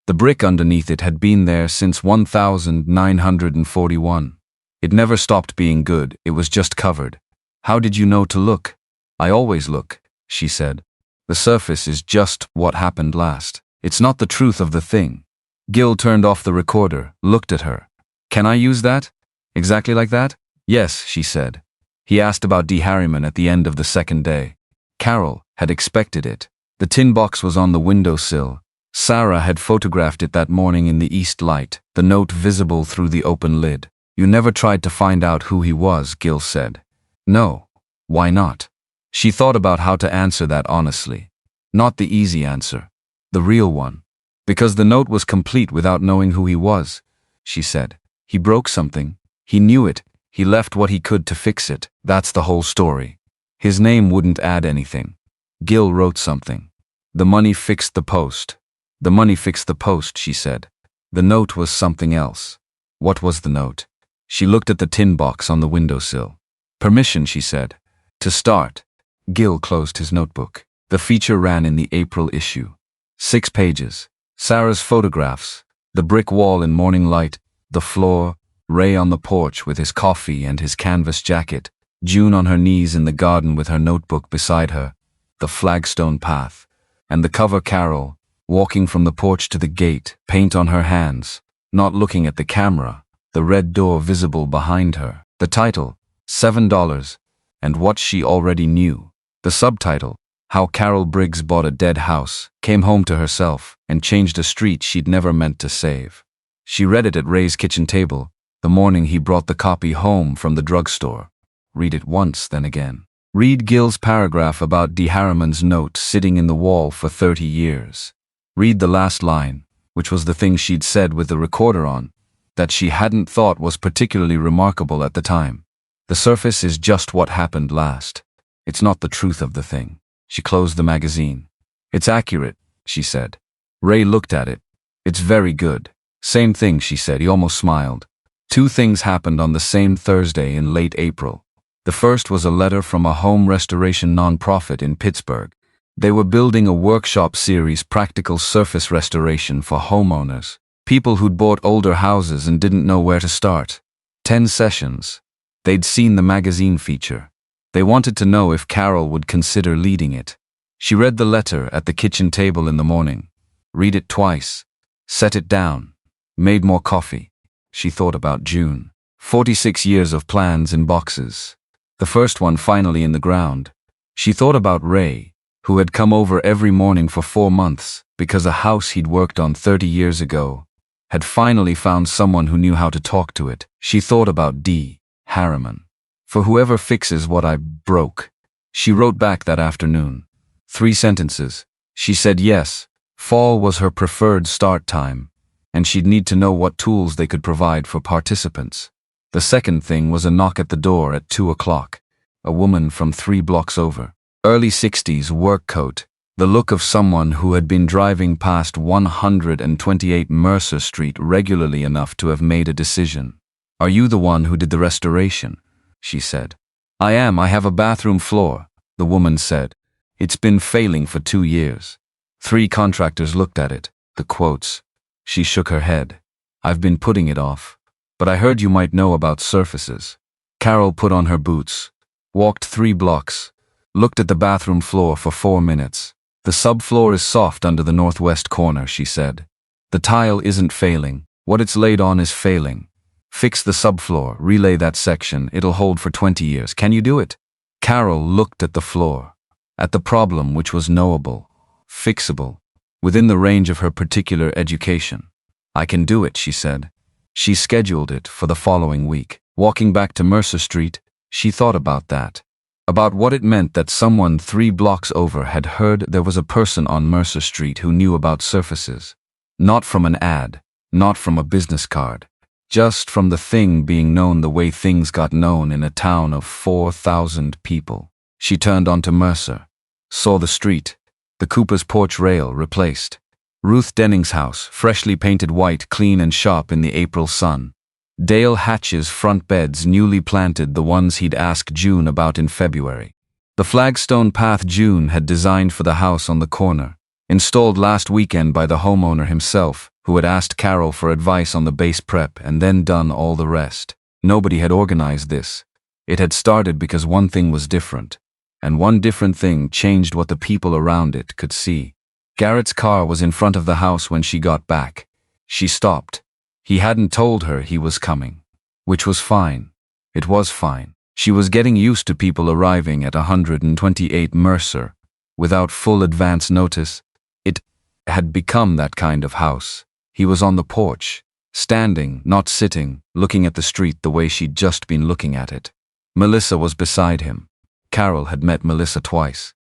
The brick underneath it had been there since 1941. It never stopped being good, it was just covered. How did you know to look? I always look, she said. The surface is just what happened last. It's not the truth of the thing. Gil turned off the recorder, looked at her. Can I use that? Exactly like that? Yes, she said. He asked about D. Harriman at the end of the second day. Carol had expected it. The tin box was on the windowsill. Sarah had photographed it that morning in the east light, the note visible through the open lid. "You never tried to find out who he was," Gil said. "No. Why not?" She thought about how to answer that honestly. Not the easy answer. The real one. "Because the note was complete without knowing who he was," she said. "He broke something. He knew it. He left what he could to fix it. That's the whole story. His name wouldn't add anything. Gil wrote something. The money fixed the post. The money fixed the post," she said. The note was something else. What was the note? She looked at the tin box on the windowsill. "Permission," she said. "To start." Gil closed his notebook. The feature ran in the April issue. 6 pages. Sarah's photographs. The brick wall in morning light. The floor. Ray on the porch with his coffee and his canvas jacket. June on her knees in the garden with her notebook beside her. The flagstone path. And the cover, Carol, walking from the porch to the gate, paint on her hands, not looking at the camera, the red door visible behind her. The title, $7, and what she already knew. The subtitle, How Carol Briggs Bought a Dead House, Came Home to Herself, and Changed a Street She'd Never Meant to Save. She read it at Ray's kitchen table, the morning he brought the copy home from the drugstore. Read it once, then again. Read Gil's paragraph about D. Harriman's note sitting in the wall for 30 years. Read the last line, which was the thing she'd said with the recorder on, that she hadn't thought was particularly remarkable at the time. The surface is just what happened last. It's not the truth of the thing. She closed the magazine. "It's accurate," she said. Ray looked at it. "It's very good." "Same thing," she said. He almost smiled. 2 things happened on the same Thursday in late April. The first was a letter from a home restoration nonprofit in Pittsburgh. They were building a workshop series, practical surface restoration for homeowners, people who'd bought older houses and didn't know where to start. 10 sessions. They'd seen the magazine feature. They wanted to know if Carol would consider leading it. She read the letter at the kitchen table in the morning. Read it twice. Set it down. Made more coffee. She thought about June. 46 years of plans in boxes. The first one finally in the ground. She thought about Ray, who had come over every morning for 4 months because a house he'd worked on 30 years ago had finally found someone who knew how to talk to it. She thought about D. Harriman. "For whoever fixes what I broke." She wrote back that afternoon. 3 sentences. She said yes, fall was her preferred start time, and she'd need to know what tools they could provide for participants. The second thing was a knock at the door at 2 o'clock. A woman from 3 blocks over. Early 60s work coat, the look of someone who had been driving past 128 Mercer Street regularly enough to have made a decision. "Are you the one who did the restoration?" she said. "I am. I have a bathroom floor," the woman said. "It's been failing for 2 years. 3 contractors looked at it." The quotes. She shook her head. "I've been putting it off. But I heard you might know about surfaces." Carol put on her boots, walked 3 blocks, looked at the bathroom floor for 4 minutes. "The subfloor is soft under the northwest corner," she said. "The tile isn't failing. What it's laid on is failing. Fix the subfloor, relay that section, it'll hold for 20 years. Can you do it?" Carol looked at the floor, at the problem which was knowable, fixable, within the range of her particular education. "I can do it," she said. She scheduled it for the following week. Walking back to Mercer Street, she thought about that. About what it meant that someone 3 blocks over had heard there was a person on Mercer Street who knew about surfaces. Not from an ad, not from a business card, just from the thing being known the way things got known in a town of 4,000 people. She turned onto Mercer, saw the street, the Cooper's porch rail replaced. Ruth Denning's house, freshly painted white, clean and sharp in the April sun. Dale Hatch's front beds newly planted, the ones he'd asked June about in February. The flagstone path June had designed for the house on the corner, installed last weekend by the homeowner himself, who had asked Carol for advice on the base prep and then done all the rest. Nobody had organized this. It had started because one thing was different, and one different thing changed what the people around it could see. Garrett's car was in front of the house when she got back. She stopped. He hadn't told her he was coming, which was fine. It was fine. She was getting used to people arriving at 128 Mercer without full advance notice. It had become that kind of house. He was on the porch, standing, not sitting, looking at the street the way she'd just been looking at it. Melissa was beside him. Carol had met Melissa twice.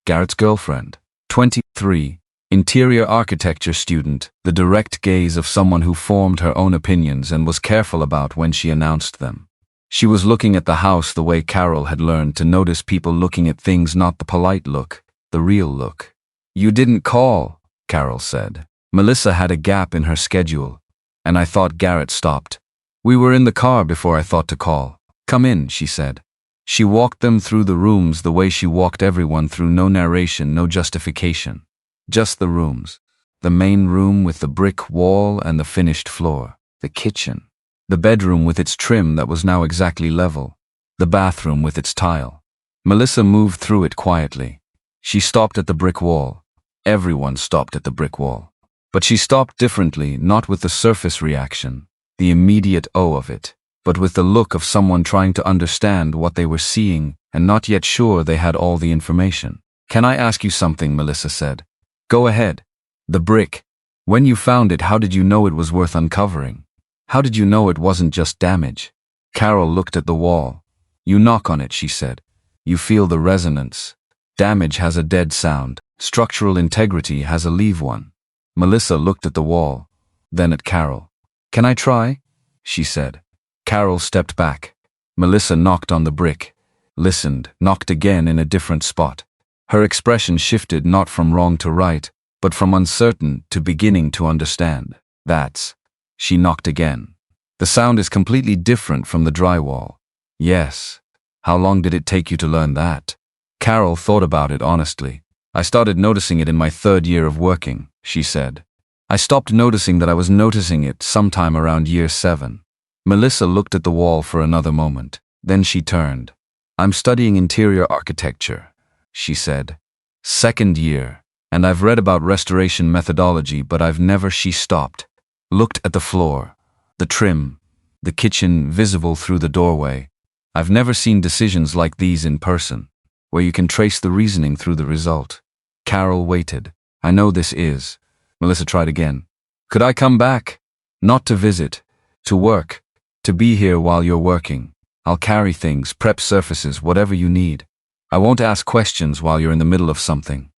Garrett's girlfriend, 23, interior architecture student, the direct gaze of someone who formed her own opinions and was careful about when she announced them. She was looking at the house the way Carol had learned to notice people looking at things, not the polite look, the real look. "You didn't call," Carol said. Melissa had a gap in her schedule, and I thought Garrett stopped. "We were in the car before I thought to call." "Come in," she said. She walked them through the rooms the way she walked everyone through, no narration, no justification. Just the rooms. The main room with the brick wall and the finished floor. The kitchen. The bedroom with its trim that was now exactly level. The bathroom with its tile. Melissa moved through it quietly. She stopped at the brick wall. Everyone stopped at the brick wall. But she stopped differently, not with the surface reaction, the immediate "oh" of it, but with the look of someone trying to understand what they were seeing and not yet sure they had all the information. "Can I ask you something?" Melissa said. "Go ahead." "The brick. When you found it, how did you know it was worth uncovering? How did you know it wasn't just damage?" Carol looked at the wall. "You knock on it," she said. "You feel the resonance. Damage has a dead sound. Structural integrity has a live one." Melissa looked at the wall, then at Carol. "Can I try?" she said. Carol stepped back. Melissa knocked on the brick, listened, knocked again in a different spot. Her expression shifted not from wrong to right, but from uncertain to beginning to understand. "That's..." She knocked again. "The sound is completely different from the drywall." "Yes. How long did it take you to learn that?" Carol thought about it honestly. "I started noticing it in my 3rd year of working," she said. "I stopped noticing that I was noticing it sometime around year 7. Melissa looked at the wall for another moment. Then she turned. "I'm studying interior architecture," she said. "2nd year, and I've read about restoration methodology, but I've never..." She stopped, looked at the floor, the trim, the kitchen visible through the doorway. "I've never seen decisions like these in person, where you can trace the reasoning through the result." Carol waited. "I know this is..." Melissa tried again. "Could I come back? Not to visit, to work, to be here while you're working. I'll carry things, prep surfaces, whatever you need. I won't ask questions while you're in the middle of something.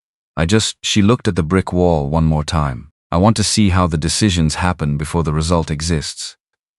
She looked at the brick wall one more time. "I want to see how the decisions happen before the result exists."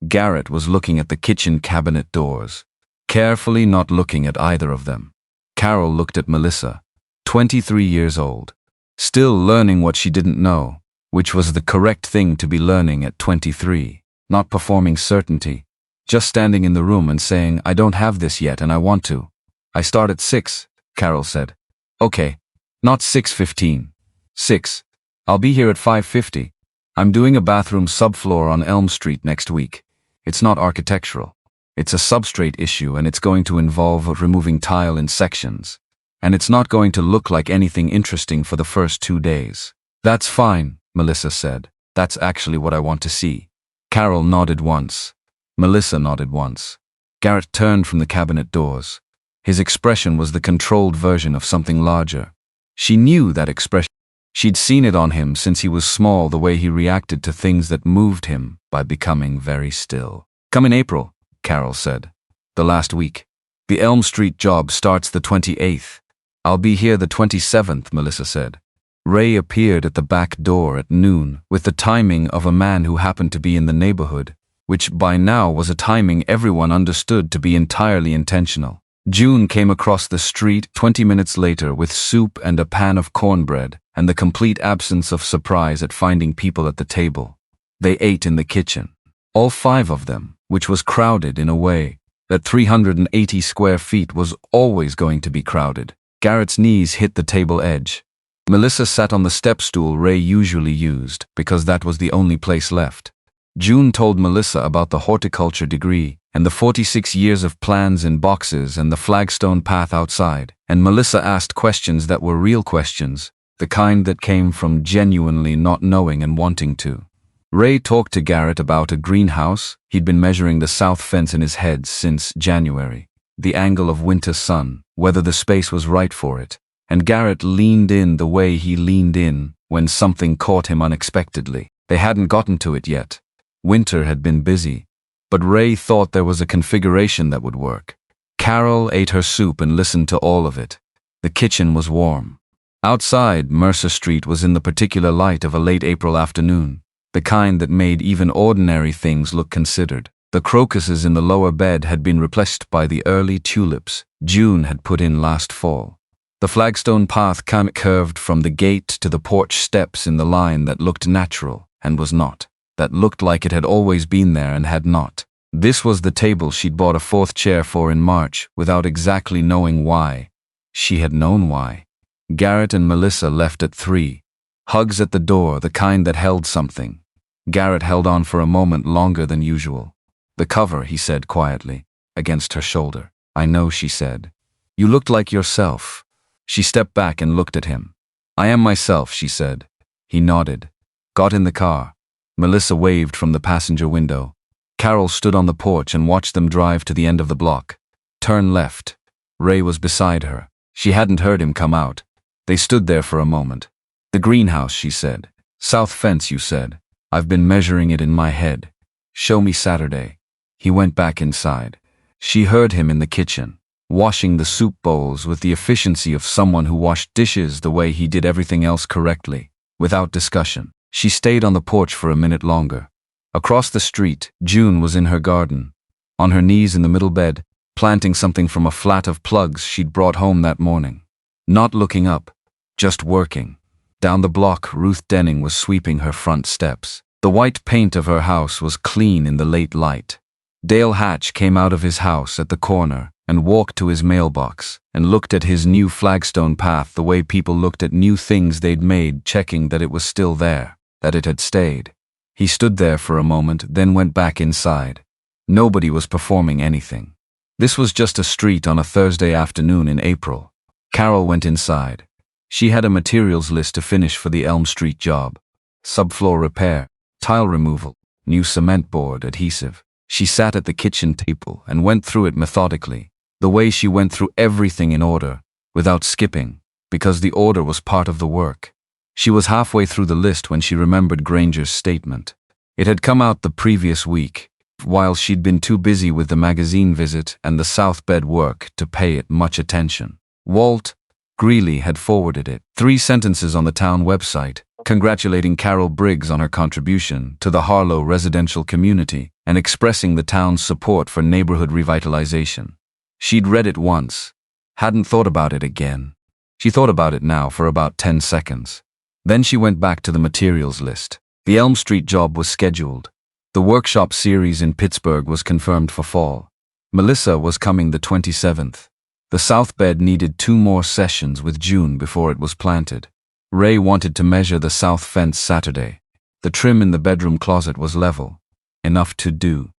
Garrett was looking at the kitchen cabinet doors, carefully not looking at either of them. Carol looked at Melissa, 23 years old, still learning what she didn't know, which was the correct thing to be learning at 23, not performing certainty, just standing in the room and saying, "I don't have this yet and I want to." "I start at 6, Carol said. "Okay, not 6:15. 6. I'll be here at 5:50. I'm doing a bathroom subfloor on Elm Street next week. It's not architectural. It's a substrate issue and it's going to involve removing tile in sections. And it's not going to look like anything interesting for the first 2 days." "That's fine," Melissa said. "That's actually what I want to see." Carol nodded once. Melissa nodded once. Garrett turned from the cabinet doors. His expression was the controlled version of something larger. She knew that expression. She'd seen it on him since he was small, the way he reacted to things that moved him by becoming very still. "Come in April," Carol said. "The last week. The Elm Street job starts the 28th. I'll be here the 27th, Melissa said. Ray appeared at the back door at noon with the timing of a man who happened to be in the neighborhood, which by now was a timing everyone understood to be entirely intentional. June came across the street 20 minutes later with soup and a pan of cornbread and the complete absence of surprise at finding people at the table. They ate in the kitchen. All 5 of them, which was crowded in a way that 380 square feet was always going to be crowded. Garrett's knees hit the table edge. Melissa sat on the step stool Ray usually used because that was the only place left. June told Melissa about the horticulture degree and the 46 years of plans in boxes and the flagstone path outside, and Melissa asked questions that were real questions, the kind that came from genuinely not knowing and wanting to. Ray talked to Garrett about a greenhouse. He'd been measuring the south fence in his head since January. the angle of winter sun, whether the space was right for it, and Garrett leaned in the way he leaned in when something caught him unexpectedly. They hadn't gotten to it yet. Winter had been busy, but Ray thought there was a configuration that would work. Carol ate her soup and listened to all of it. The kitchen was warm. Outside, Mercer Street was in the particular light of a late April afternoon, the kind that made even ordinary things look considered. The crocuses in the lower bed had been replaced by the early tulips June had put in last fall. The flagstone path curved from the gate to the porch steps in the line that looked natural and was not, that looked like it had always been there and had not. This was the table she'd bought a fourth chair for in March without exactly knowing why. She had known why. Garrett and Melissa left at 3. Hugs at the door, the kind that held something. Garrett held on for a moment longer than usual. "The cover," he said quietly, against her shoulder. "I know," she said. "You looked like yourself." She stepped back and looked at him. "I am myself," she said. He nodded. Got in the car. Melissa waved from the passenger window. Carol stood on the porch and watched them drive to the end of the block. Turn left. Ray was beside her. She hadn't heard him come out. They stood there for a moment. "The greenhouse," she said. "South fence, you said. I've been measuring it in my head. Show me Saturday." He went back inside. She heard him in the kitchen, washing the soup bowls with the efficiency of someone who washed dishes the way he did everything else correctly, without discussion. She stayed on the porch for a minute longer. Across the street, June was in her garden, on her knees in the middle bed, planting something from a flat of plugs she'd brought home that morning. Not looking up, just working. Down the block, Ruth Denning was sweeping her front steps. The white paint of her house was clean in the late light. Dale Hatch came out of his house at the corner and walked to his mailbox and looked at his new flagstone path the way people looked at new things they'd made, checking that it was still there, that it had stayed. He stood there for a moment, then went back inside. Nobody was performing anything. This was just a street on a Thursday afternoon in April. Carol went inside. She had a materials list to finish for the Elm Street job. Subfloor repair, tile removal, new cement board, adhesive. She sat at the kitchen table and went through it methodically, the way she went through everything in order, without skipping, because the order was part of the work. She was halfway through the list when she remembered Granger's statement. It had come out the previous week, while she'd been too busy with the magazine visit and the South Bed work to pay it much attention. Walt Greeley had forwarded it. 3 sentences on the town website, congratulating Carol Briggs on her contribution to the Harlow residential community and expressing the town's support for neighborhood revitalization. She'd read it once, hadn't thought about it again. She thought about it now for about 10 seconds. Then she went back to the materials list. The Elm Street job was scheduled. The workshop series in Pittsburgh was confirmed for fall. Melissa was coming the 27th. The South Bed needed 2 more sessions with June before it was planted. Ray wanted to measure the south fence Saturday. The trim in the bedroom closet was level. Enough to do.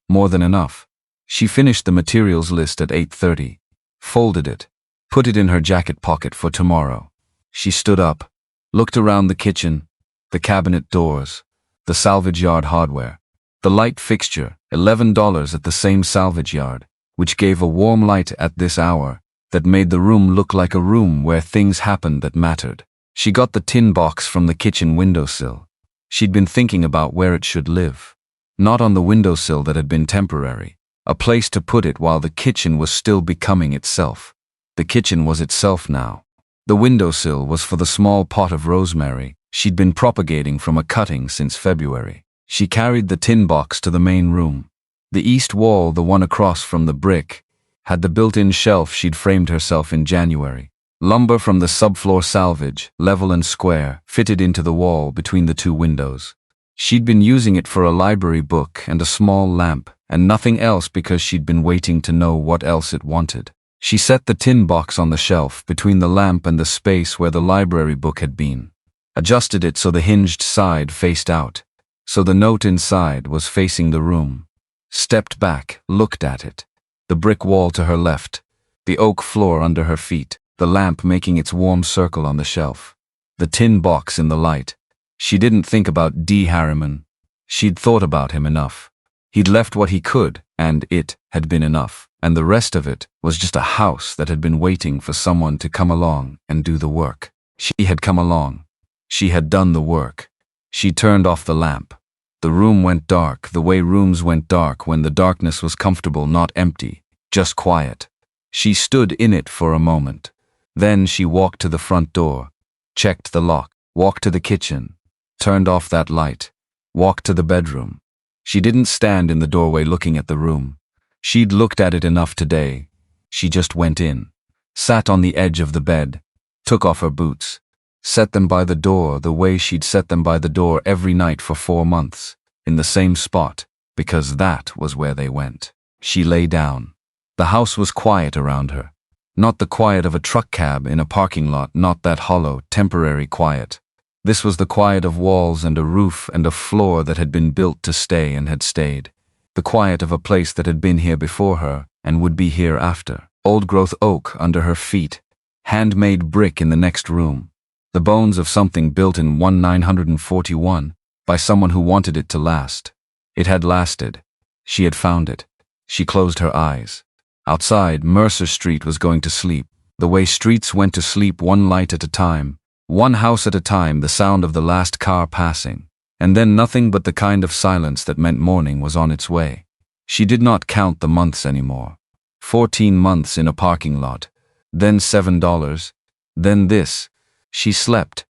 More than enough. She finished the materials list at 8:30, folded it, put it in her jacket pocket for tomorrow. She stood up, looked around the kitchen, the cabinet doors, the salvage yard hardware, the light fixture, $11 at the same salvage yard, which gave a warm light at this hour that made the room look like a room where things happened that mattered. She got the tin box from the kitchen windowsill. She'd been thinking about where it should live. Not on the windowsill that had been temporary, a place to put it while the kitchen was still becoming itself. The kitchen was itself now. The windowsill was for the small pot of rosemary she'd been propagating from a cutting since February. She carried the tin box to the main room. The east wall, the one across from the brick, had the built-in shelf she'd framed herself in January. Lumber from the subfloor salvage, level and square, fitted into the wall between the 2 windows. She'd been using it for a library book and a small lamp, and nothing else because she'd been waiting to know what else it wanted. She set the tin box on the shelf between the lamp and the space where the library book had been. Adjusted it so the hinged side faced out, so the note inside was facing the room. Stepped back, looked at it. The brick wall to her left, the oak floor under her feet, the lamp making its warm circle on the shelf. The tin box in the light. She didn't think about D. Harriman. She'd thought about him enough. He'd left what he could, and it had been enough. and the rest of it was just a house that had been waiting for someone to come along and do the work. She had come along. She had done the work. She turned off the lamp. The room went dark, the way rooms went dark when the darkness was comfortable, not empty, just quiet. She stood in it for a moment. Then she walked to the front door, checked the lock, walked to the kitchen, turned off that light, walked to the bedroom. She didn't stand in the doorway looking at the room. She'd looked at it enough today. She just went in, sat on the edge of the bed, took off her boots, set them by the door the way she'd set them by the door every night for 4 months, in the same spot, because that was where they went. She lay down. The house was quiet around her. Not the quiet of a truck cab in a parking lot, not that hollow, temporary quiet. This was the quiet of walls and a roof and a floor that had been built to stay and had stayed. The quiet of a place that had been here before her and would be here after. Old-growth oak under her feet, handmade brick in the next room. The bones of something built in 1941 by someone who wanted it to last. It had lasted. She had found it. She closed her eyes. Outside, Mercer Street was going to sleep, the way streets went to sleep, one light at a time, one house at a time, the sound of the last car passing, and then nothing but the kind of silence that meant morning was on its way. She did not count the months anymore. 14 months in a parking lot, then $7, then this. She slept.